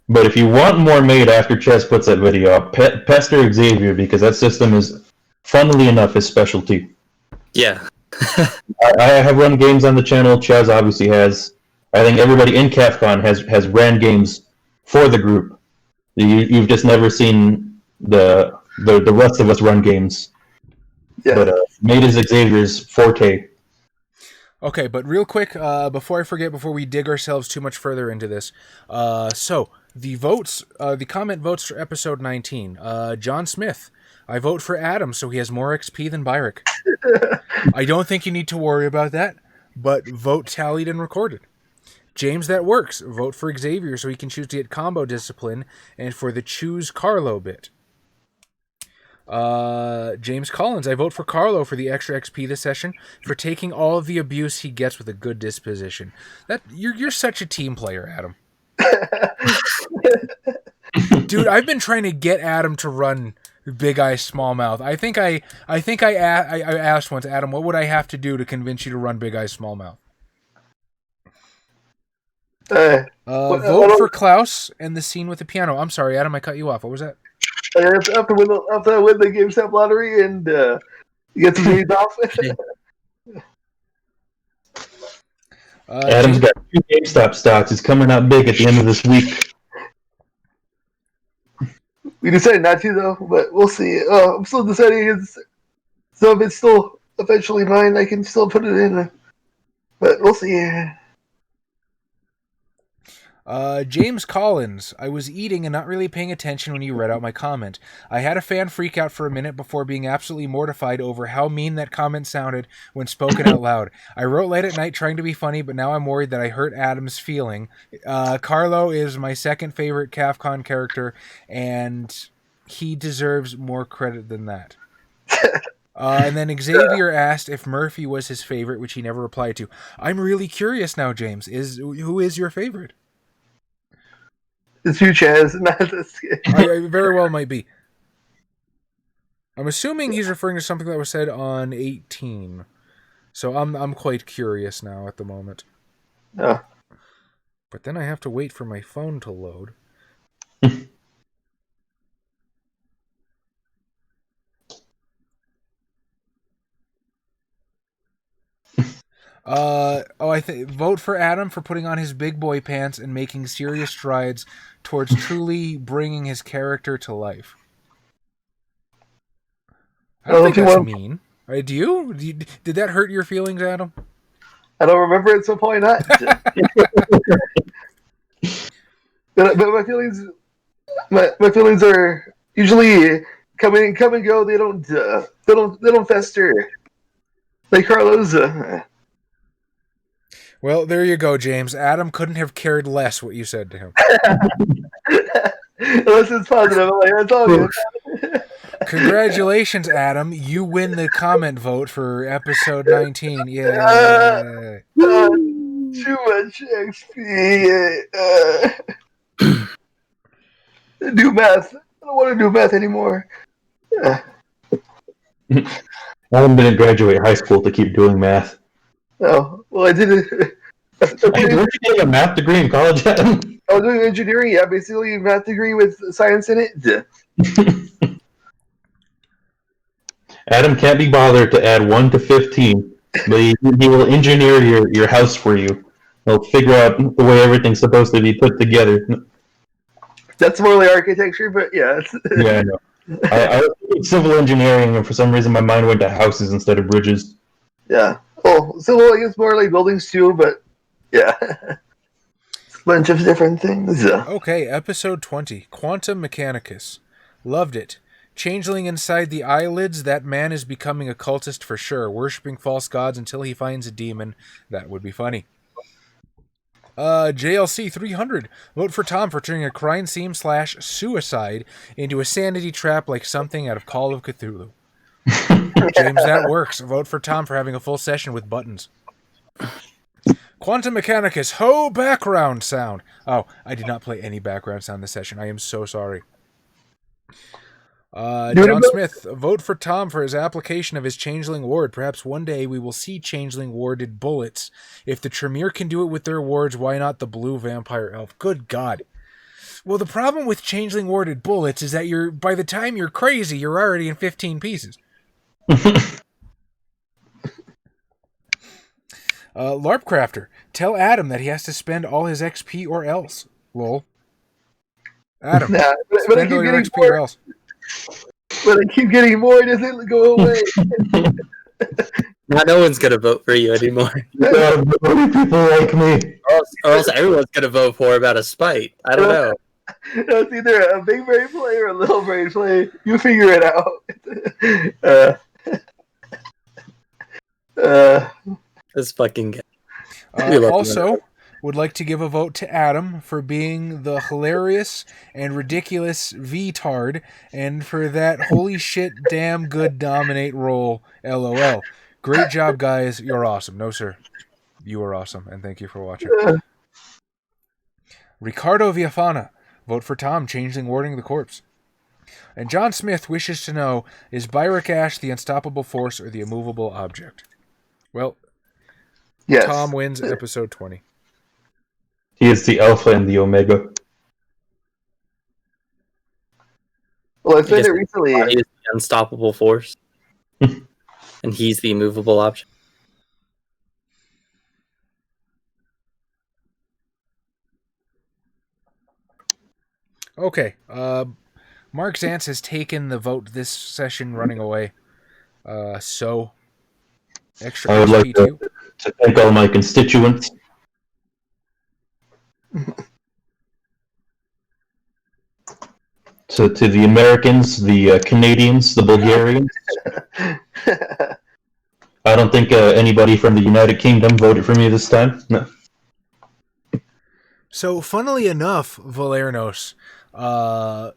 Speaker 3: But if you want more made after Chess puts that video up, pester Xavier, because that system is, funnily enough, his specialty.
Speaker 2: Yeah.
Speaker 3: I have run games on the channel. Chaz obviously has. I think everybody in CAFCON has ran games for the group. You've just never seen the rest of us run games. Yeah. But made is Xavier's forte.
Speaker 1: Okay, but real quick, before I forget, before we dig ourselves too much further into this, so the votes, the comment votes for episode 19. John Smith, I vote for Adam, so he has more XP than Byrick. I don't think you need to worry about that, but vote tallied and recorded. James, that works. Vote for Xavier so he can choose to get combo discipline and for the choose Carlo bit. James Collins, I vote for Carlo for the extra XP this session for taking all of the abuse he gets with a good disposition. That you're such a team player, Adam. Dude, I've been trying to get Adam to run Big Eye Small Mouth. I think I asked once, Adam, what would I have to do to convince you to run Big Eye Small Mouth? Vote for Klaus and the scene with the piano. I'm sorry, Adam, I cut you off. What was that?
Speaker 4: After I win the GameStop lottery and get some days off.
Speaker 3: Adam's got 2 GameStop stocks. He's coming out big at the end of this week.
Speaker 4: We decided not to, though, but we'll see. I'm still deciding. So if it's still eventually mine, I can still put it in. But we'll see.
Speaker 1: James Collins, I was eating and not really paying attention when you read out my comment. I had a fan freak out for a minute before being absolutely mortified over how mean that comment sounded when spoken out loud. I wrote late at night trying to be funny, but now I'm worried that I hurt Adam's feeling. Carlo is my second favorite CAFCON character, and he deserves more credit than that. And then Xavier asked if Murphy was his favorite, which he never replied to. I'm really curious now, James. Who is your favorite?
Speaker 4: It's you, Chaz, not this kid.
Speaker 1: I very well might be. I'm assuming he's referring to something that was said on 18. So I'm quite curious now at the moment.
Speaker 4: Oh.
Speaker 1: But then I have to wait for my phone to load. I think vote for Adam for putting on his big boy pants and making serious strides towards truly bringing his character to life. I don't think that's mean. Do you? Did that hurt your feelings, Adam?
Speaker 4: I don't remember it, so probably not. but my feelings are usually come and go. They don't fester. Like Carlos.
Speaker 1: Well, there you go, James. Adam couldn't have cared less what you said to him.
Speaker 4: Unless it's positive, that's all good.
Speaker 1: Congratulations, Adam. You win the comment vote for episode 19. Yeah.
Speaker 4: Too much XP. Do math. I don't want to do math anymore.
Speaker 3: Adam didn't graduate high school to keep doing math.
Speaker 4: Oh, well, I didn't.
Speaker 3: Weren't you getting a math degree in college, Adam?
Speaker 4: I was doing engineering, yeah, basically a math degree with science in it.
Speaker 3: Adam can't be bothered to add 1 to 15, but he will engineer your house for you. He'll figure out the way everything's supposed to be put together.
Speaker 4: That's more like architecture, but yeah.
Speaker 3: Yeah, I know. I was civil engineering, and for some reason my mind went to houses instead of bridges.
Speaker 4: Yeah. Oh, civil, I guess more like buildings too, but yeah. It's a bunch of different things.
Speaker 1: Okay, episode 20, Quantum Mechanicus. Loved it. Changeling inside the eyelids, that man is becoming a cultist for sure, worshipping false gods until he finds a demon. That would be funny. JLC 300. Vote for Tom for turning a crime scene / suicide into a sanity trap like something out of Call of Cthulhu. James, that works. Vote for Tom for having a full session with buttons. Quantum Mechanicus, ho background sound. Oh, I did not play any background sound this session. I am so sorry. John Smith, vote for Tom for his application of his Changeling Ward. Perhaps one day we will see Changeling warded bullets. If the Tremere can do it with their wards, why not the blue vampire elf? Good God. Well, the problem with changeling warded bullets is that by the time you're crazy, you're already in 15 pieces. LARP Crafter, tell Adam that he has to spend all his XP or else. Lol. Adam, spend all your XP or else.
Speaker 4: But I keep getting more, it doesn't go away.
Speaker 2: Now no one's gonna vote for you anymore.
Speaker 3: You gotta vote people like me.
Speaker 2: Or else everyone's gonna vote for about a spite. I don't know.
Speaker 4: It's either a big brain play or a little brain play. You figure it out.
Speaker 2: This fucking guy.
Speaker 1: Also, would like to give a vote to Adam for being the hilarious and ridiculous V-tard, and for that holy shit damn good dominate role, LOL. Great job, guys. You're awesome. No, sir. You are awesome, and thank you for watching. Ricardo Viafana, vote for Tom, changeling warding the corpse. And John Smith wishes to know, is Byrick Ash the unstoppable force or the immovable object? Well, yes. Tom wins episode 20.
Speaker 3: He is the Alpha and the Omega.
Speaker 4: Well, I said it recently.
Speaker 2: He is the unstoppable force. And he's the immovable object.
Speaker 1: Okay. Mark Zantz has taken the vote this session, running away. So, extra
Speaker 3: I would like to thank all my constituents. To the Americans, the Canadians, the Bulgarians. I don't think anybody from the United Kingdom voted for me this time. No.
Speaker 1: So, funnily enough, Valernos, Byrick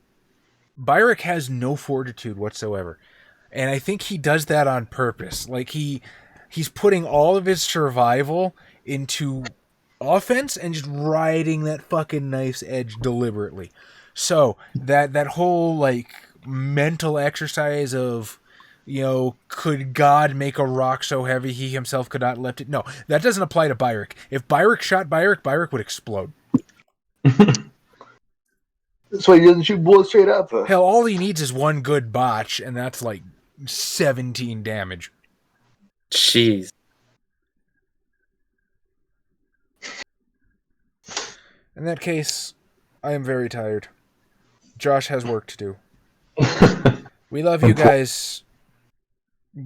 Speaker 1: has no fortitude whatsoever. And I think he does that on purpose. Like, he's putting all of his survival into offense and just riding that fucking knife's edge deliberately. So, that whole, like, mental exercise of, you know, could God make a rock so heavy he himself could not lift it? No, that doesn't apply to Byrick. If Byrick shot Byrick would explode.
Speaker 4: That's why he doesn't shoot bullets straight up.
Speaker 1: Hell, all he needs is one good botch, and that's like 17 damage.
Speaker 2: Jeez.
Speaker 1: In that case, I am very tired. Josh has work to do. We love you guys.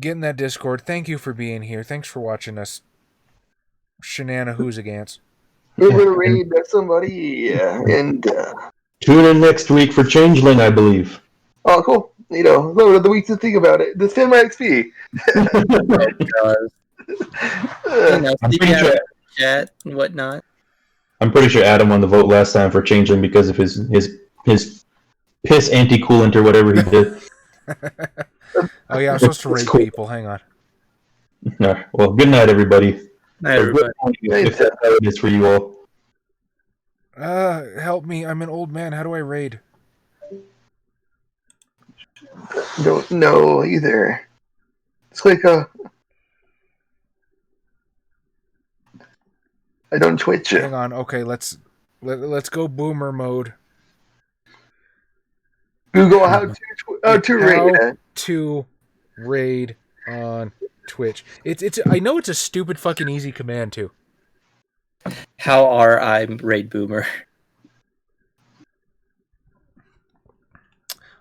Speaker 1: Get in that Discord. Thank you for being here. Thanks for watching us. Shenanigans.
Speaker 4: We're going to raid somebody, and...
Speaker 3: Tune in next week for Changeling, I believe.
Speaker 4: Oh, cool. You know, load of the week to think about it. Just spend my XP.
Speaker 2: Chat and whatnot.
Speaker 3: I'm pretty sure Adam won the vote last time for Changeling because of his piss anti-coolant or whatever he did.
Speaker 1: Oh yeah, I'm supposed to rate people. Hang on.
Speaker 3: No. Well, good night, everybody.
Speaker 2: Night, everybody.
Speaker 3: If that's how it is for you all.
Speaker 1: Help me. I'm an old man. How do I raid?
Speaker 4: Don't know either. It's like I don't Twitch.
Speaker 1: Hang on. Okay, let's go boomer mode.
Speaker 4: Google how to raid.
Speaker 1: How to raid on Twitch. It's I know it's a stupid fucking easy command too.
Speaker 2: How are I raid boomer?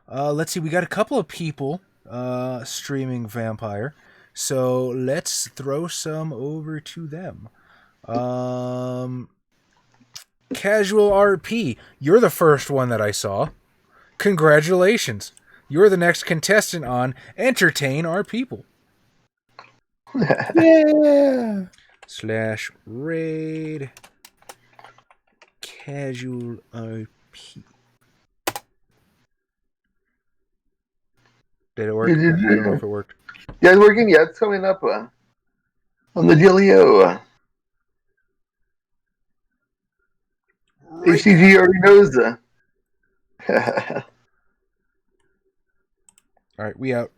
Speaker 1: Let's see. We got a couple of people streaming Vampire, so let's throw some over to them. Casual RP, you're the first one that I saw. Congratulations. You're the next contestant on Entertain Our People.
Speaker 4: Yeah.
Speaker 1: /raid casual RP. Did it work? I don't know if it worked.
Speaker 4: Yeah, it's working. Yeah, it's coming up on the dealio. HCG already knows.
Speaker 1: All right, we out.